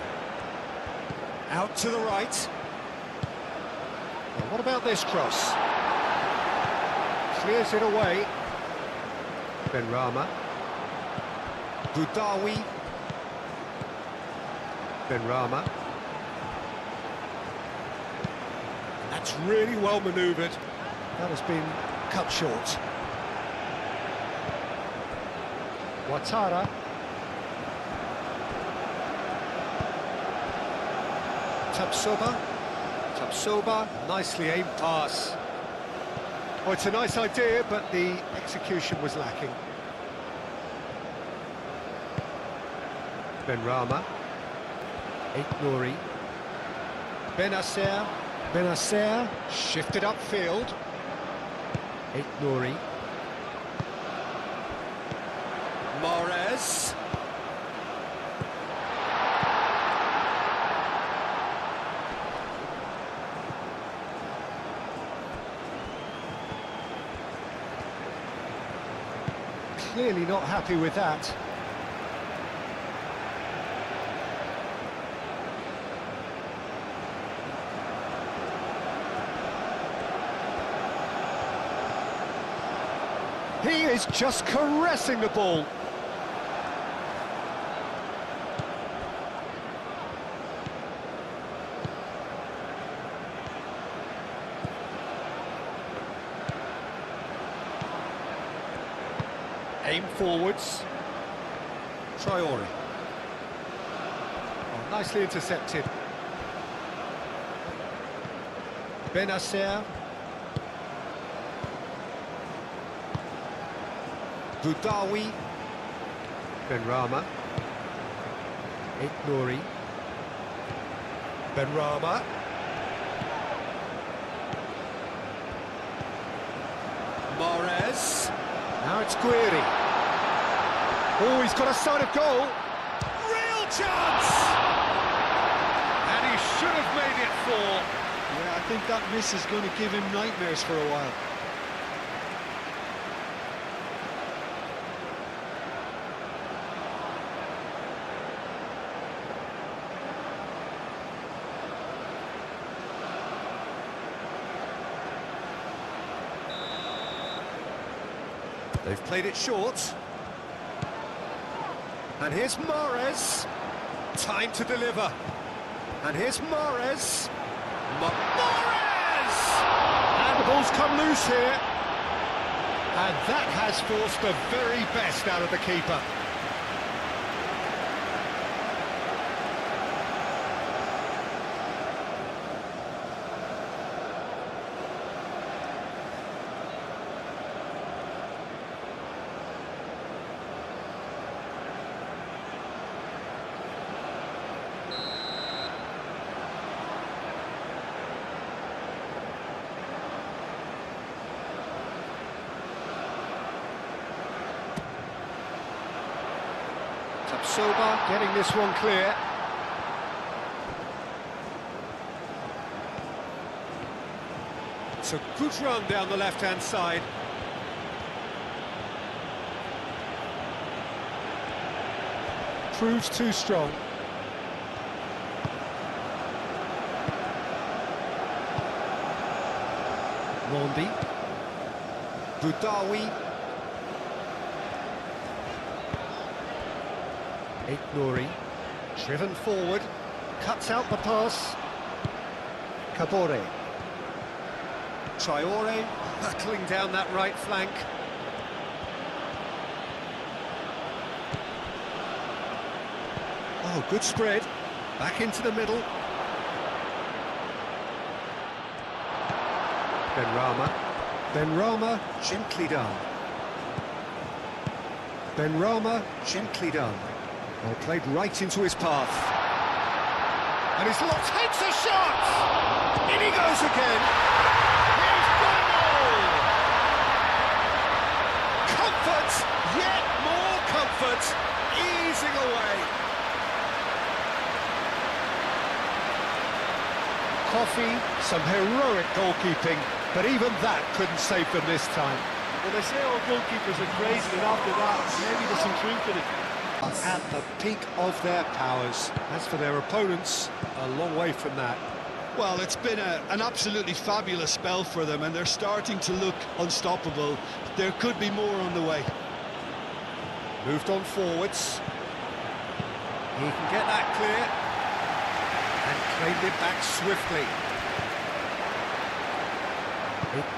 Out to the right. Well, what about this cross? Clears it away. Benrahma. Boudaoui. Benrahma. That's really well manoeuvred. That has been cut short. Ouattara. Tapsoba, nicely aimed pass. Oh, it's a nice idea, but the execution was lacking. Benrahma. Nouri. Benacer shifted upfield. Nouri. Mahrez. Clearly not happy with that. He is just caressing the ball. Aim forwards. Traore. Oh, nicely intercepted. Benacer. Boudaoui. Benrahma. Nouri. Benrahma. Mahrez. Now it's Guiri. Oh, he's got a sight of goal. Real chance! And he should have made it 4. Yeah, I think that miss is going to give him nightmares for a while. They've played it short. And here's Mahrez. Time to deliver. And here's Mahrez. Mahrez! And the ball's come loose here. And that has forced the very best out of the keeper. Soba getting this one clear. It's a good run down the left-hand side. Proves too strong. Mondi. Boudaoui. Nouri, driven forward, cuts out the pass. Kabore. Traore, battling down that right flank. Oh, good spread. Back into the middle. Benrahma. Benrahma, gently done. Benrahma, gently done. Well, played right into his path. And he's lost, hits a shot! In he goes again! He's got a goal! Comfort, yet more comfort, easing away. Coffee, some heroic goalkeeping, but even that couldn't save them this time. Well, they say all goalkeepers are crazy, and after that, maybe there's some truth in it. At the peak of their powers. As for their opponents, a long way from that. Well, it's been an absolutely fabulous spell for them, and they're starting to look unstoppable. There could be more on the way. Moved on forwards. He can get that clear. And claimed it back swiftly.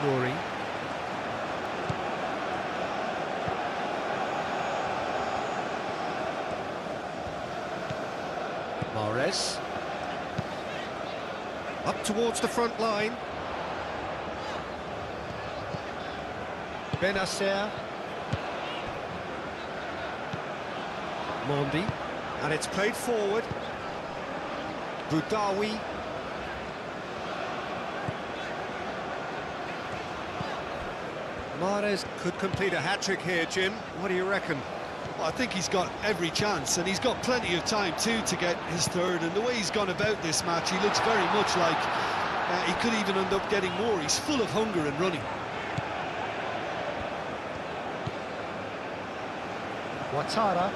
Nouri. Mahrez. Up towards the front line. Benacer. Mondi. And it's played forward. Boudaoui. Mahrez could complete a hat-trick here, Jim. What do you reckon? Well, I think he's got every chance, and he's got plenty of time too to get his third. And the way he's gone about this match, he looks very much like he could even end up getting more. He's full of hunger and running. Ouattara.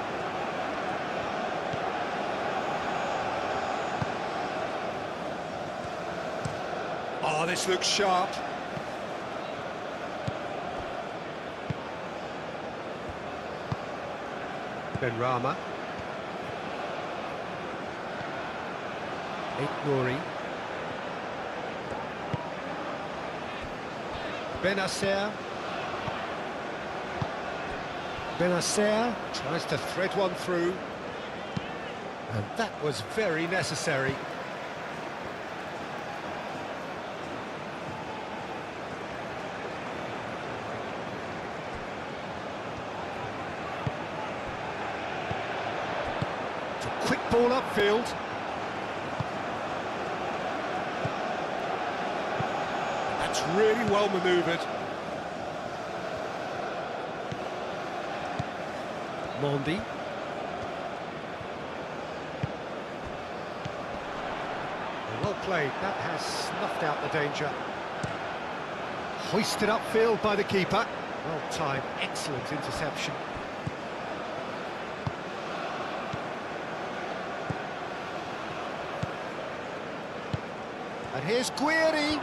Oh, this looks sharp. Benrahma. Nouri. Benacer. Benacer tries to thread one through. And that was very necessary. It's a quick ball upfield. That's really well manoeuvred. Mondi. Well played, that has snuffed out the danger. Hoisted upfield by the keeper. Well timed, excellent interception. And here's Guiri.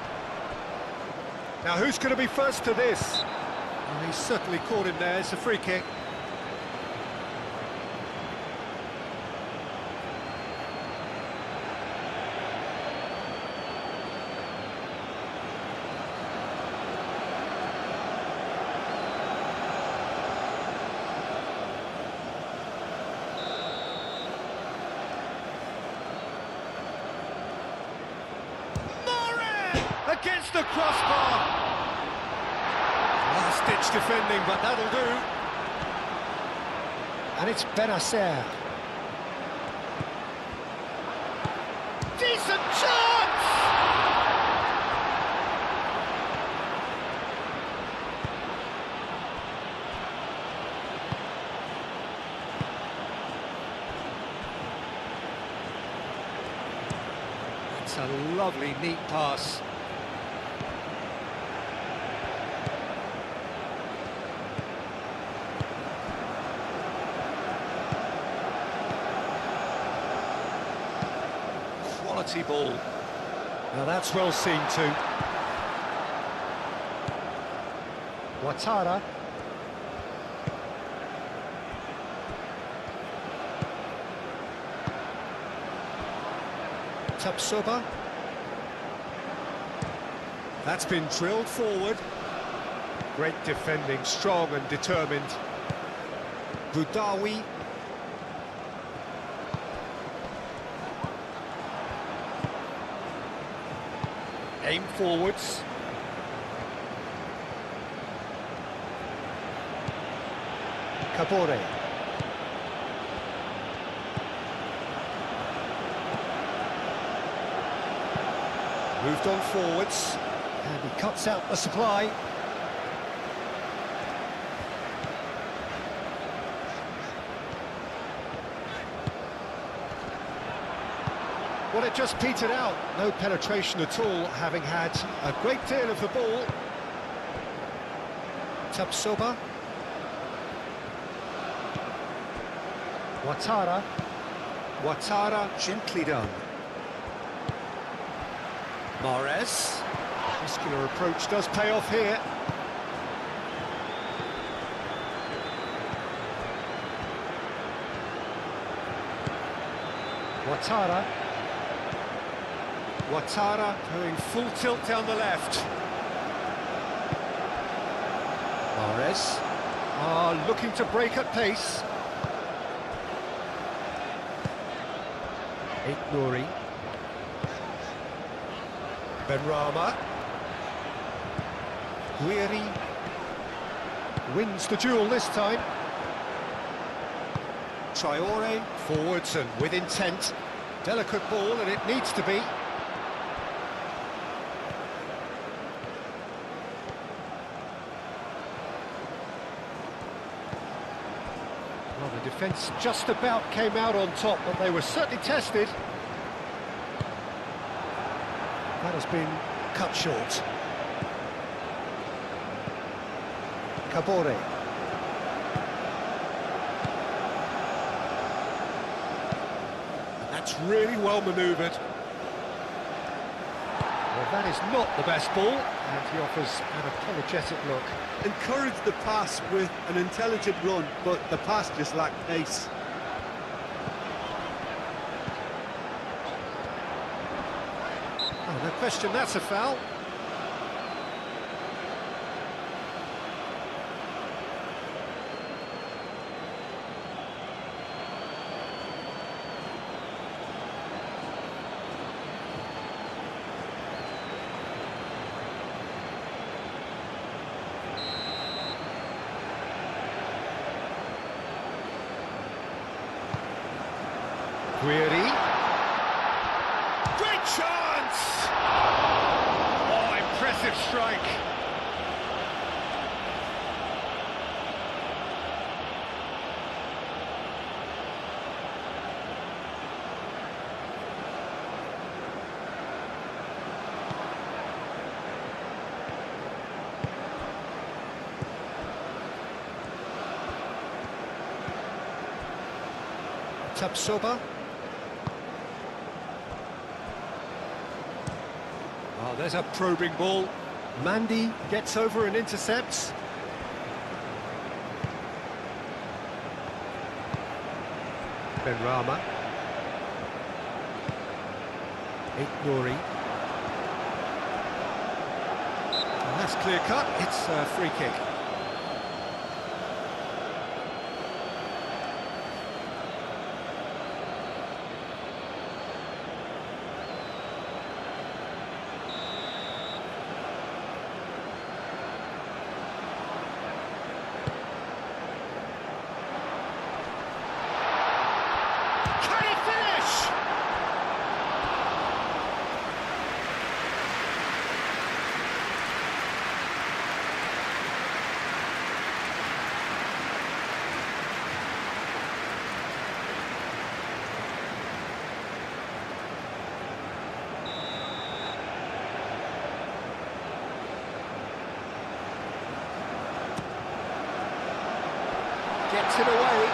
Now who's going to be first to this? Well, he's certainly caught him there, it's a free kick. Against the crossbar. Last-ditch defending, but that'll do. And it's Benacer. Decent chance! It's a lovely, neat pass. Quality ball. Now that's well seen too. Ouattara. Tapsoba. That's been drilled forward. Great defending, strong and determined. Boudaoui. Aim forwards. Kabore. Moved on forwards. And he cuts out the supply. Well, it just petered out. No penetration at all, having had a great deal of the ball. Tapsoba. Ouattara. Ouattara, gently done. Mahrez. Muscular approach does pay off here. Ouattara. Ouattara going full tilt down the left. Mahrez looking to break at pace. Nouri. Benrahma. Guiri wins the duel this time. Traore forwards and with intent. Delicate ball, and it needs to be. Well, the defence just about came out on top, but they were certainly tested. That has been cut short. Kabore. And that's really well manoeuvred. Well, that is not the best ball, and he offers an apologetic look. Encouraged the pass with an intelligent run, but the pass just lacked pace. Oh, no question, that's a foul. Guiri. Great chance! Oh, impressive strike. Tapsoba. Oh, there's a probing ball. Mandy gets over and intercepts. Benrahma. Nouri. And that's clear cut. It's a free kick. Gets it away.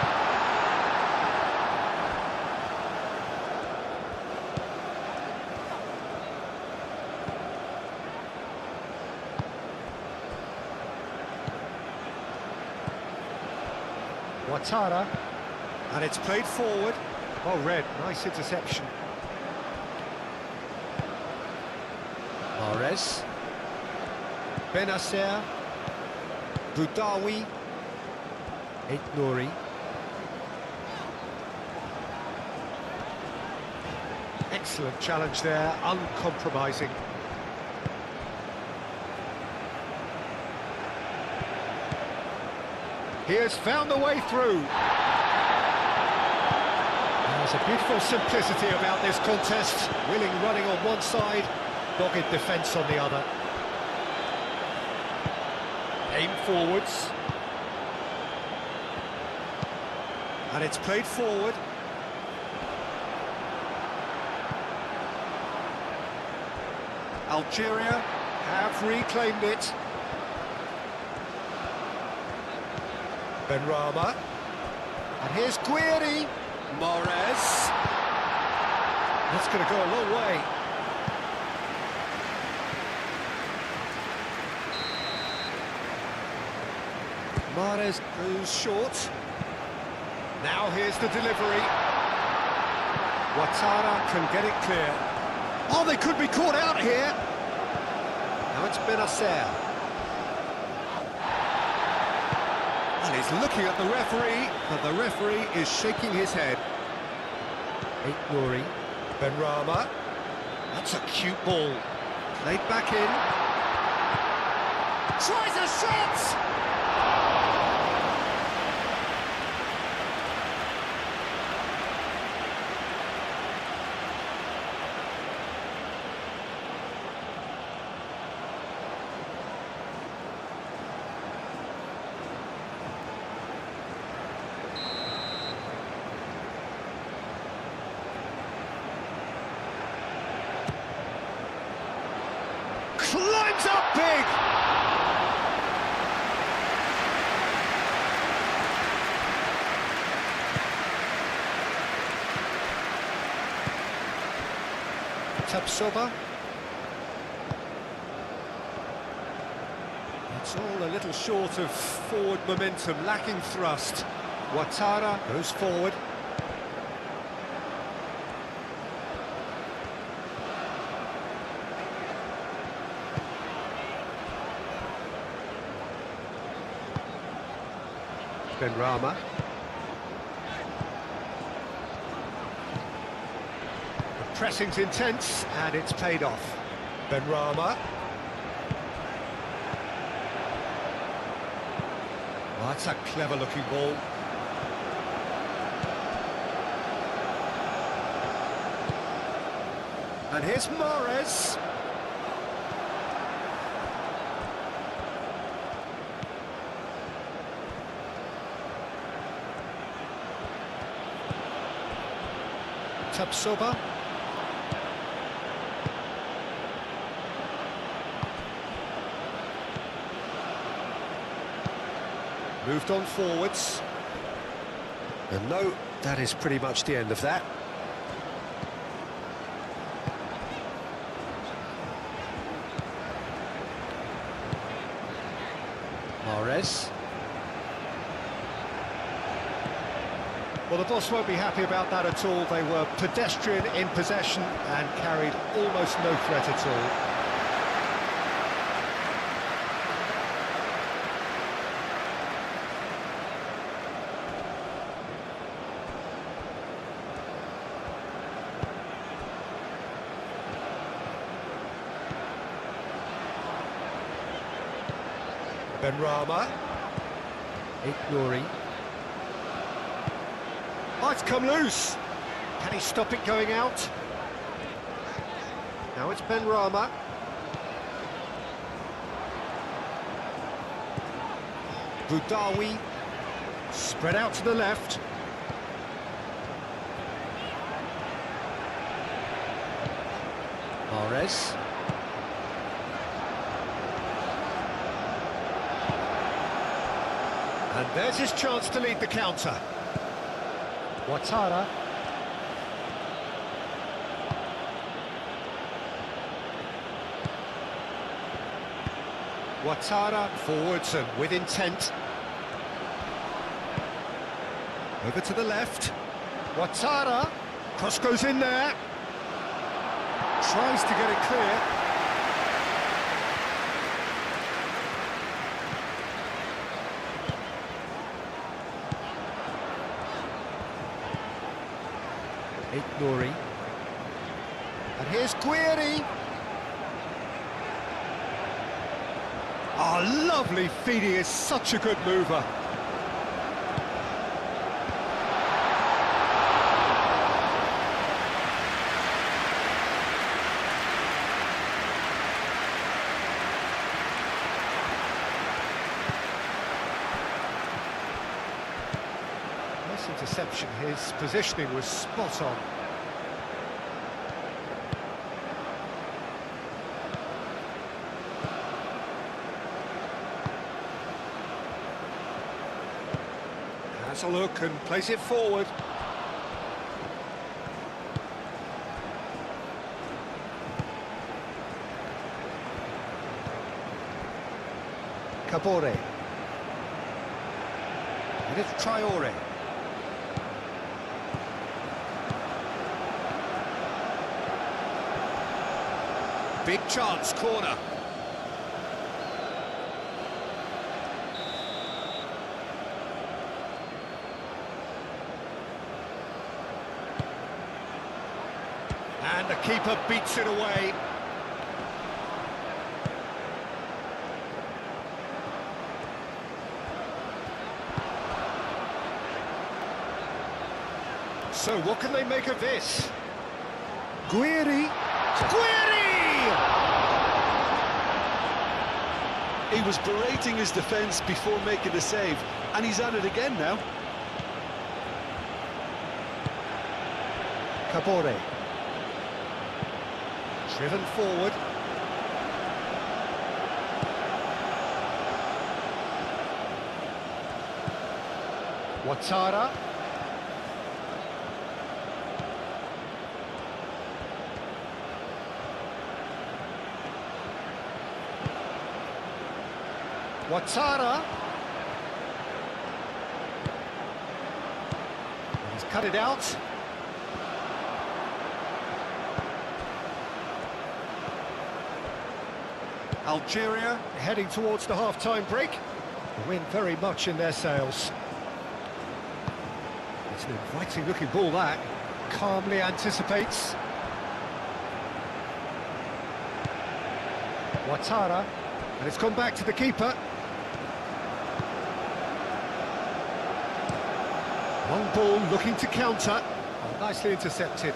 Ouattara. And it's played forward. Oh, Red, nice interception. Mahrez. Benacer. Boudaoui. Nouri. Excellent challenge there, uncompromising. He has found the way through. There's a beautiful simplicity about this contest. Willing running on one side, dogged defence on the other. Aim forwards. And it's played forward. Algeria have reclaimed it. Benrahma. And here's Guiri. Mahrez. That's going to go a long way. Mahrez goes short. Now here's the delivery. Ouattara can get it clear. Oh, they could be caught out here. Now it's Benacer. And he's looking at the referee, but the referee is shaking his head. Nouri. Benrahma. That's a cute ball. Played back in. Tries a shot! Climbs up big! Tapsoba. It's all a little short of forward momentum, lacking thrust. Ouattara goes forward. Benrahma. The pressing's intense, and it's paid off. Benrahma. Oh, that's a clever-looking ball. And here's Mahrez. Tapsoba. Moved on forwards. And no, that is pretty much the end of that. Mahrez. Well, the boss won't be happy about that at all. They were pedestrian in possession and carried almost no threat at all. Benrahma. Ignori. Oh, it's come loose. Can he stop it going out? Now it's Benrahma. Boudaoui. Spread out to the left. Mahrez. And there's his chance to lead the counter. Ouattara. Ouattara forwards and with intent. Over to the left. Ouattara. Cross goes in there. Tries to get it clear. Ignori. And here's Guiri. Oh, lovely feed, he is such a good mover. Nice interception, his positioning was spot on. Has a look and plays it forward. Kabore. And it's Traore. Big chance, corner. And the keeper beats it away. So what can they make of this? Guiri. Guiri! He was berating his defence before making the save, and he's at it again now. Kabore. Driven forward. Ouattara. Ouattara. He's cut it out. Algeria heading towards the half-time break. The wind very much in their sails. It's an inviting-looking ball, that. Calmly anticipates. Ouattara. And it's gone back to the keeper. Long ball looking to counter. Oh, nicely intercepted.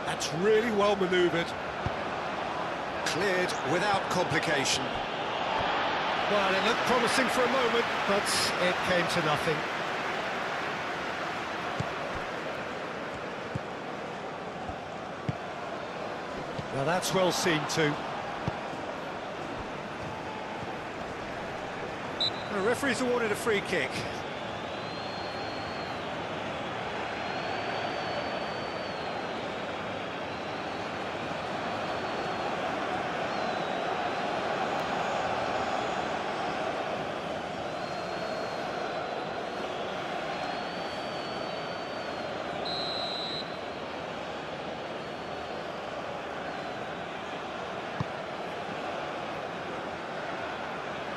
That's really well manoeuvred. Cleared without complication. Well, it looked promising for a moment, but it came to nothing. Now that's well seen too. The referee's awarded a free kick.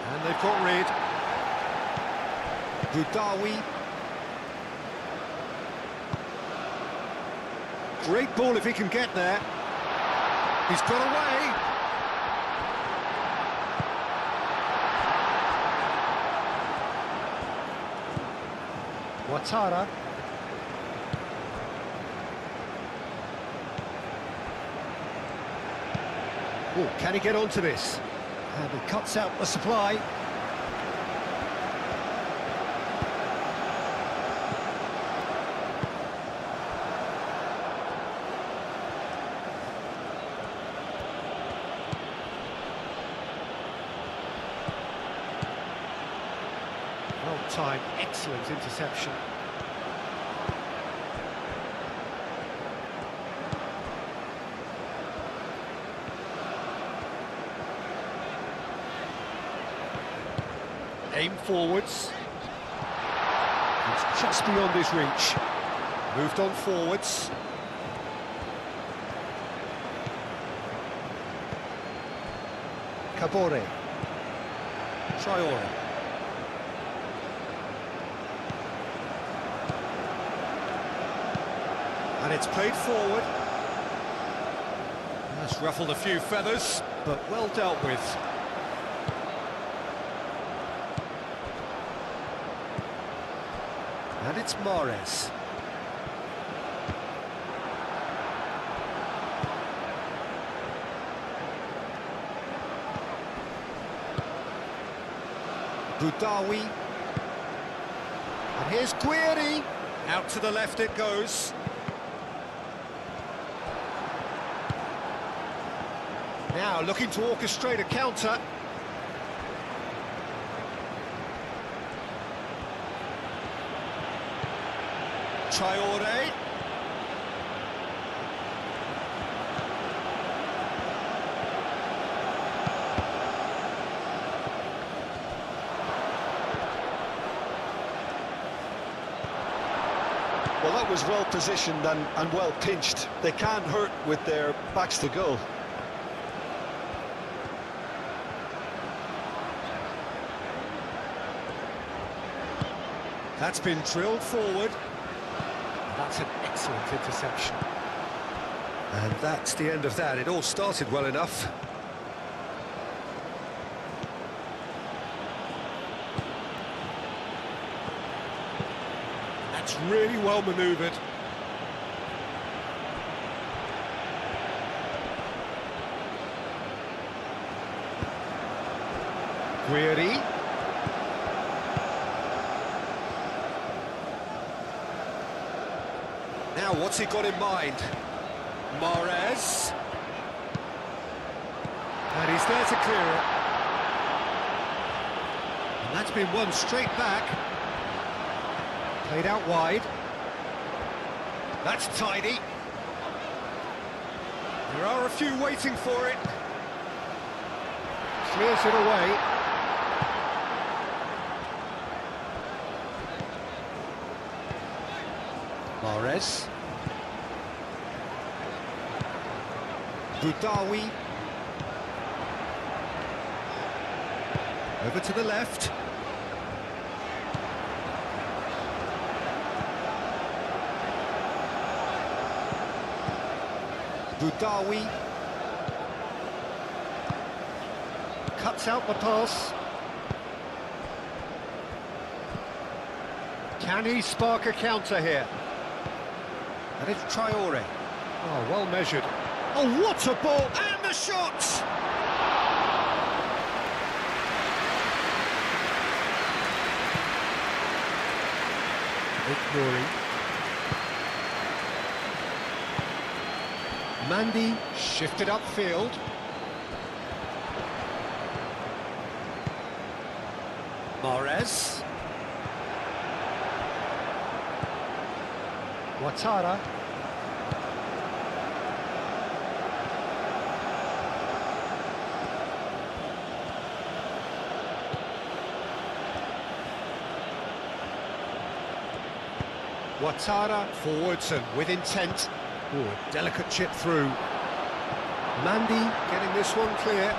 And they've got rid. Budawi. Great ball if he can get there. He's got away. Ouattara. Oh, can he get onto this? And he cuts out the supply. Well timed, excellent interception. Aim forwards. It's just beyond his reach. Moved on forwards. Kabore. Traore. And it's played forward. That's ruffled a few feathers, but well dealt with. And it's Mahrez. Budawi. And here's Guiri. Out to the left it goes. Now looking to orchestrate a counter. Traore. Well, that was well positioned and well pinched. They can't hurt with their backs to goal. That's been drilled forward. That's an excellent interception. And that's the end of that. It all started well enough. That's really well manoeuvred. Guiri. Now, what's he got in mind? Mahrez. And he's there to clear it. And that's been won straight back. Played out wide. That's tidy. There are a few waiting for it. Clears it away. Mahrez. Budawi. Over to the left. Budawi. Cuts out the pass. Can he spark a counter here? And it's Traore. Oh, well measured. Oh, what a ball! And the shot! Ignoring. Mandy shifted upfield. Mahrez. Ouattara. Ouattara forwards and with intent. Oh, a delicate chip through. Mandy getting this one clear.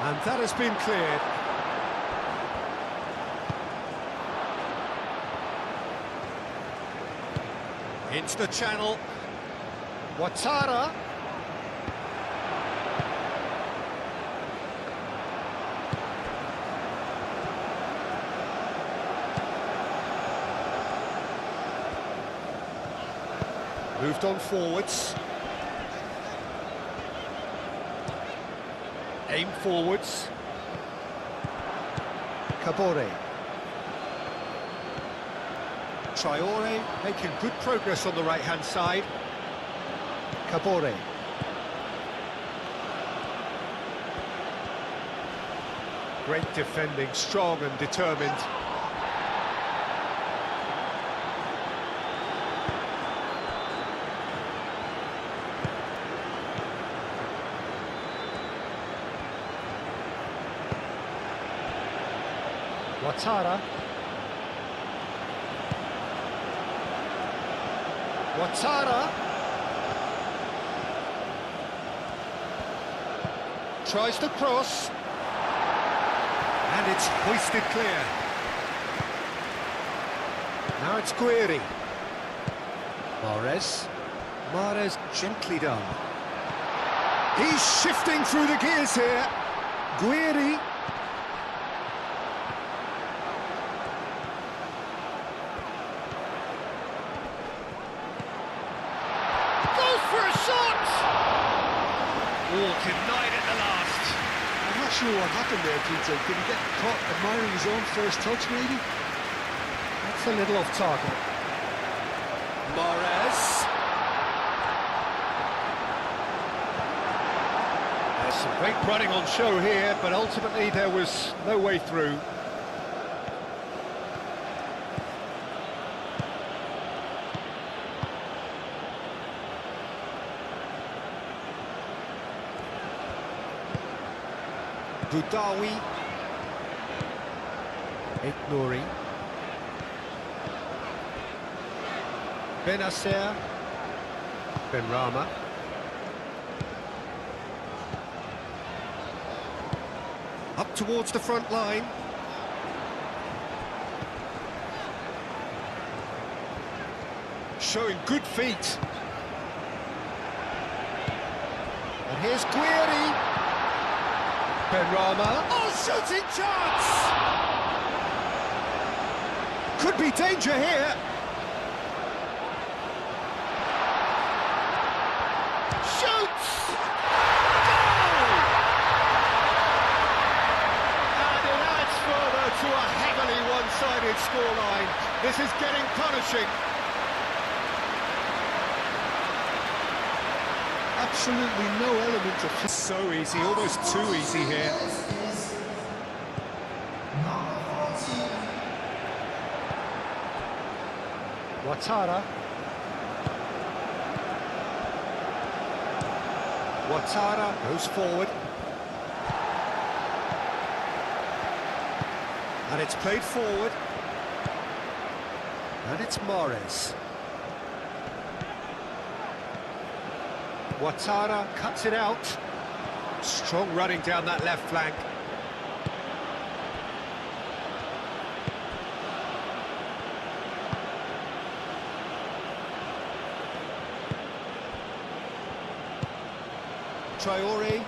And that has been cleared. Into the channel. Ouattara. Moved on forwards. Aim forwards. Kabore. Traore making good progress on the right-hand side. Kabore. Great defending, strong and determined. Ouattara. Ouattara. Tries to cross. And it's hoisted clear. Now it's Guiri. Mahrez. Mahrez gently done. He's shifting through the gears here. Guiri. Oh, denied at the last. I'm not sure what happened there, Peter. Did he get caught admiring his own first touch, maybe? That's a little off target. Mahrez. There's some great running on show here, but ultimately there was no way through. Boudaoui. Ignoring. Benacer. Benrahma. Up towards the front line. Showing good feet. And here's Guiri. Benrahma. Oh, shooting chance! Could be danger here. Shoots! Goal! And it adds further to a heavily one-sided scoreline. This is getting punishing. Absolutely no element of... So easy, almost too easy here. Ouattara. Ouattara goes forward. And it's played forward. And it's Mahrez. Ouattara cuts it out. Strong running down that left flank. Traore.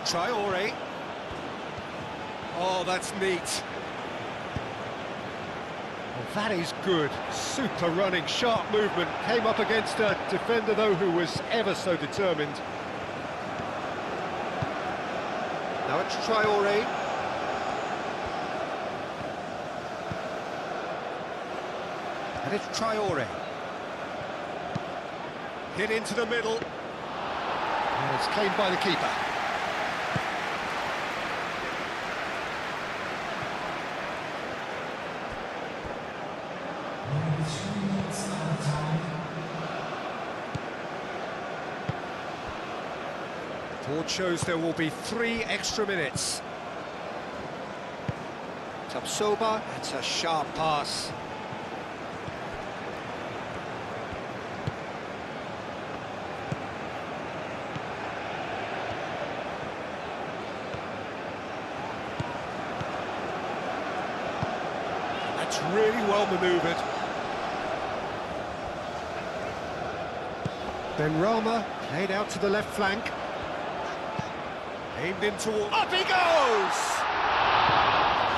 Traore. Oh, that's neat. Well, that is good. Super running, sharp movement. Came up against a defender, though, who was ever so determined. Now it's Traore. And it's Traore. Hit into the middle. And it's claimed by the keeper. Board shows there will be 3 extra minutes. Tapsoba, it's a sharp pass. That's really well manoeuvred. Benrahma played out to the left flank. Aimed in toward... Up he goes!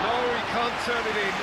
No, he can't turn it in.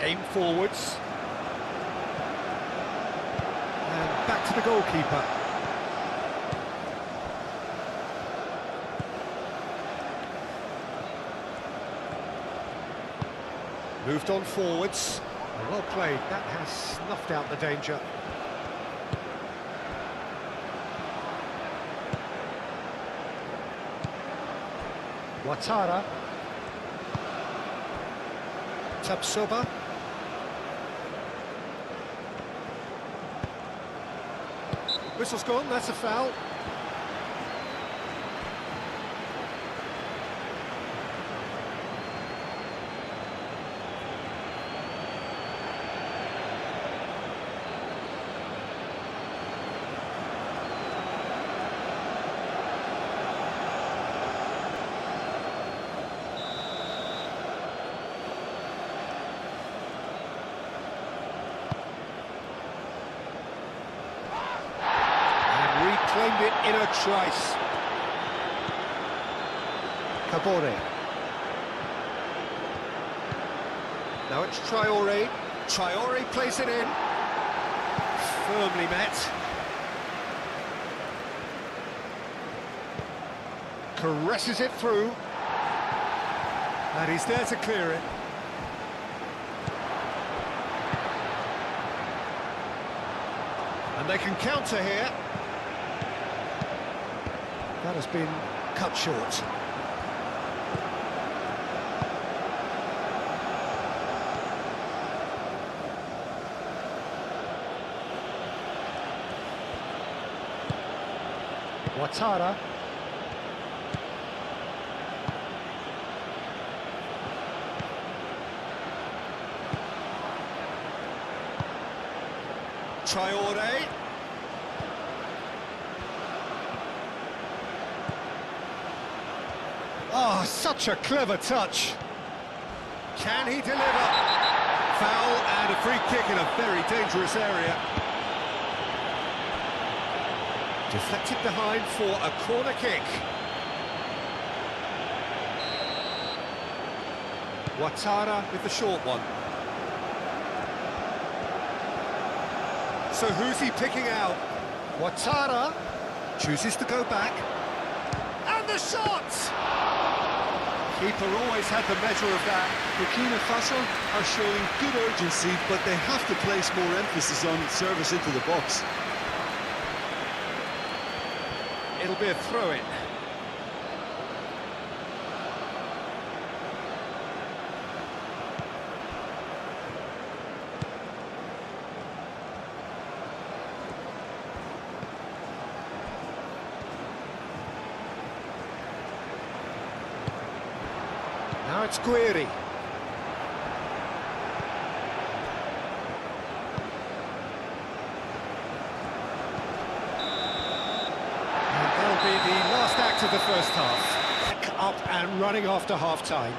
Aim forwards. And back to the goalkeeper. Moved on forwards. Well played, that has snuffed out the danger. Ouattara. Tapsoba. Whistle's gone, that's a foul. Claimed it in a trice. Kabore. Now it's Traore. Traore plays it in. Firmly met. Caresses it through. And he's there to clear it. And they can counter here. That has been cut short. Ouattara. Traore. Oh, such a clever touch. Can he deliver? Foul and a free kick in a very dangerous area. Deflected behind for a corner kick. Ouattara with the short one. So who's he picking out? Ouattara chooses to go back. And the shot! Keeper always had the measure of that. Burkina Faso are showing good urgency, but they have to place more emphasis on service into the box. It'll be a throw-in. Now it's Guiri. And that'll be the last act of the first half. Back up and running after half-time.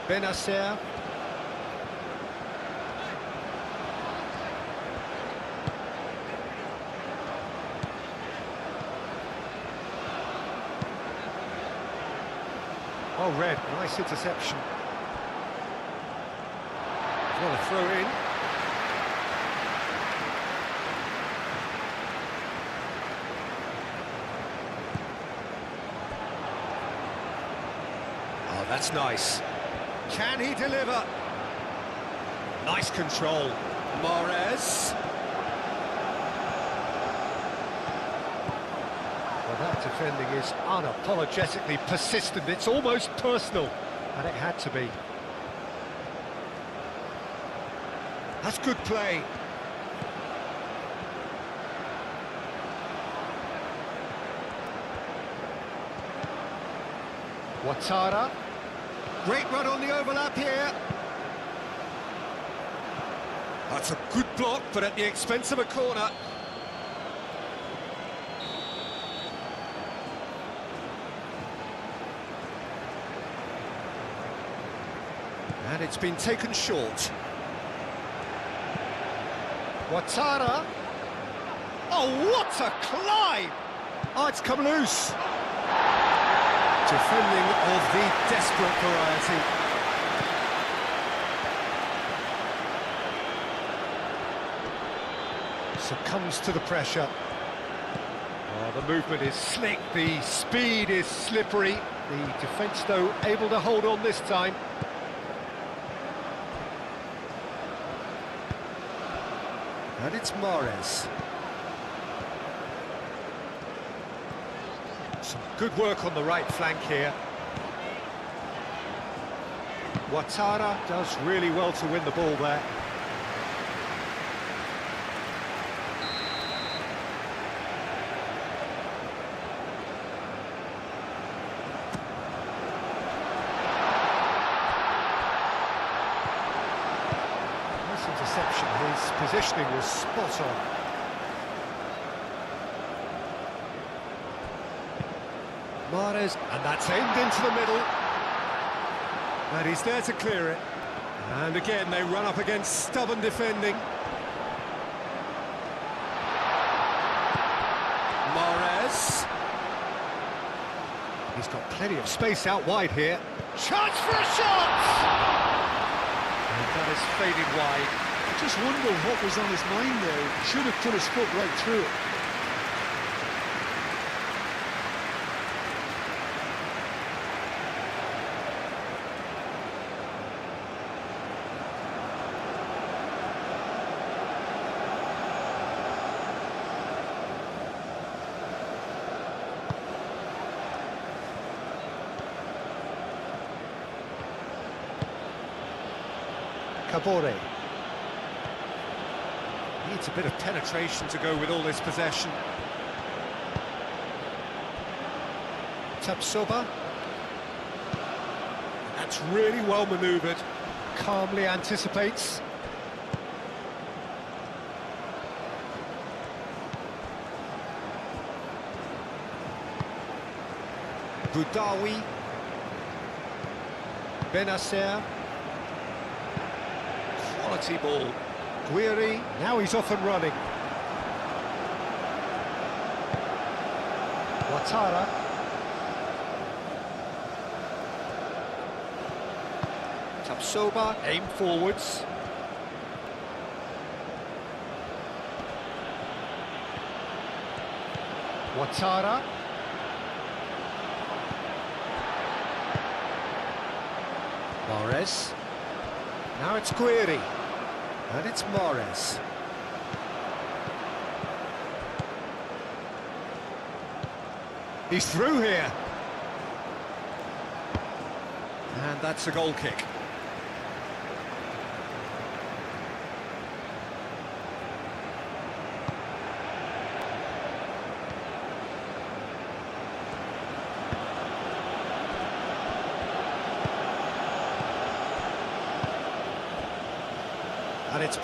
Benacer. Oh, Red, nice interception. Well, a throw in. Oh, that's nice. Can he deliver? Nice control. Mahrez. Well, that defending is unapologetically persistent. It's almost personal, and it had to be. That's good play. Ouattara. Great run on the overlap here. That's a good block, but at the expense of a corner. And it's been taken short. Ouattara. Oh, what a climb! Oh, it's come loose. Defending of the desperate variety. Succumbs to the pressure. Oh, the movement is slick, the speed is slippery. The defence, though, able to hold on this time. And it's Mahrez. Some good work on the right flank here. Ouattara does really well to win the ball there. Nice interception, his positioning was spot on. Mahrez, and that's aimed into the middle. And he's there to clear it. And again, they run up against stubborn defending. Mahrez. He's got plenty of space out wide here. Chance for a shot! And that is faded wide. I just wonder what was on his mind there. He should have put his foot right through it. Kabore. Needs a bit of penetration to go with all this possession. Tapsoba. That's really well manoeuvred. Calmly anticipates. Boudaoui. Benacer. Quality ball. Guiri, now he's off and running. Ouattara. Tapsoba, aim forwards. Ouattara. Mahrez. Now it's Guiri. And it's Mahrez. He's through here. And that's a goal kick.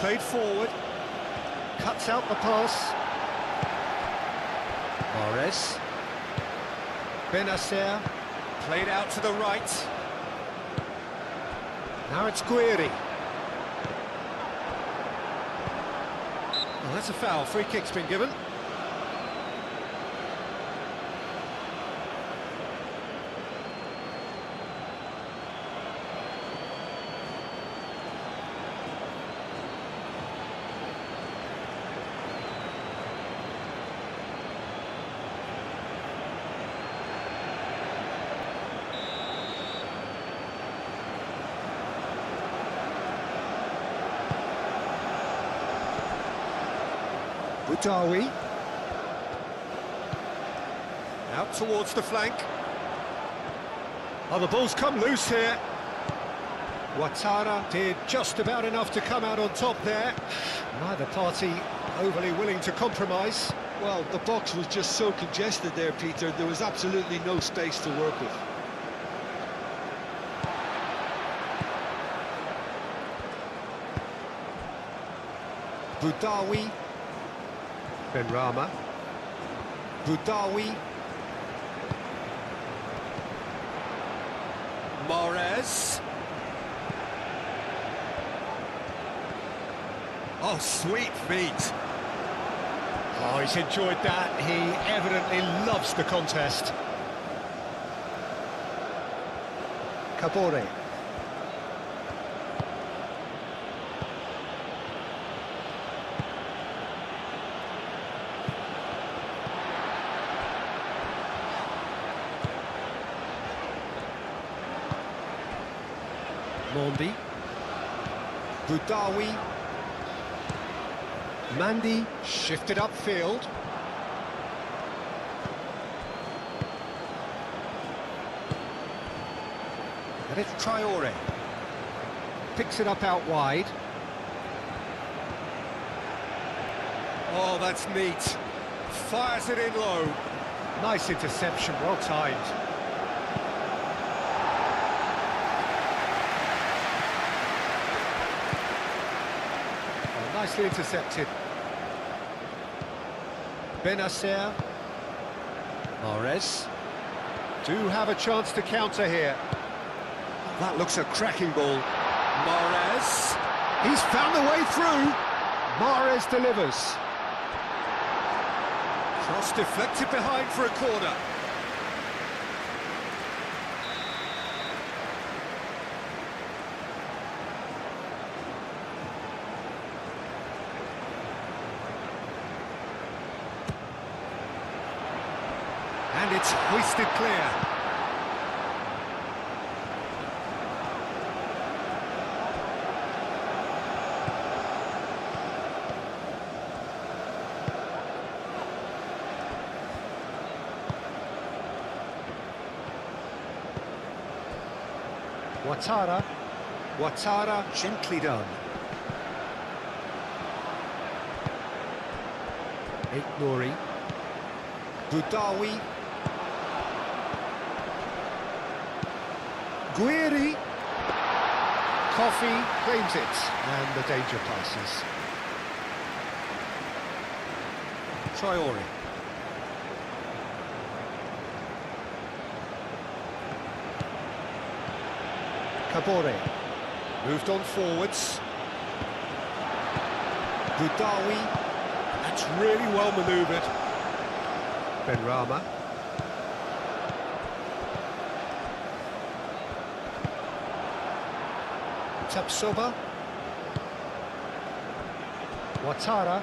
Played forward. Cuts out the pass. Mahrez. Benacer. Played out to the right. Now it's Guiri. Well, that's a foul. Free kick's been given. Boudaoui. Out towards the flank. Oh, the ball's come loose here. Ouattara did just about enough to come out on top there. Neither party overly willing to compromise. Well, the box was just so congested there, Peter. There was absolutely no space to work with. Boudaoui. Benrahma. Boudaoui. Mahrez. Oh, sweet feet. Oh, he's enjoyed that. He evidently loves the contest. Kabore. Mondi. Boudaoui. Mandy shifted upfield. And it's Traore. Picks it up out wide. Oh, that's neat. Fires it in low. Nice interception, well timed. Nicely intercepted. Benacer. Mahrez. Do have a chance to counter here. That looks a cracking ball. Mahrez. He's found the way through. Mahrez delivers. Cross deflected behind for a corner. And it's hoisted clear. Ouattara. Ouattara gently done. Nouri. Boudaoui. Guiri. Coffee claims it, and the danger passes. Traore. Kabore. Moved on forwards. Boudaoui. That's really well manoeuvred. Benrahma. Tapsoba. Ouattara.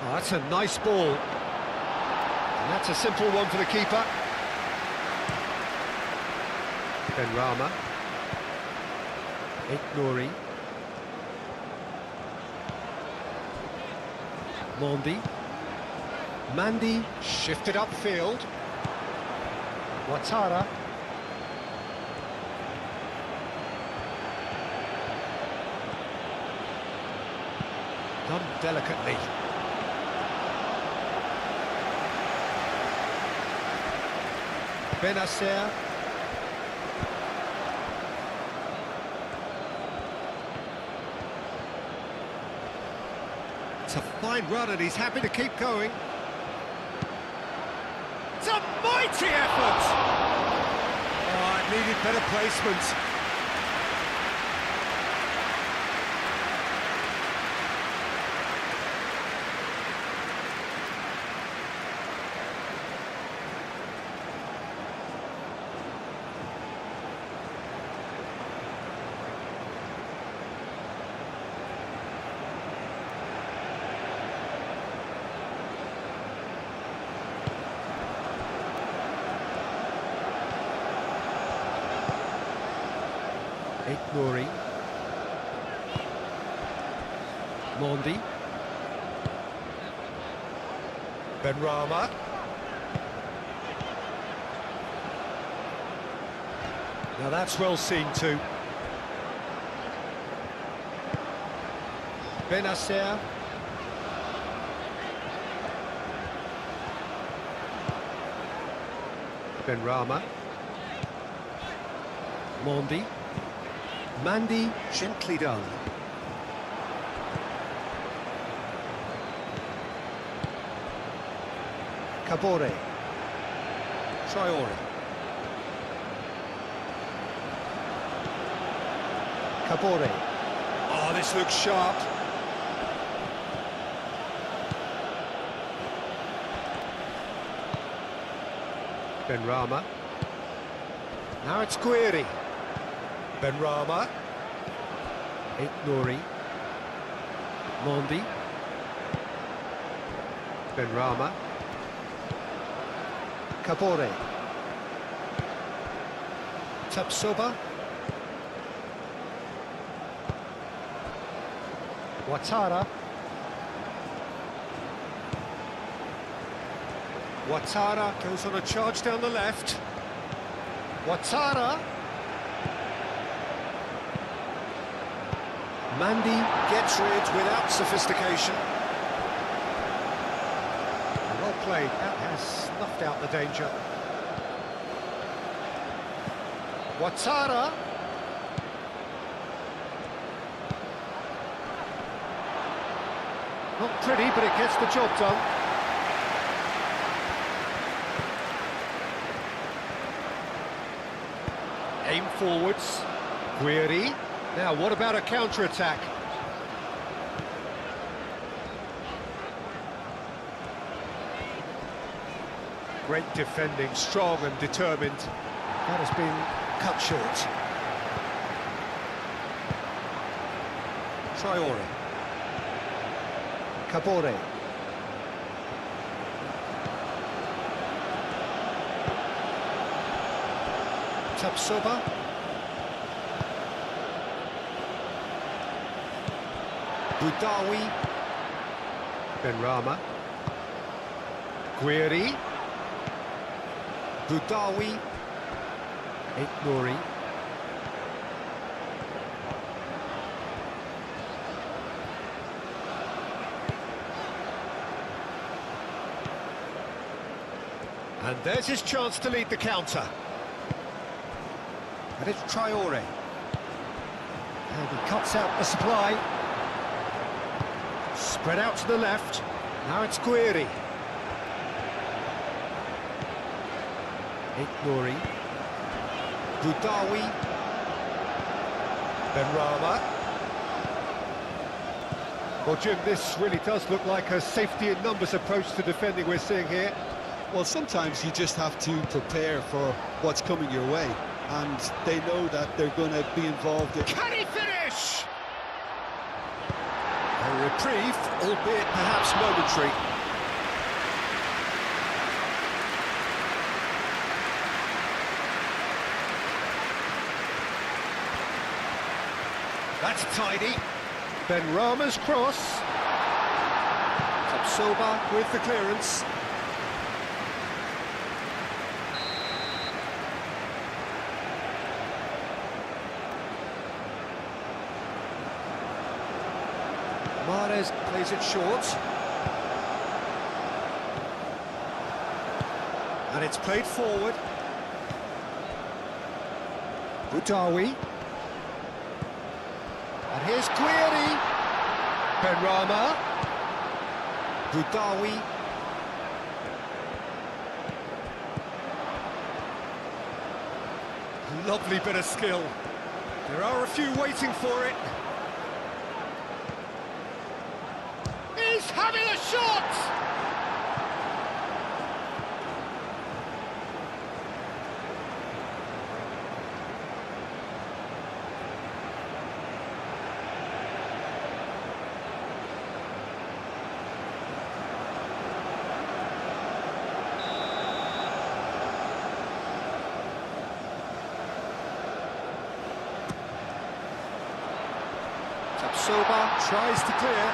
Oh, that's a nice ball. And that's a simple one for the keeper. Benrahma. Nouri. Mondi. Mandy shifted upfield. Ouattara. Done delicately. Benacer. It's a fine run and he's happy to keep going. It's a mighty effort! Oh, it needed better placement. Nouri. Mondi. Benrahma. Now that's well seen too. Benacer. Benrahma. Mondi. Mandy, gently done. Kabore. Traore. Kabore. Oh, this looks sharp. Benrahma. Now it's Guiri. Benrahma. Nouri. Mondi. Benrahma. Kabore. Tapsoba. Ouattara. Ouattara goes on a charge down the left. Ouattara. Mandy gets rid without sophistication. Well played, that has snuffed out the danger. Ouattara. Not pretty, but it gets the job done. Aim forwards. Guiri. Now, what about a counter-attack? Great defending, strong and determined. That has been cut short. Traore. Kabore. Tapsoba. Boudaoui. Benrahma. Guiri. Boudaoui. Nouri. And there's his chance to lead the counter. And it's Traore. And he cuts out the supply. Spread out to the left. Now it's Guiri. Nouri. Boudaoui. Benrahma. Well, Jim, this really does look like a safety in numbers approach to defending we're seeing here. Well, sometimes you just have to prepare for what's coming your way, and they know that they're going to be involved in... Can he finish? A reprieve, albeit perhaps momentary. That's tidy. Benrahma's cross. Tapsoba with the clearance. Mahrez plays it short. And it's played forward. Boudaoui. And here's Guiri. Benrahma. Boudaoui. Lovely bit of skill. There are a few waiting for it. He's having a shot! Soba tries to clear.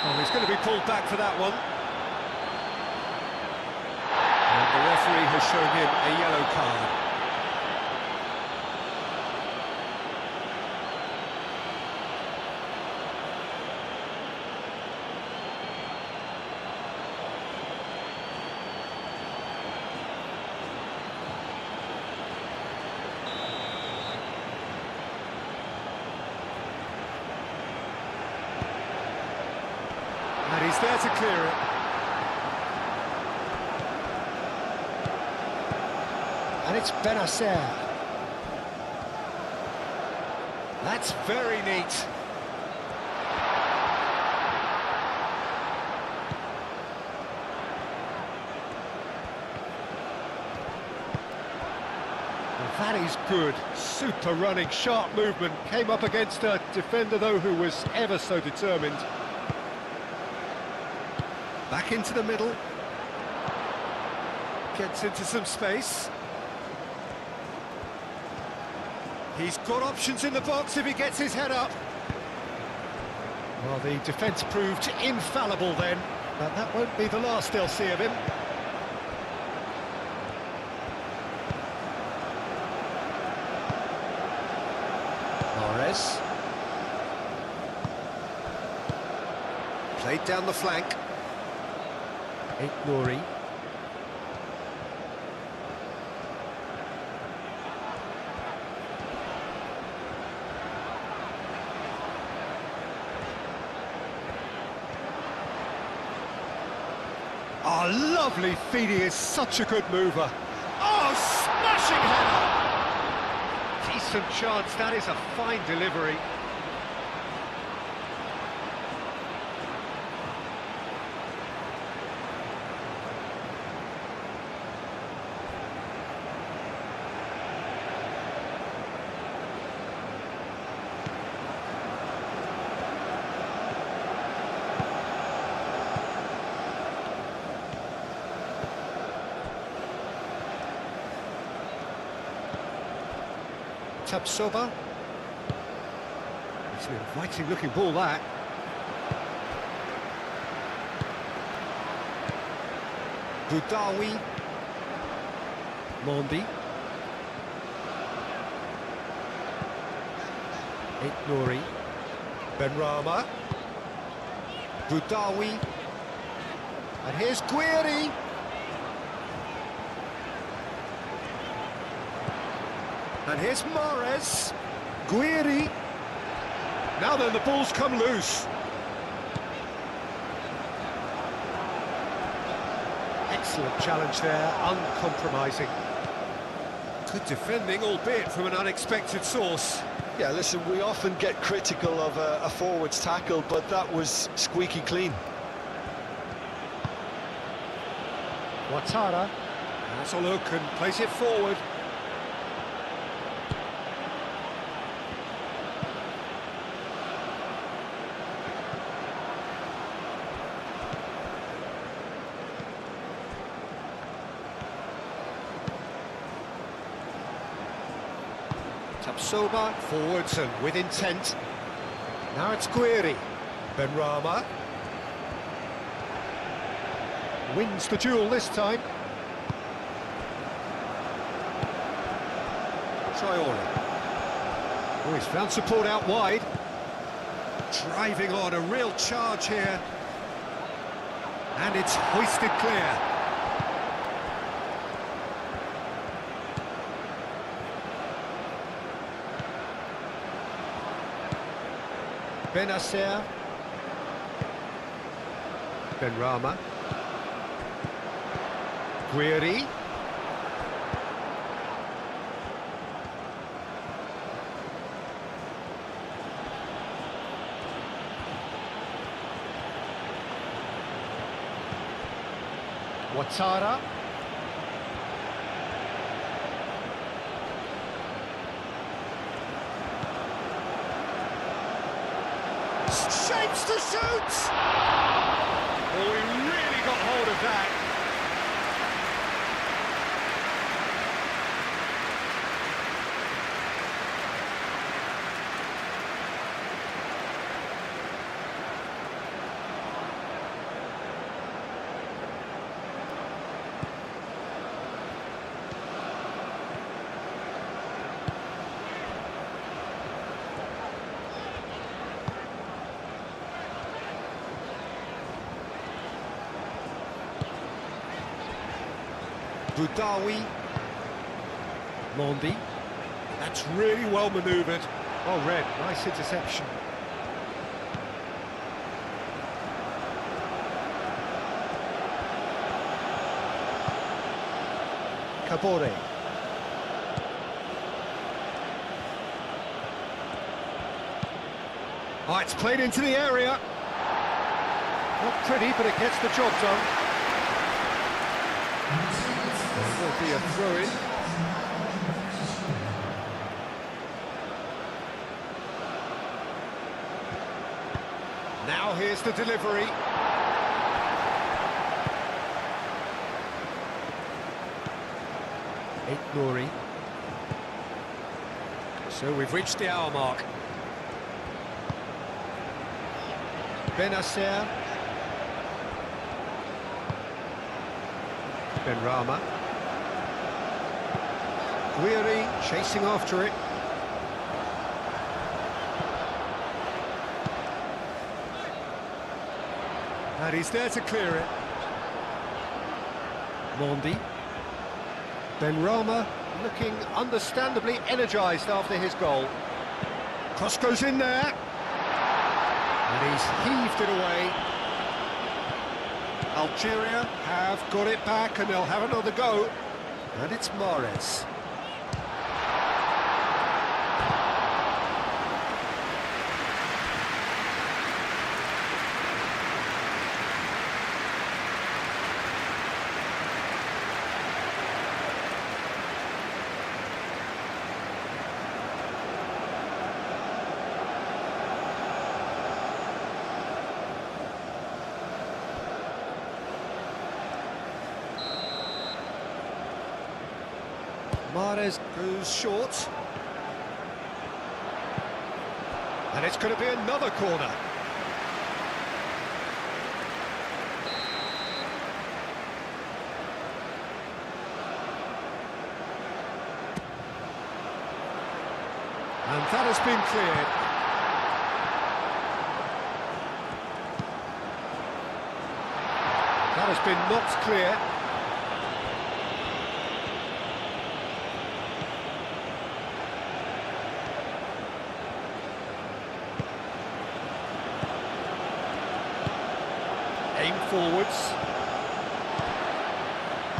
Oh, he's going to be pulled back for that one. And the referee has shown him a yellow card. And he's there to clear it. And it's Benasser. That's very neat. Well, that is good. Super running, sharp movement. Came up against a defender, though, who was ever so determined. Back into the middle. Gets into some space. He's got options in the box if he gets his head up. Well, the defence proved infallible then, but that won't be the last they'll see of him. Mahrez. Played down the flank. Nouri. Oh, lovely feed, he is such a good mover. Oh, smashing header! Decent chance, that is a fine delivery. Soba. It's an inviting looking ball, that. Boudaoui. Mondi. Nouri. Benrahma. Boudaoui. And here's Guiri. And here's Mahrez. Guiri. Now then, the ball's come loose. Excellent challenge there, uncompromising. Good defending, albeit from an unexpected source. Yeah, listen, we often get critical of a forward's tackle, but that was squeaky clean. Ouattara has a look and plays it forward. Soba forwards and with intent. Now it's Guiri. Benrahma wins the duel this time. Traore. Oh, he's found support out wide. Driving on, a real charge here. And it's hoisted clear. Benacer. Benrahma. Guiri. Ouattara. Shapes to shoot! Oh, he really got hold of that. Boudaoui. Mondi. That's really well manoeuvred. Well read, nice interception. Kabore. Oh, it's played into the area. Not pretty, but it gets the job done. Will be a throw-in. Now here's the delivery. Nouri. So we've reached the hour mark. Benacer. Benrahma. Guiri chasing after it. And he's there to clear it. Mondi. Benrahma looking understandably energised after his goal. Cross goes in there. And he's heaved it away. Algeria have got it back and they'll have another go. And it's Mahrez. Mahrez goes short. And it's going to be another corner. And that has been cleared. That has been knocked clear. Aim forwards.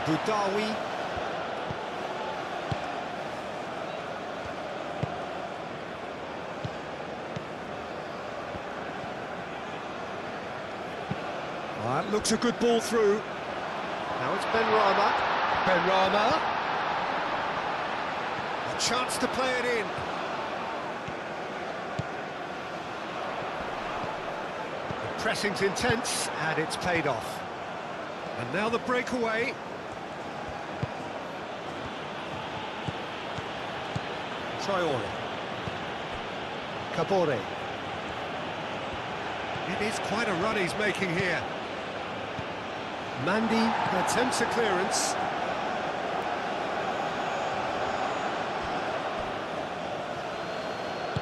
Boudaoui. That looks a good ball through. Now it's Benrahma. Benrahma. A chance to play it in. Pressing's intense, and it's paid off. And now the breakaway. Traore. Kabore. It is quite a run he's making here. Mandi attempts a clearance.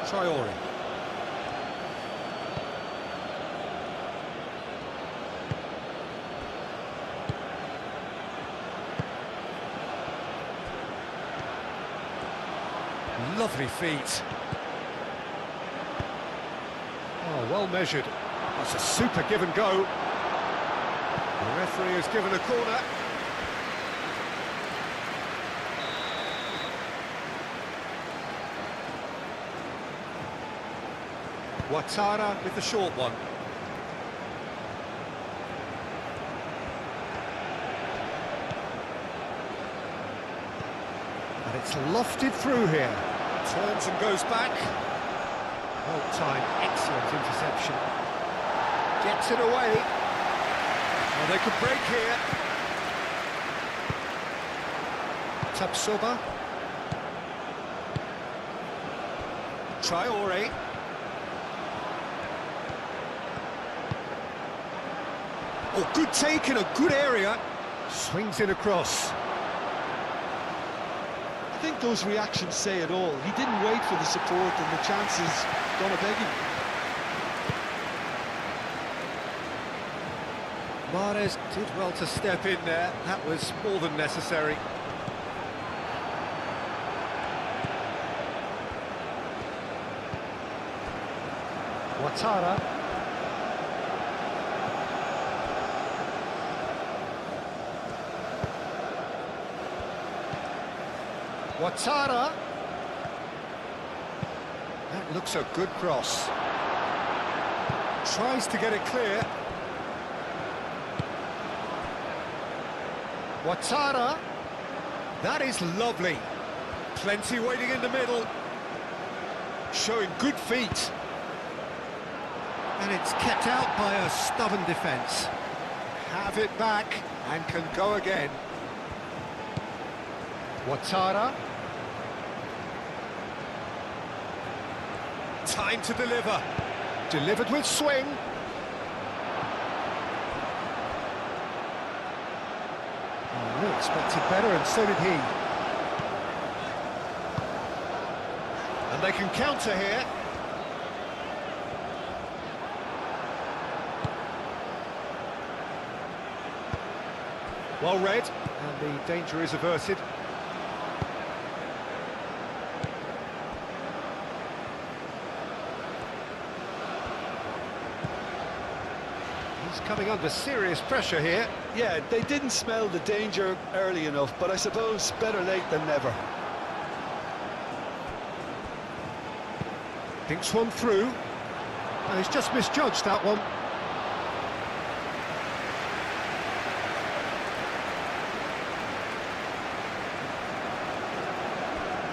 Traore. Lovely feet. Oh, well measured. That's a super give and go. The referee has given a corner. Ouattara with the short one. And it's lofted through here. Turns and goes back. Well timed, excellent interception. Gets it away. Well, they could break here. Tapsoba. Traore. Oh, good take in a good area. Swings in across. I think those reactions say it all. He didn't wait for the support and the chances gone a-begging. Mahrez did well to step in there. That was more than necessary. Ouattara. Ouattara. That looks a good cross. Tries to get it clear. Ouattara. That is lovely. Plenty waiting in the middle. Showing good feet. And it's kept out by a stubborn defence. Have it back and can go again. Ouattara. Time to deliver. Delivered with swing. Oh, we expected better, and so did he. And they can counter here. Well read, and the danger is averted. He's coming under serious pressure here. Yeah, they didn't smell the danger early enough, but I suppose better late than never. Thinks one through. And he's just misjudged that one.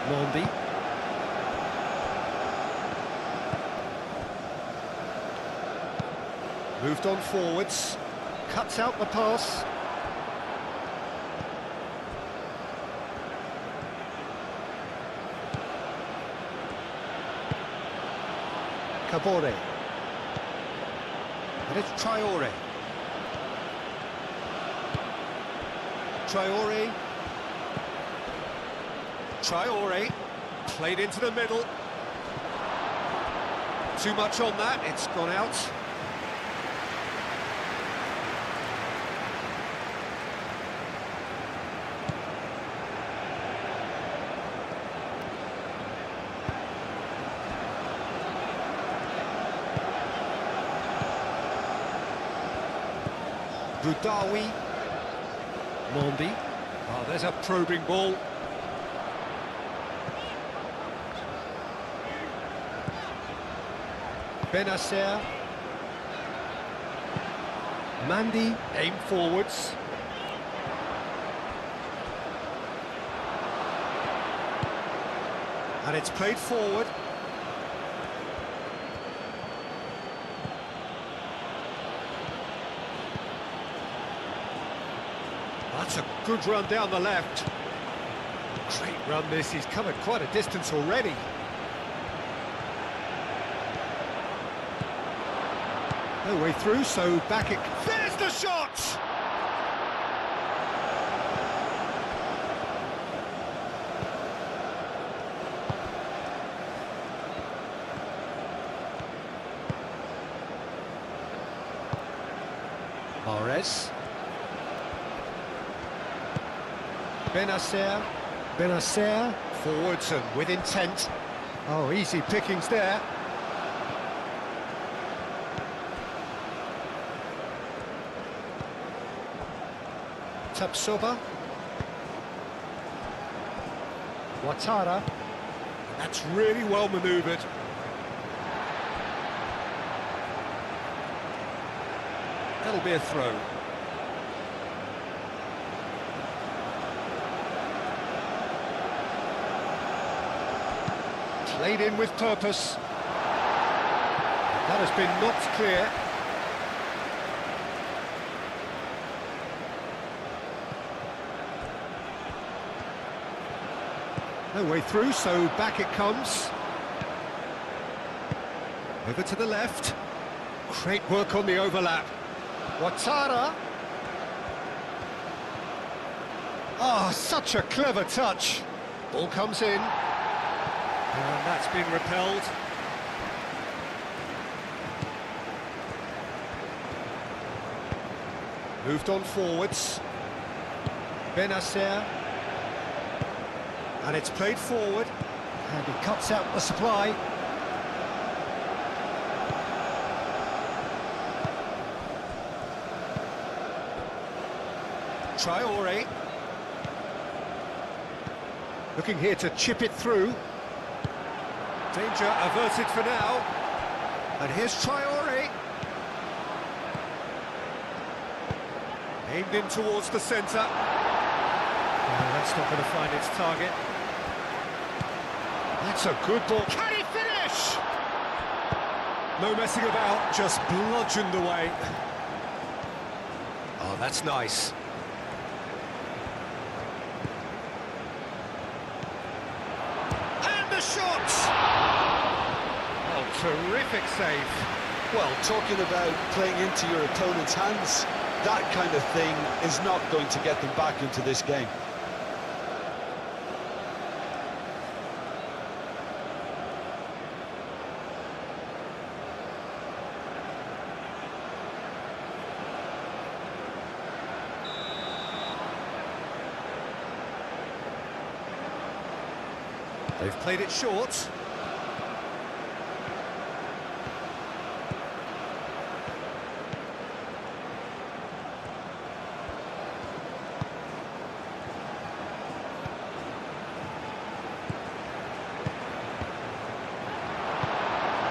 Mondi. Moved on forwards. Cuts out the pass. Cabore. And it's Traore. Traore. Traore. Played into the middle. Too much on that, it's gone out. Boudaoui. Mondi. Oh, there's a probing ball. Benacer. Mandy, aim forwards. And it's played forward. That's a good run down the left. Great run this, he's covered quite a distance already. No way through, so back it... There's the shot! Mahrez. Benacer. Benacer. Forwards and with intent. Oh, easy pickings there. Tapsoba. Ouattara. That's really well manoeuvred. That'll be a throw. Played in with purpose. That has been knocked clear. No way through, so back it comes. Over to the left. Great work on the overlap. Ouattara. Oh, such a clever touch. Ball comes in. And that's been repelled. Moved on forwards. Benacer. And it's played forward. And he cuts out the supply. Traoré. Looking here to chip it through. Danger averted for now. And here's Traoré. Aimed in towards the centre. Oh, that's not going to find its target. That's a good ball. Can he finish? No messing about, just bludgeoned away. Oh, that's nice. And the shot! Oh, terrific save. Well, talking about playing into your opponent's hands, that kind of thing is not going to get them back into this game. They've played it short.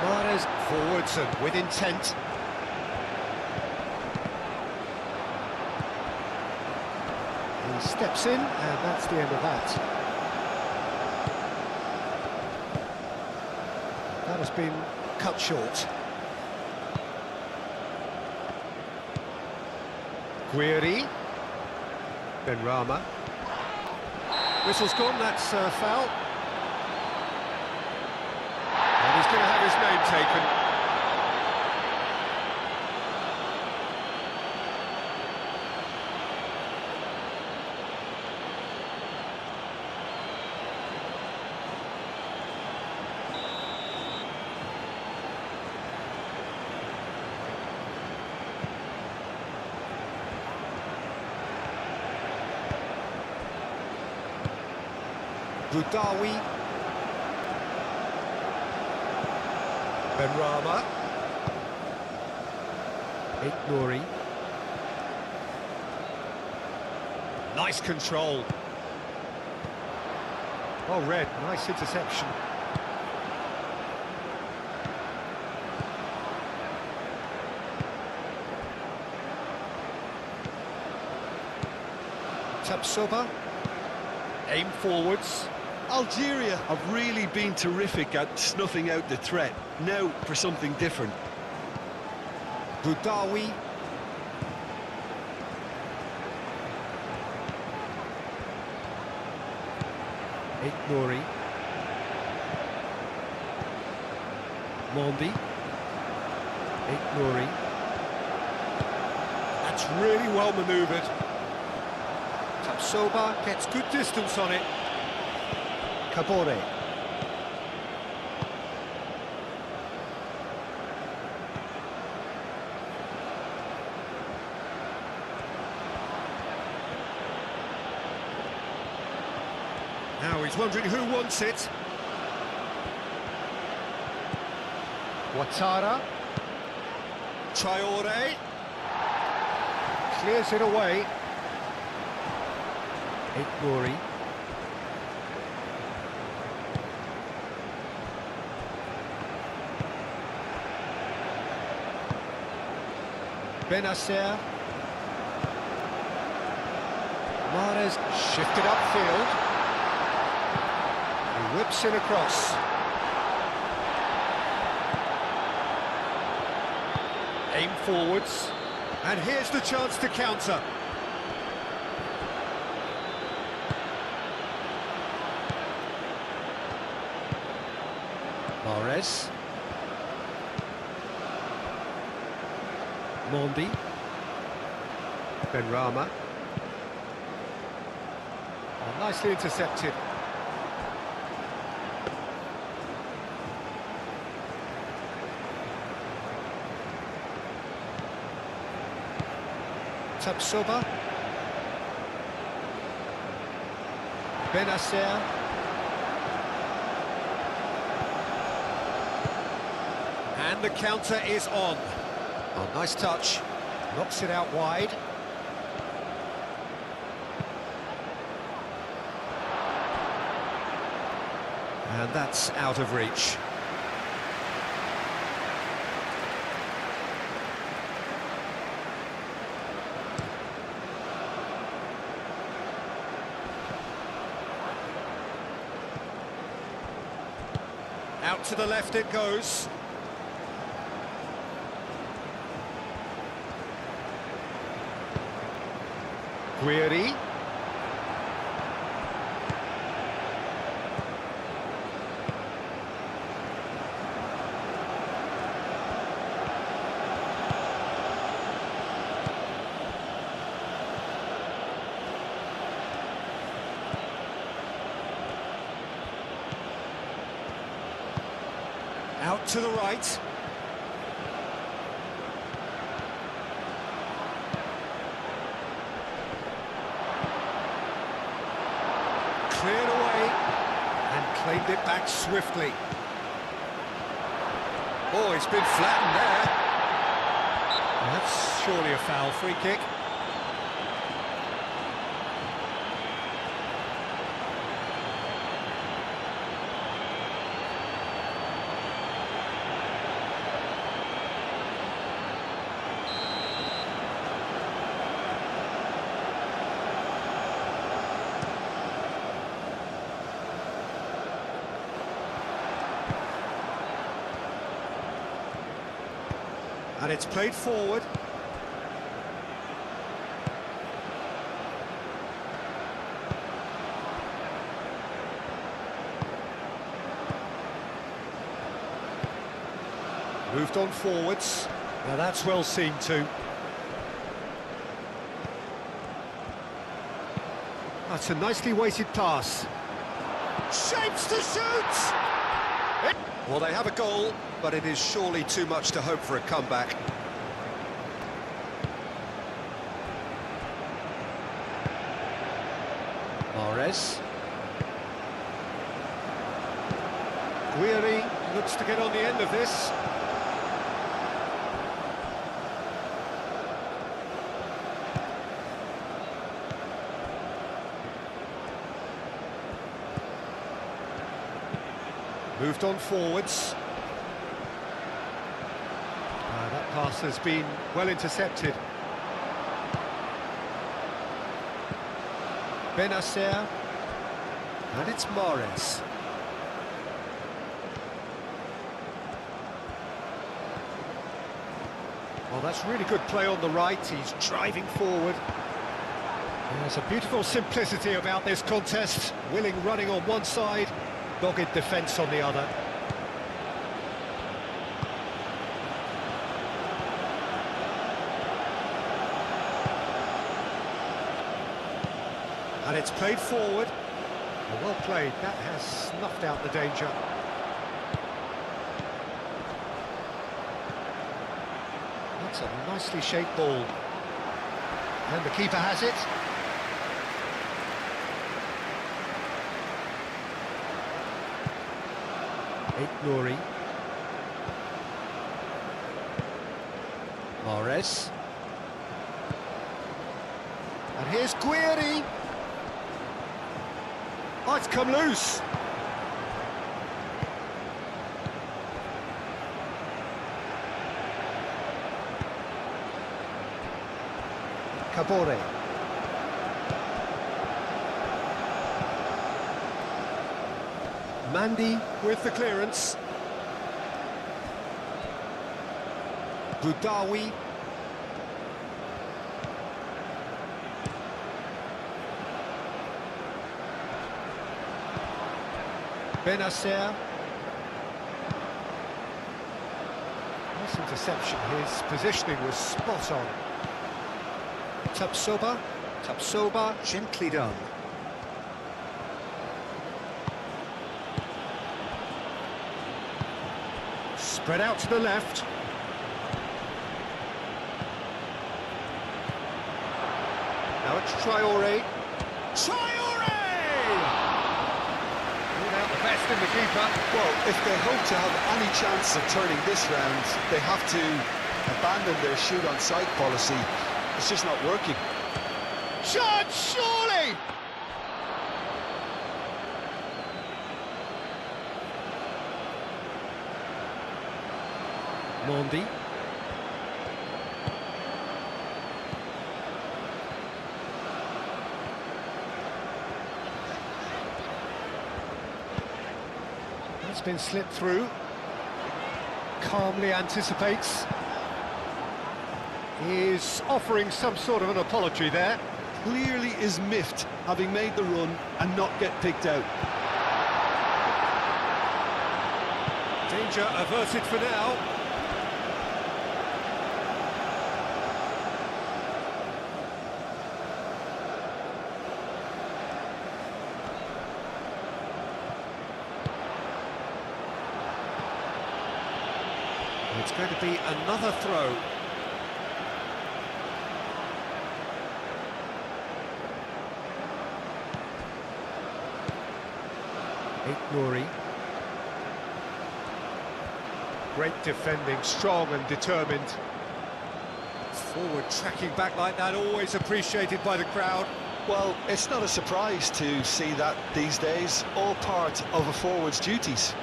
Mahrez forwards and with intent. He steps in, and that's the end of that. That has been cut short. Guiri. Benrahma. Whistle's gone, that's a foul. And he's going to have his name taken. Boudaoui. Benrahma. Nouri. Nice control. Oh, Red, nice interception. Tapsoba. Aim forwards. Algeria have really been terrific at snuffing out the threat. Now for something different. Boudaoui. Nouri. Mondi. Nouri. That's really well manoeuvred. Tapsoba gets good distance on it. Kabore. Now he's wondering who wants it. Ouattara. Traoré. Clears it away. Nouri. Benacer. Mahrez shifted upfield. He whips it across. Aim forwards. And here's the chance to counter. Mahrez. Mondi. Benrahma. Oh, nicely intercepted. Tapsoba. Benacer. And the counter is on. Oh, nice touch. Knocks it out wide. And that's out of reach. Out to the left it goes. Guiri. Out to the right. Cleared away and claimed it back swiftly. Oh, it's been flattened there. That's surely a foul. Free kick. And it's played forward. Moved on forwards. Now that's well seen too. That's a nicely weighted pass. Shapes to shoot! Well, they have a goal, but it is surely too much to hope for a comeback. Mahrez. Guiri looks to get on the end of this. Moved on forwards. That pass has been well intercepted. Benacer. And it's Mahrez. Well, that's really good play on the right. He's driving forward. There's a beautiful simplicity about this contest. Willing running on one side, dogged defence on the other. And it's played forward. Well played, that has snuffed out the danger. That's a nicely shaped ball. And the keeper has it. Nouri. Mahrez. And here's Guiri. Oh, it's come loose. Cabore. Mandy with the clearance. Boudaoui. Benacer. Nice interception. His positioning was spot on. Tapsoba, gently done. Spread out to the left. Now it's Traoré. Traoré! Ruled out the best in the keeper. Well, if they hope to have any chance of turning this round, they have to abandon their shoot on sight policy. It's just not working. Shot, surely! Mondi. It's been slipped through. Calmly anticipates. Is offering some sort of an apology there. Clearly is miffed, having made the run and not get picked out. Danger averted for now. It's going to be another throw. Nouri. Great defending, strong and determined. Forward tracking back like that, always appreciated by the crowd. Well, it's not a surprise to see that these days, all part of a forward's duties.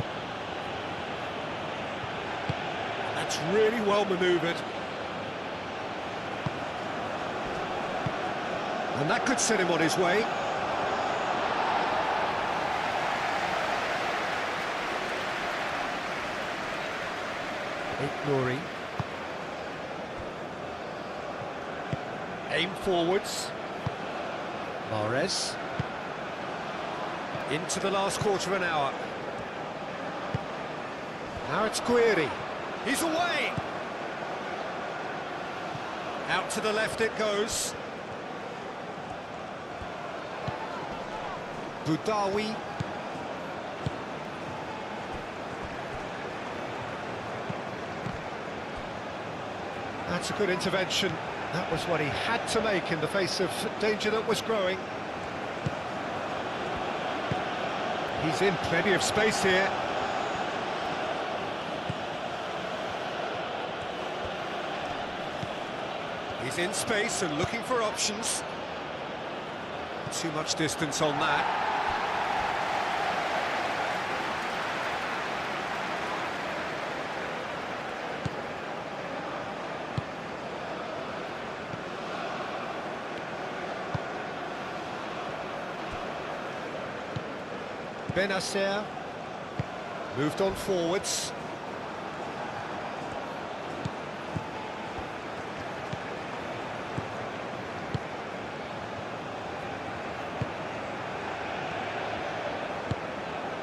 That's really well manoeuvred. And that could set him on his way. Nouri. Aim forwards. Mahrez. Into the last quarter of an hour. Now it's Guiri. He's away! Out to the left it goes. Boudaoui. That's a good intervention. That was what he had to make in the face of danger that was growing. He's in plenty of space here. He's in space and looking for options. Too much distance on that. Benacer moved on forwards.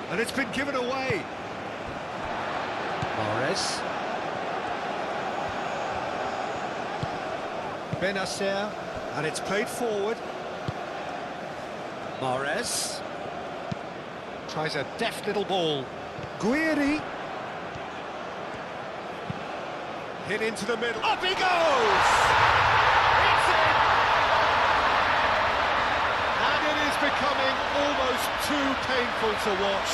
And it's been given away. Mahrez. Benacer, and it's played forward. Mahrez. Tries a deft little ball. Guiri. Hit into the middle. Up he goes! It's in! And it is becoming almost too painful to watch.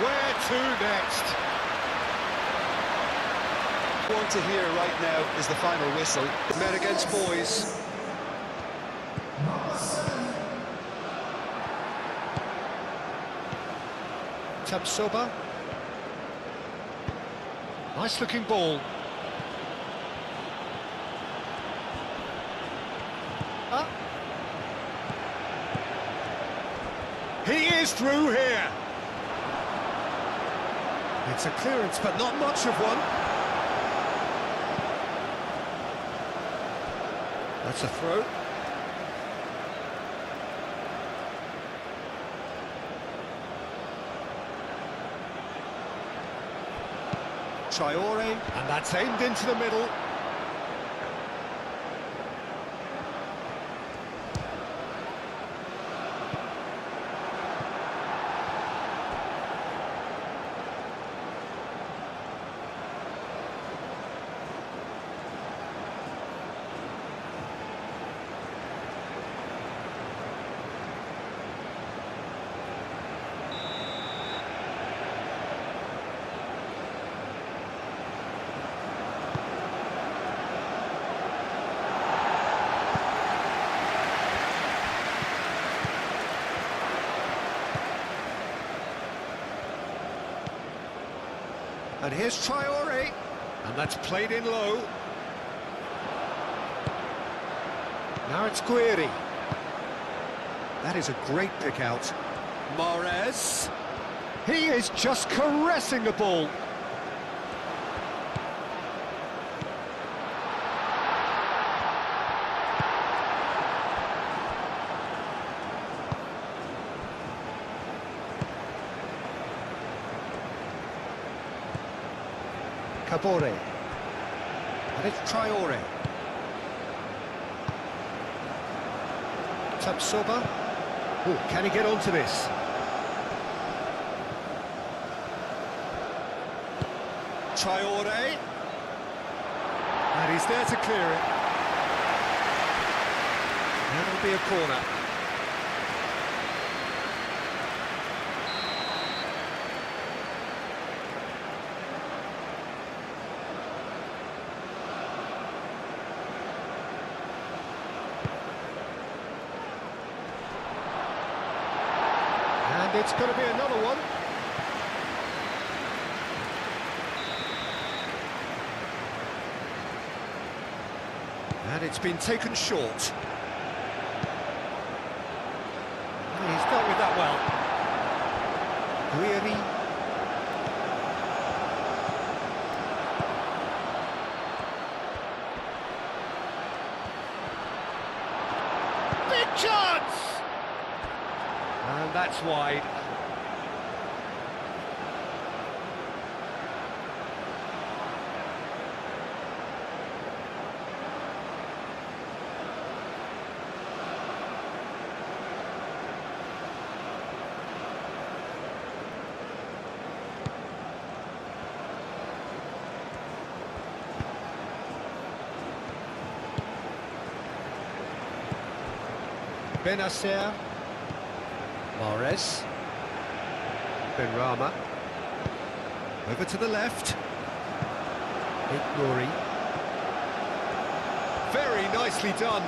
Where to next? What I want to hear right now is the final whistle. Men against boys. Tabsoba. Nice looking ball. He is through here. It's a clearance, but not much of one. That's a throw. Traore, and that's aimed into the middle. And here's Traore, and that's played in low. Now it's Guiri. That is a great pick out. Mahrez. He is just caressing the ball. Kabore. And it's Traore. Tabsoba. Oh, can he get onto this? Traore. And he's there to clear it. And it'll be a corner. And it's going to be another one. And it's been taken short. And he's dealt with that well. Guiri. Big chance! And that's wide. Benacer. Mahrez. Benrahma. Over to the left. Nouri. Very nicely done.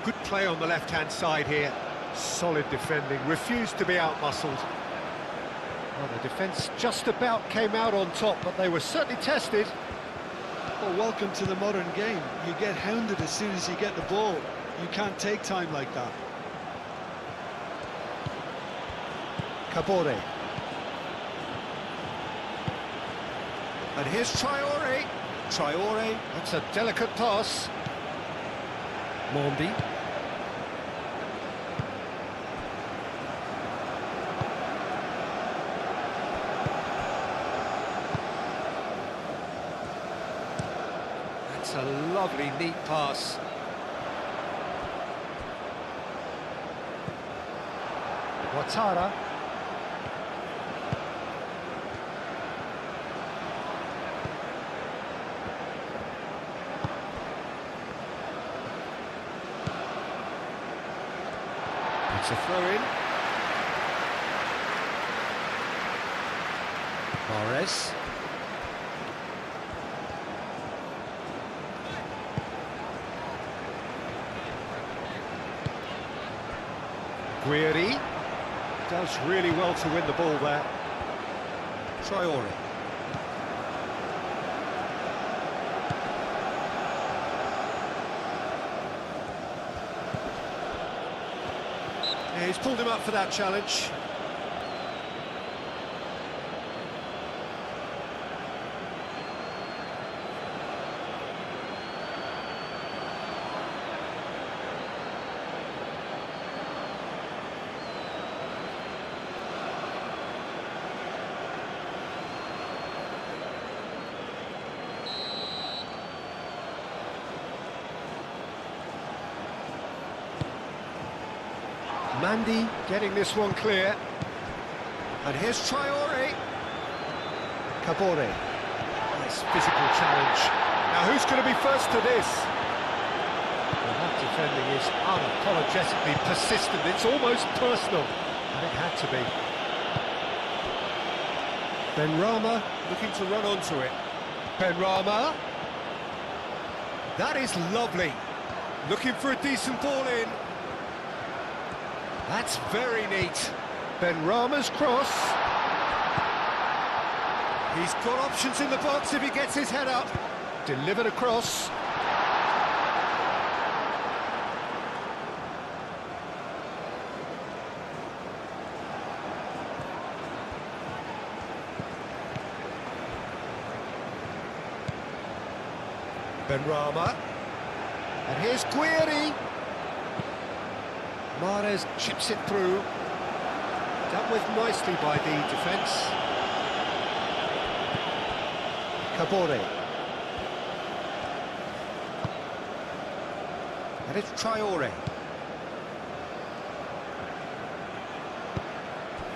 Good play on the left-hand side here. Solid defending, refused to be out-muscled. Well, the defence just about came out on top, but they were certainly tested. Well, welcome to the modern game. You get hounded as soon as you get the ball. You can't take time like that. Kabore. And here's Traore. Traore, that's a delicate pass. Mondi. That's a lovely, neat pass. Ouattara. It's a throw-in. Mahrez. Guiri does really well to win the ball there. Traore. Yeah, he's pulled him up for that challenge. Mandy getting this one clear. And here's Traore. Kabore. Nice physical challenge. Now who's going to be first to this? Well, that defending is unapologetically persistent. It's almost personal. And it had to be. Benrahma looking to run onto it. Benrahma. That is lovely. Looking for a decent ball in. That's very neat. Benrahma's cross. He's got options in the box if he gets his head up. Delivered across. Benrahma. And here's Guiri. Mahrez chips it through. Dealt with nicely by the defence. Kabore. And it's Traore.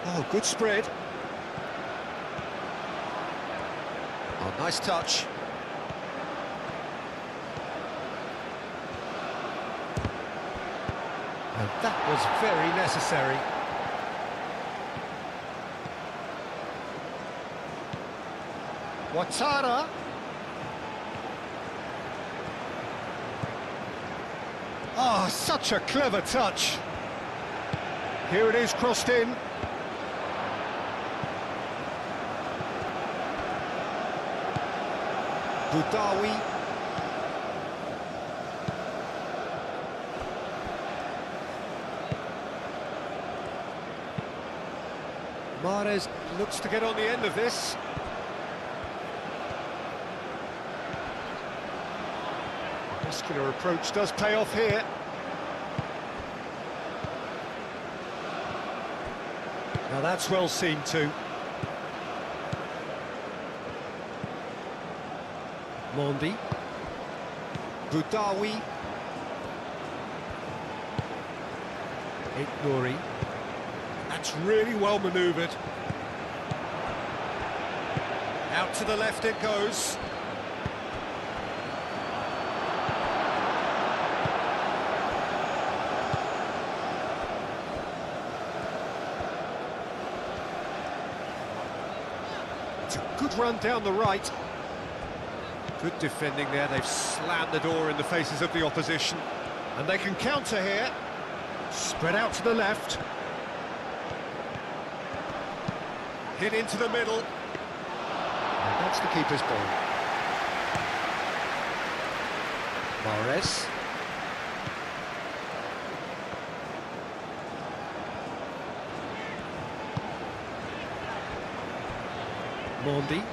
Oh, good spread. Oh, nice touch. And that was very necessary. Ouattara. Oh, such a clever touch. Here it is, crossed in. Boudaoui. Mahrez looks to get on the end of this. Muscular approach does pay off here. Now that's well seen too. Mondi. Boudaoui. Nouri. That's really well manoeuvred. Out to the left it goes. It's a good run down the right. Good defending there. They've slammed the door in the faces of the opposition. And they can counter here. Spread out to the left. Hit into the middle. And that's the keeper's ball. Mahrez. Mondi.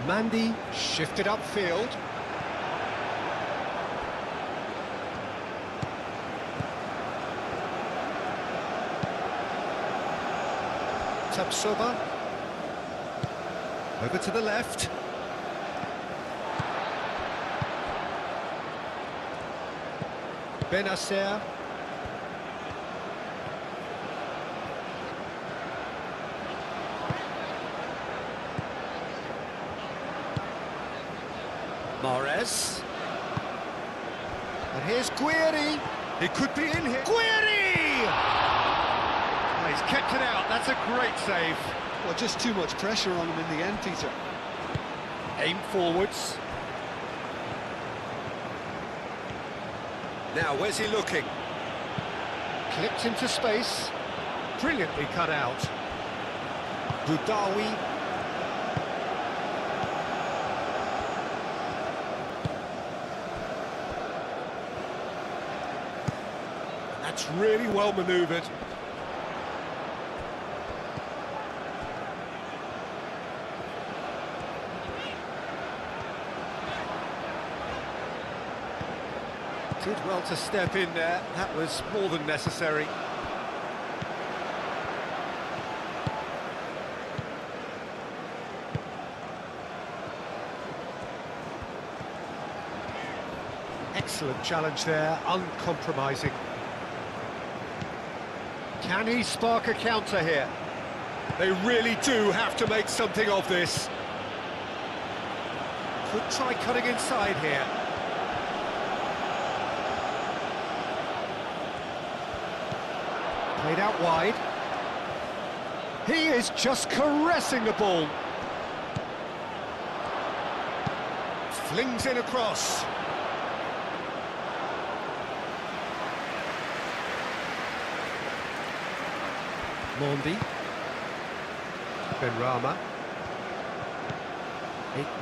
Mandy shifted upfield. Tapsoba. Over to the left. Benacer. Mahrez. And here's Guiri. He could be in here. Guiri! Oh, he's kept it out. That's a great save. Well, just too much pressure on him in the end, Peter. Aim forwards. Now, where's he looking? Clipped into space. Brilliantly cut out. Budawi. That's really well manoeuvred. Did well to step in there. That was more than necessary. Excellent challenge there, uncompromising. Can he spark a counter here? They really do have to make something of this. Could try cutting inside here. Played out wide. He is just caressing the ball. Flings in across. Mondi, Benrahma,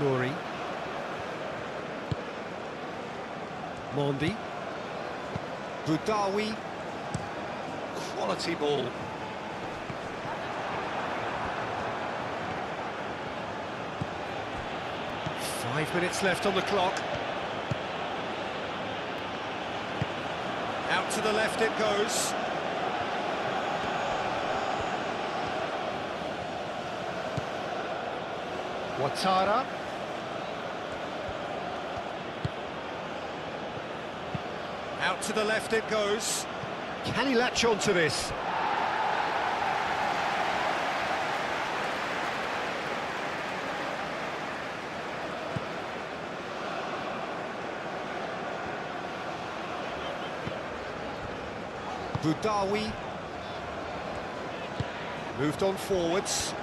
Nouri, Mondi, Budawi, quality ball. Five minutes left on the clock. Out to the left it goes. Ouattara. Out to the left it goes. Can he latch on to this? Budawi. Moved on forwards.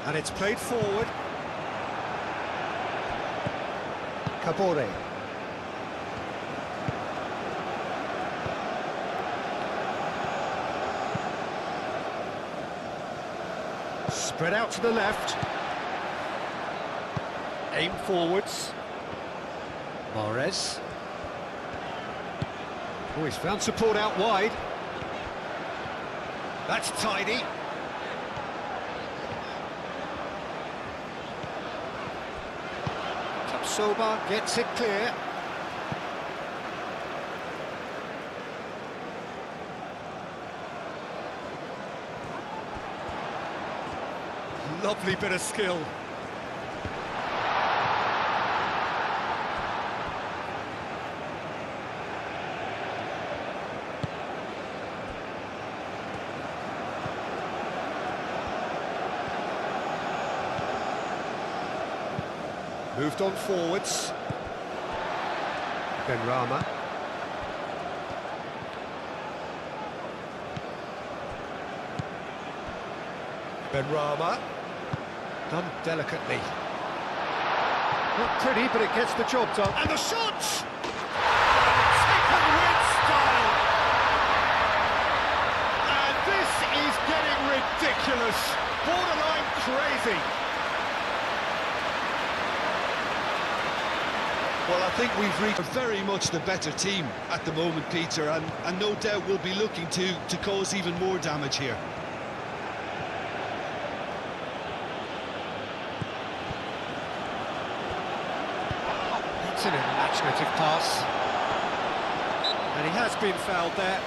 And it's played forward. Kabore. Spread out to the left. Aim forwards. Mahrez. Oh, he's found support out wide. That's tidy. Soba gets it clear. Lovely bit of skill. Moved on forwards. Benrahma. Benrahma. Done delicately. Not pretty, but it gets the job done. And the shot! Taken with style. And this is getting ridiculous. Borderline crazy. Well, I think we've reached very much the better team at the moment, Peter, and no doubt we'll be looking to cause even more damage here. That's an imaginative pass. And he has been fouled there.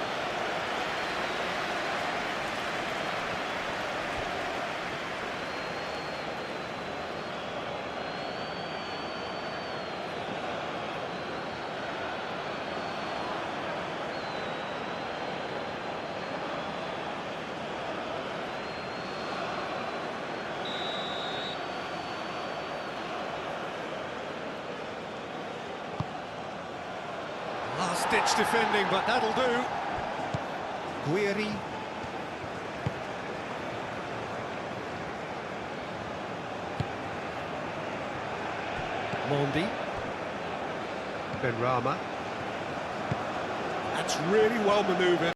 Last-ditch defending, but that'll do. Guiri. Mondi. Benrahma. That's really well manoeuvred.